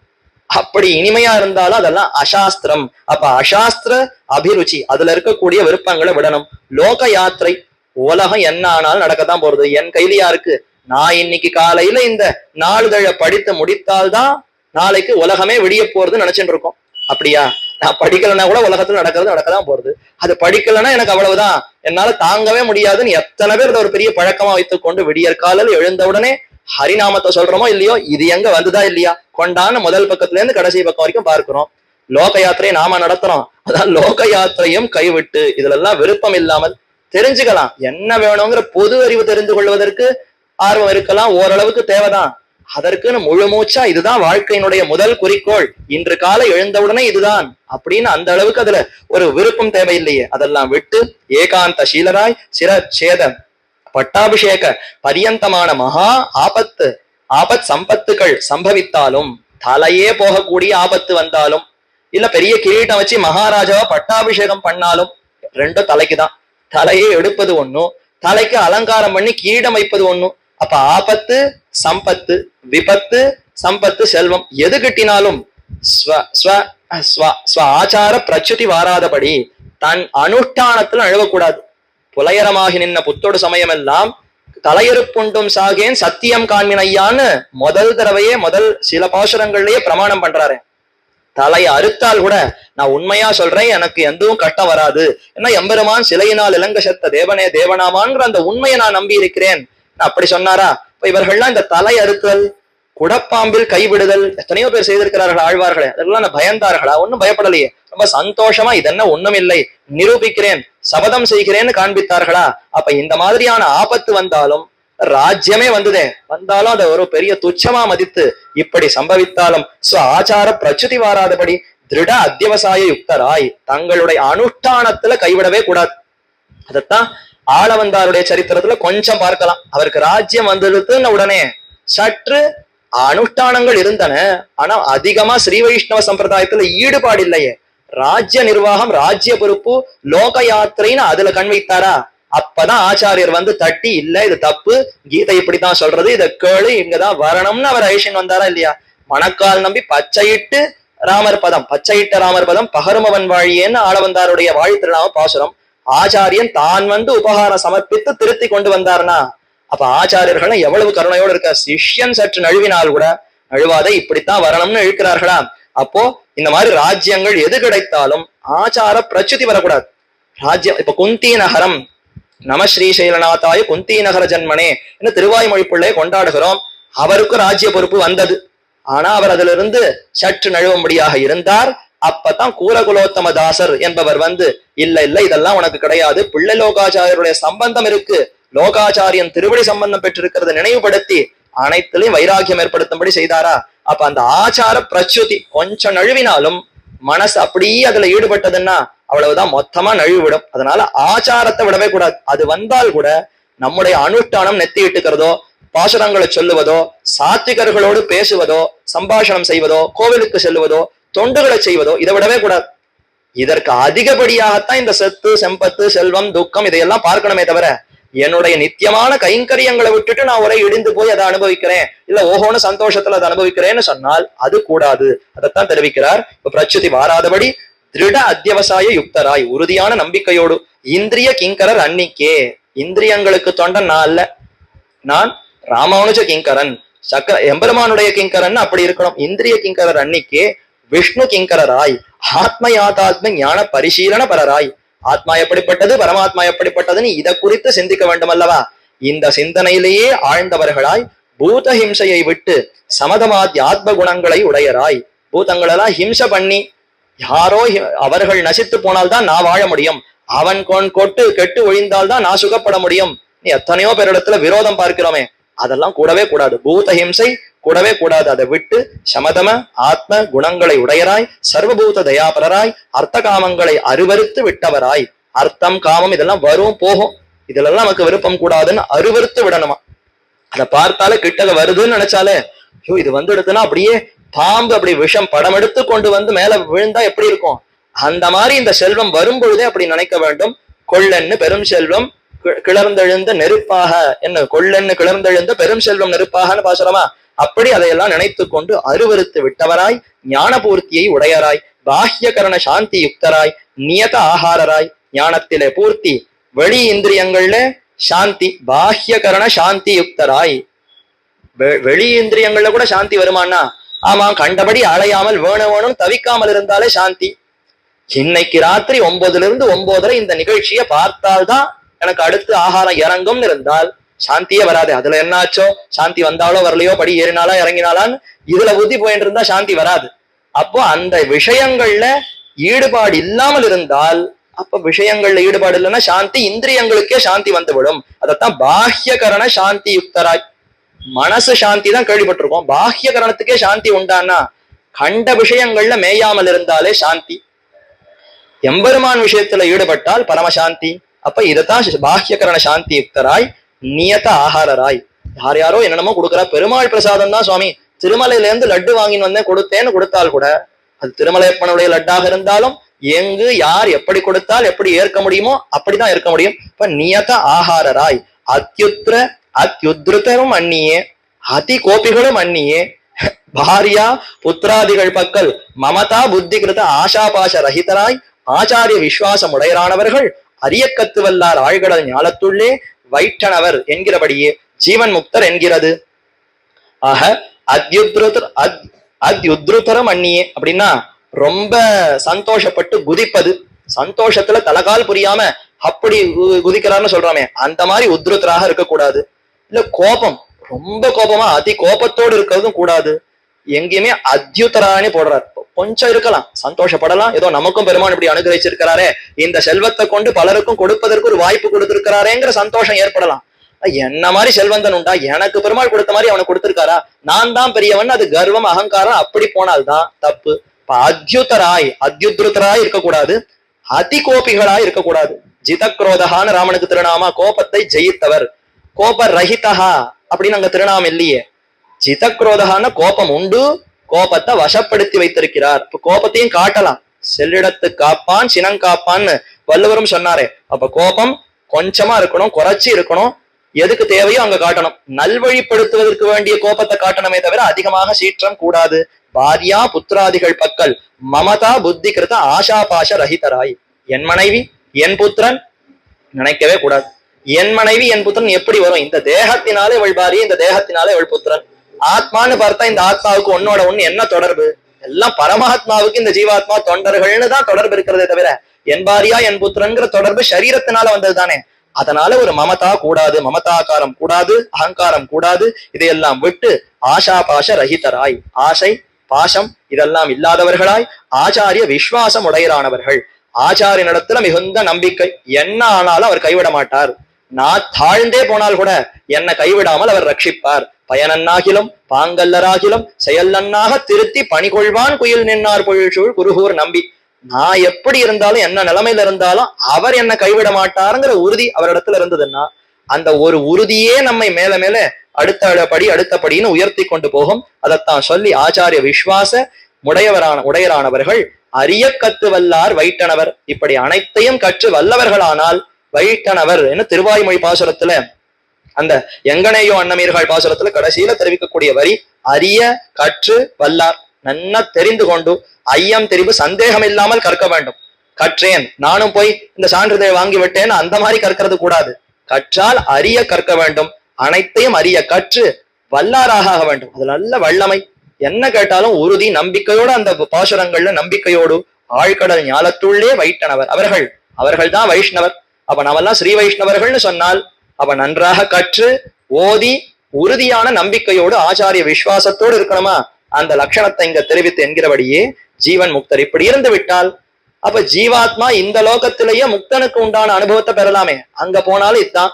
அப்படி இனிமையா இருந்தாலும் அதெல்லாம் அசாஸ்திரம். அப்ப அசாஸ்திர அபிருச்சி, அதுல இருக்கக்கூடிய விருப்பங்களை விடணும். லோக யாத்திரை, உலகம் என்ன ஆனாலும் நடக்கத்தான் போறது, என் கையிலயா இருக்கு, நான் இன்னைக்கு காலையில இந்த நாளிதழை படித்து முடித்தால்தான் நாளைக்கு உலகமே விடிய போறதுன்னு நினைச்சுட்டு இருக்கோம். அப்படியா? நான் படிக்கலைன்னா கூட உலகத்துல நடக்கதான் போறது, அது படிக்கலைன்னா எனக்கு அவ்வளவுதான், என்னால தாங்கவே முடியாதுன்னு எத்தனை பேர் இதை ஒரு பெரிய பழக்கமா வைத்துக் கொண்டு விடியற் காலையில் எழுந்தவுடனே ஹரிநாமத்தை சொல்றோமோ இல்லையோ, இது எங்க வந்துதா இல்லையா கொண்டான்னு முதல் பக்கத்துல இருந்து கடைசி பக்கம் வரைக்கும் பார்க்கிறோம். லோக யாத்திரையை நாம நடத்துறோம், அதான் லோக யாத்திரையும் கைவிட்டு இதுல எல்லாம் விருப்பம் இல்லாமல் தெரிஞ்சுக்கலாம். என்ன வேணுங்கிற பொது அறிவு தெரிந்து கொள்வதற்கு ஆர்வம் இருக்கலாம், ஓரளவுக்கு தேவைதான். அதற்குன்னு முழு மூச்சா இதுதான் வாழ்க்கையினுடைய முதல் குறிக்கோள், இன்று காலை எழுந்தவுடனே இதுதான் அப்படின்னு அந்த அளவுக்கு அதுல ஒரு விருப்பம் தேவையில்லையே. அதெல்லாம் விட்டு ஏகாந்த சீலராய் சிரச்சேத பட்டாபிஷேக பரியந்தமான மகா ஆபத் சம்பத்துகள் சம்பவித்தாலும், தலையே போகக்கூடிய ஆபத்து வந்தாலும், இல்ல பெரிய கிரீட்டம் வச்சு மகாராஜாவா பட்டாபிஷேகம் பண்ணாலும் ரெண்டும் தலைக்குதான். தலையே எடுப்பது ஒண்ணும், தலைக்கு அலங்காரம் பண்ணி கிரீடம் வைப்பது ஒண்ணும். அப்ப ஆபத்து சம்பத்து, விபத்து சம்பத்து செல்வம் எது கிட்டினாலும் ஆச்சார பிரச்சுதி வாராதபடி தன் அனுஷ்டானத்துல அழுவக்கூடாது. புலையரமாகி நின்ன புத்தோடு சமயமெல்லாம் தலையறுப்புண்டும் சாகேன் சத்தியம் காண்மினையான்னு முதல் தடவையே முதல் சில பாசுரங்கள்லயே பிரமாணம் பண்றாரு. தலையை அறுத்தால் கூட நான் உண்மையா சொல்றேன், எனக்கு எதுவும் கஷ்டம் வராது, ஏன்னா எம்பெருமான் சிலையினால் இளங்கசத்த தேவனே தேவனாமான்ங்கிற அந்த உண்மையை நான் நம்பி இருக்கிறேன் அப்படி சொன்னாரா? இப்ப இவர்கள்லாம் இந்த தலை அறுத்தல், குடப்பாம்பில் கைவிடுதல் எத்தனையோ பேர் செய்திருக்கிறார்கள் ஆழ்வார்களே, அதெல்லாம் பயந்தார்களா? ஒன்னும் பயப்படலையே, ரொம்ப சந்தோஷமா இதென்ன ஒண்ணும் இல்லை நிரூபிக்கிறேன் சபதம் செய்கிறேன்னு காண்பித்தார்களா? அப்ப இந்த மாதிரியான ஆபத்து வந்தாலும், ராஜ்யமே வந்தாலும் அதை ஒரு பெரிய துச்சமா மதித்து இப்படி சம்பவித்தாலும் ஆச்சார பிரச்சுதி வாராதபடி திருட அத்தியவசாய யுக்தராய் தங்களுடைய அனுஷ்டானத்துல கைவிடவே கூடாது. அதத்தான் ஆளவந்தாருடைய சரித்திரத்துல கொஞ்சம் பார்க்கலாம். அவருக்கு ராஜ்யம் வந்துடுதுன்னு உடனே சற்று அனுஷ்டானங்கள் இருந்தன, ஆனா அதிகமா ஸ்ரீ வைஷ்ணவ சம்பிரதாயத்துல ஈடுபாடு இல்லையே. ராஜ்ய நிர்வாகம், ராஜ்ய பொறுப்பு, லோக யாத்திரைன்னு அதுல கண் வைத்தாரா? அப்பதான் ஆச்சாரியர் வந்து தட்டி, இல்ல இது தப்பு, கீதை இப்படித்தான் சொல்றது, இத கேளு, இங்கதான் வரணும்னு அவர் ஐஷன் வந்தாரா இல்லையா? மணக்கால் நம்பி பச்சையிட்டு ராமர் பதம், பச்சையிட்ட ராமர் பதம் பகருமவன் வாழியேன்னு ஆளவந்தாருடைய வாழ்த்திருநாம பாசுரம். ஆச்சாரியன் தான் வந்து உபகாரம் சமர்ப்பித்து திருத்தி கொண்டு வந்தார்னா அப்ப ஆச்சாரியர்கள் எவ்வளவு கருணையோடு இருக்க. சிஷ்யன் சற்று நழுவினால் கூட நழுவாதை இப்படித்தான் வரணும்னு இழுக்கிறார்களா? அப்போ இந்த மாதிரி ராஜ்யங்கள் எது கிடைத்தாலும் ஆச்சார பிரச்சுதி வரக்கூடாது. ராஜ்யம் இப்ப குந்தி நகரம், நம ஸ்ரீசைலநாதாய குந்தி நகர ஜன்மனே என்று திருவாய்மொழி பிள்ளையை கொண்டாடுகிறோம். அவருக்கு ராஜ்ய பொறுப்பு வந்தது, ஆனா அவர் அதுல இருந்து சற்று நழுவும்படியாக இருந்தார். அப்பதான் கூரகுலோத்தம தாசர் என்பவர் வந்து, இல்ல இல்ல இதெல்லாம் உனக்கு கிடையாது, பிள்ளை லோகாச்சாரியருடைய சம்பந்தம் இருக்கு, லோகாச்சாரியன் திருவடி சம்பந்தம் பெற்றிருக்கிறத நினைவுபடுத்தி அனைத்திலையும் வைராக்கியம் ஏற்படுத்தும்படி செய்தாரா? அப்ப அந்த ஆச்சார பிரச்சுதி கொஞ்சம் நழுவினாலும் மனசு அப்படியே அதுல ஈடுபட்டதுன்னா அவ்வளவுதான், மொத்தமா நழுவிடும். அதனால ஆச்சாரத்தை விடவே கூடாது. அது வந்தால் கூட நம்முடைய அனுஷ்டானம் நெத்தி இட்டுக்கிறதோ, பாசுரங்களை சொல்லுவதோ, சாத்விகர்களோடு பேசுவதோ, சம்பாஷணம் செய்வதோ, கோவிலுக்கு செல்லுவதோ, தொண்டுகளை செய்வதோ, இதை விடவே கூடாது. இதற்கு அதிகப்படியாகத்தான் இந்த சொத்து, செம்பத்து, செல்வம், துக்கம் இதையெல்லாம் பார்க்கணுமே தவிர, என்னுடைய நித்தியமான கைங்கரியங்களை விட்டுட்டு நான் ஒரே இடிந்து போய் அதை அனுபவிக்கிறேன், இல்ல ஓஹோன்னு சந்தோஷத்துல அதை அனுபவிக்கிறேன்னு சொன்னால் அது கூடாது. அதைத்தான் தெரிவிக்கிறார். இப்ப பிரச்சுதி வாராதபடி திருட அத்தியவசாய யுக்தராய், உறுதியான நம்பிக்கையோடு, இந்திரிய கிங்கரர் அன்னிக்கே, இந்திரியங்களுக்கு தொண்டன் நான் அல்ல, நான் ராமானுஜ கிங்கரன், சக்கர எம்பெருமானுடைய கிங்கரன் அப்படி இருக்கணும். இந்திரிய கிங்கரர் அன்னிக்கே விஷ்ணு கிங்கரராய், ஆத்ம யாதாத்ம ஞான பரிசீலன பரராய், ஆத்மா எப்படிப்பட்டது, பரமாத்மா எப்படிப்பட்டதுன்னு இதை குறித்து சிந்திக்க வேண்டும் அல்லவா? இந்த சிந்தனையிலேயே ஆழ்ந்தவர்களாய், பூத ஹிம்சையை விட்டு சமதமாதி ஆத்ம குணங்களை உடையராய், பூதங்களெல்லாம் ஹிம்சை பண்ணி யாரோ அவர்கள் நசித்து போனால்தான் நான் வாழ முடியும், அவன் கொட்டு கெட்டு ஒழிந்தால்தான் நான் சுகப்பட முடியும், நீ எத்தனையோ பேரிடத்துல விரோதம் பார்க்கிறோமே, அதெல்லாம் கூடவே கூடாது. பூத ஹிம்சை கூடவே கூடாது. அதை விட்டு சமதம ஆத்ம குணங்களை உடையராய், சர்வபூத தயாபரராய், அர்த்த காமங்களை அருவறுத்து விட்டவராய். அர்த்தம் காமம் இதெல்லாம் வரும் போகும், இதுலெல்லாம் நமக்கு விருப்பம் கூடாதுன்னு அருவறுத்து விடணுமா? அதை பார்த்தாலே கிட்டக வருதுன்னு நினைச்சாலே, ஐயோ இது வந்து எடுத்துனா அப்படியே பாம்பு அப்படி விஷம் படம் எடுத்து கொண்டு வந்து மேல விழுந்தா எப்படி இருக்கும், அந்த மாதிரி இந்த செல்வம் வரும் பொழுதே அப்படி நினைக்க வேண்டும். கொள்ளன்னு பெரும் செல்வம் கிளர்ந்தெழுந்த நெருப்பாக, என்ன கொள்ளன்னு கிளர்ந்தெழுந்த பெரும் செல்வம் நெருப்பாகன்னு பாசுறமா, அப்படி அதையெல்லாம் நினைத்து கொண்டு அருவறுத்து விட்டவராய், ஞான பூர்த்தியை உடையராய், பாஹ்யகரண சாந்தி யுக்தராய், நியத ஆகாரராய், ஞானத்திலே பூர்த்தி, வெளி இந்திரியங்கள்ல சாந்தி, பாஹ்யகரண சாந்தி யுக்தராய். வெளி இந்திரியங்கள்ல கூட சாந்தி வருமானா? ஆமா, கண்டபடி அலையாமல் வேணும் தவிக்காமல் இருந்தாலே சாந்தி. இன்னைக்கு ராத்திரி 9 to 9:30 இந்த நிகழ்ச்சியை பார்த்தால்தான் எனக்கு அடுத்து ஆகாரம் இறங்கும்னு இருந்தால் சாந்தியே வராது. அதுல என்னாச்சோ, சாந்தி வந்தாலோ வரலையோ, படி ஏறினாலா இறங்கினாலான்னு இதுல புத்தி போயிட்டு இருந்தா சாந்தி வராது. அப்போ அந்த விஷயங்கள்ல ஈடுபாடு இல்லாமல் இருந்தால், அப்ப விஷயங்கள்ல ஈடுபாடு இல்லைன்னா சாந்தி, இந்திரியங்களுக்கே சாந்தி வந்துவிடும். அதைத்தான் பாஹ்யகரண சாந்தி யுக்தராய். மனசு சாந்தி தான் கேள்விப்பட்டிருக்கோம், பாஹ்ய கரணத்துக்கே சாந்தி உண்டானா? கண்ட விஷயங்கள்ல மேயாமல் இருந்தாலே சாந்தி. எம்பெருமான் விஷயத்துல ஈடுபட்டால் பரமசாந்தி. அப்ப இதைத்தான் பாஹ்யகரண சாந்தி யுக்தராய், நியத ஆகாரராய். யார் யாரோ என்னென்னமோ கொடுக்குறா, பெருமாள் பிரசாதம் தான் சுவாமி, திருமலையில இருந்து லட்டு வாங்கின்னு வந்தேன் கொடுத்தேன்னு கொடுத்தால் கூட, அது திருமலையப்பனுடைய லட்டாக இருந்தாலும் எங்கு யார் எப்படி கொடுத்தால் எப்படி ஏற்க முடியுமோ அப்படிதான் இருக்க முடியும். இப்ப நியத ஆகாரராய், அத்யுத்ருதரும் அந்நியே, அதி கோபிகளும் அந்நியே, பாரியா புத்திராதிகள் பக்கல் மமதா புத்தி கிருத ஆஷாபாச ரஹிதராய், ஆச்சாரிய விசுவாசம் உடையரானவர்கள், அரியக்கத்து வல்லார் ஆழ்கடல் ஞாலத்துள்ளே வைட்டனவர் என்கிறபடியே ஜீவன் முக்தர் என்கிறது. ஆக அத்யுத்ருதரம் அந்நியே அப்படின்னா ரொம்ப சந்தோஷப்பட்டு குதிப்பது, சந்தோஷத்துல தலகால் புரியாம அப்படி குதிக்கிறார்னு சொல்றாமே, அந்த மாதிரி உத்ருத்தராக இருக்கக்கூடாது. இல்ல கோபம், ரொம்ப கோபமா அதி கோபத்தோடு இருக்கிறதும் கூடாது. எங்கேயுமே அத்யுத்தரானே போடுறார். கொஞ்சம் இருக்கலாம், சந்தோஷப்படலாம், ஏதோ நமக்கும் பெருமான் இப்படி அனுகிரகிச்சிருக்கிறாரே, இந்த செல்வத்தை கொண்டு பலருக்கும் கொடுப்பதற்கு ஒரு வாய்ப்பு கொடுத்திருக்கிறாரேங்கிற சந்தோஷம் ஏற்படலாம். என்ன மாதிரி செல்வந்தன் உண்டா, எனக்கு பெருமாள் கொடுத்த மாதிரி அவனுக்கு கொடுத்திருக்காரா, நான் தான் பெரியவன், அது கர்வம் அகங்காரம், அப்படி போனால்தான் தப்பு. அத்யுத்ருத்தராய் இருக்கக்கூடாது, அதி கோபிகளாய் இருக்கக்கூடாது. ஜிதக்ரோதகான்னு ராமனுக்கு திருநாமா, கோபத்தை ஜெயித்தவர். கோப ரஹிதஹா அப்படின்னு அங்க திருநாமம் இல்லையே. ஜிதக்ரோதகான கோபம் உண்டு, கோபத்தை வசப்படுத்தி வைத்திருக்கிறார். இப்ப கோபத்தையும் காட்டலாம். செல்லிடத்து காப்பான் சினங்காப்பான்னு வள்ளுவரும் சொன்னாரே. அப்ப கோபம் கொஞ்சமா இருக்கணும், குறைச்சி இருக்கணும், எதுக்கு தேவையோ அங்க காட்டணும். நல்வழிப்படுத்துவதற்கு வேண்டிய கோபத்தை காட்டணுமே தவிர அதிகமாக சீற்றம் கூடாது. பாரியா புத்திராதிகள் பக்கல் மமதா புத்தி கிருத ஆஷா பாஷ ரஹிதராய். என் மனைவி என் புத்திரன் நினைக்கவே கூடாது. என் மனைவி என் புத்திரன் எப்படி வரும்? இந்த தேகத்தினாலே இவள் பாரி, இந்த தேகத்தினாலே இவள் புத்திரன். ஆத்மான்னு பார்த்தா இந்த ஆத்மாவுக்கு ஒன்னோட ஒண்ணு என்ன தொடர்பு? எல்லாம் பரமாத்மாவுக்கு இந்த ஜீவாத்மா தொண்டர்கள்னு தான் தொடர்பு இருக்கிறதே தவிர என் பாரியா என் புத்திரன்கிற தொடர்பு சரீரத்தினால வந்தது தானே. அதனால ஒரு மமதா கூடாது, மமதாக்காரம் கூடாது, அகங்காரம் கூடாது. இதையெல்லாம் விட்டு ஆஷா பாஷ ரஹிதராய், ஆசை பாசம் இதெல்லாம் இல்லாதவர்களாய், ஆச்சாரிய விஸ்வாசம் உடையரானவர்கள். ஆச்சாரியனிடத்துல மிகுந்த நம்பிக்கை. என்ன ஆனாலும் அவர் கைவிட மாட்டார். நான் தாழ்ந்தே போனால் கூட என்னை கைவிடாமல் அவர் ரட்சிப்பார். பயனன்னாகிலும் பாங்கல்லராகிலும் செயல் நன்னாக திருத்தி பணிகொள்வான் குயில் நின்னார் பொழில்சூழ் குருகூர் நம்பி. நான் எப்படி இருந்தாலும் என்ன நிலைமையில இருந்தாலும் அவர் என்னை கைவிட மாட்டாருங்கிற உறுதி அவரிடத்துல இருந்ததுன்னா அந்த ஒரு உறுதியே நம்மை மேல மேல அடுத்தபடின்னு உயர்த்தி கொண்டு போகும். அதைத்தான் சொல்லி ஆச்சாரிய விஸ்வாச உடையரானவர்கள் அரிய கத்து வல்லார் வைட்டனவர். இப்படி அனைத்தையும் கற்று வல்லவர்களானால் வைட்டனவர் என்ன திருவாய்மொழி பாசுரத்துல அந்த எங்கனையோ அன்னமீர்கள் பாசுரத்துல கடைசியில தெரிவிக்கக்கூடிய வரி அரிய கற்று வல்லார். நன்னா தெரிந்து கொண்டு ஐயம் தெரிவு சந்தேகம் இல்லாமல் கற்க வேண்டும். கற்றேன் நானும் போய் இந்த சான்றிதழை வாங்கி விட்டேன்னு அந்த மாதிரி கற்கிறது கூடாது. கற்றால் அரிய கற்க வேண்டும். அனைத்தையும் அரிய கற்று வல்லாராக ஆக வேண்டும். அது நல்ல வல்லமை. என்ன கேட்டாலும் உறுதி நம்பிக்கையோடு அந்த பாசுரங்கள்ல நம்பிக்கையோடு ஆழ்கடல் ஞாலத்துள்ளே வைட்டனவர் அவர்கள் தான் வைஷ்ணவர். அப்ப நாமெல்லாம் ஸ்ரீ வைஷ்ணவர்கள்னு சொன்னால் அப்ப நன்றாக கற்று ஓதி உறுதியான நம்பிக்கையோடு ஆச்சாரிய விசுவாசத்தோடு இருக்கணுமா? அந்த லட்சணத்தை இங்க தெரிவித்து என்கிறபடியே ஜீவன் முக்தர். இப்படி இருந்து விட்டால் அப்ப ஜீவாத்மா இந்த லோகத்திலேயே முக்தனுக்கு உண்டான அனுபவத்தை பெறலாமே. அங்க போனாலும் இதுதான்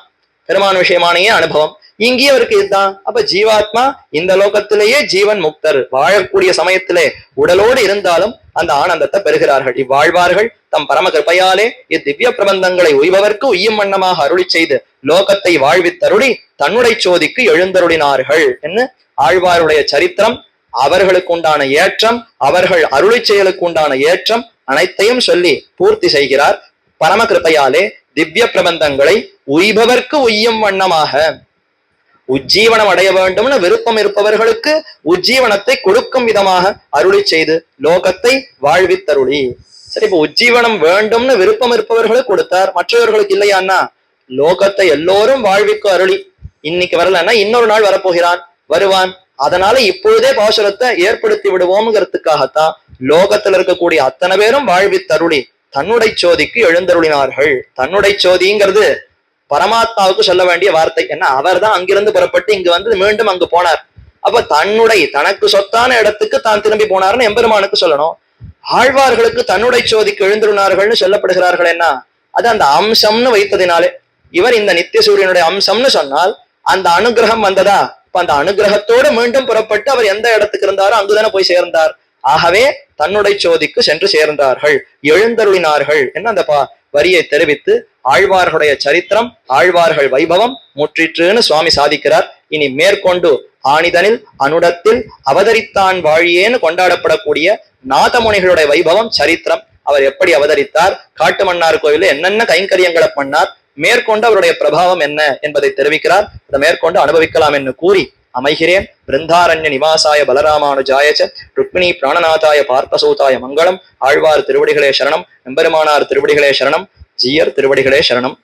பெருமான் விஷயமானையே அனுபவம், இங்கேயே அவருக்கு இதுதான். அப்ப ஜீவாத்மா இந்த லோகத்திலேயே ஜீவன் முக்தர். வாழக்கூடிய சமயத்திலே உடலோடு இருந்தாலும் அந்த ஆனந்தத்தை பெறுகிறார்கள். இவ்வாழ்வார்கள் தம் பரம கிருப்பையாலே இத்திவ்ய பிரபந்தங்களை உய்பவர்க்கு உய்யும் வண்ணமாக அருளி செய்து லோகத்தை வாழ்வித்தருளி தன்னுடைய சோதிக்கு எழுந்தருளினார்கள் என்று ஆழ்வாருடைய சரித்திரம், அவர்களுக்கு உண்டான ஏற்றம், அவர்கள் அருளி செயலுக்கு உண்டான ஏற்றம் அனைத்தையும் சொல்லி பூர்த்தி செய்கிறார். பரம கிருப்பையாலே திவ்ய பிரபந்தங்களை உய்பவர்க்கு உய்யும் வண்ணமாக உஜ்ஜீவனம் அடைய வேண்டும்னு விருப்பம் இருப்பவர்களுக்கு உஜ்ஜீவனத்தை கொடுக்கும் விதமாக அருளி செய்து லோகத்தை வாழ்வித்தருளி. சரி, இப்ப உஜ்ஜீவனம் வேண்டும்னு விருப்பம் இருப்பவர்களுக்கு கொடுத்தார், மற்றவர்களுக்கு இல்லையான்னா லோகத்தை எல்லோரும் வாழ்விக்கு அருளி. இன்னைக்கு வரலன்னா இன்னொரு நாள் வரப்போகிறான், வருவான். அதனால இப்பொழுதே பாசுரத்தை ஏற்படுத்தி விடுவோம்ங்கிறதுக்காகத்தான் லோகத்துல இருக்கக்கூடிய அத்தனை பேரும் வாழ்வித்தருளி தன்னுடைய சோதிக்கு எழுந்தருளினார்கள். தன்னுடைய சோதிங்கிறது பரமாத்மாவுக்கு சொல்ல வேண்டிய வார்த்தை. என்ன, அவர் தான் அங்கிருந்து புறப்பட்டு இங்கு வந்து மீண்டும் அங்கு போனார். அப்ப தனக்கு சொத்தான இடத்துக்கு தான் திரும்பி போனார்னு எம்பெருமானுக்கு சொல்லணும். ஆழ்வார்களுக்கு தன்னுடைய சோதிக்கு எழுந்துருனார்கள்னு சொல்லப்படுகிறார்கள். என்ன, அது அந்த அம்சம்னு வைத்ததினாலே. இவர் இந்த நித்திய சூரியனுடைய அம்சம்னு சொன்னால் அந்த அனுகிரகம் வந்ததா? இப்ப அந்த அனுகிரகத்தோடு மீண்டும் புறப்பட்டு அவர் எந்த இடத்துக்கு இருந்தாரோ அங்குதானே போய் சேர்ந்தார். ஆகவே தன்னுடைய சோதிக்கு சென்று சேர்ந்தார்கள், எழுந்தருளினார்கள் என்ன அந்த வரியை தெரிவித்து ஆழ்வார்களுடைய சரித்திரம், ஆழ்வார்கள் வைபவம் முற்றிற்றுன்னு சுவாமி சாதிக்கிறார். இனி மேற்கொண்டு ஆணிதனில் அனுடத்தில் அவதரித்தான் வாழியேன்னு கொண்டாடப்படக்கூடிய நாதமுனிகளுடைய வைபவம் சரித்திரம். அவர் எப்படி அவதரித்தார், காட்டு மன்னார் கோயில என்னென்ன கைங்கரியங்களை பண்ணார், மேற்கொண்டு அவருடைய பிரபாவம் என்ன என்பதை தெரிவிக்கிறார். அதை மேற்கொண்டு அனுபவிக்கலாம் என்று கூறி அமைகிறேன். பிருந்தாரண்ய நிவாசாய பலராமானுஜாயச்ச ருக்மிணி பிராணநாதாய பார்ப்பசூதாய மங்களம். ஆழ்வார் திருவடிகளே சரணம், எம்பெருமானார் திருவடிகளே சரணம், ஜீயர் திருவடிகளே சரணம்.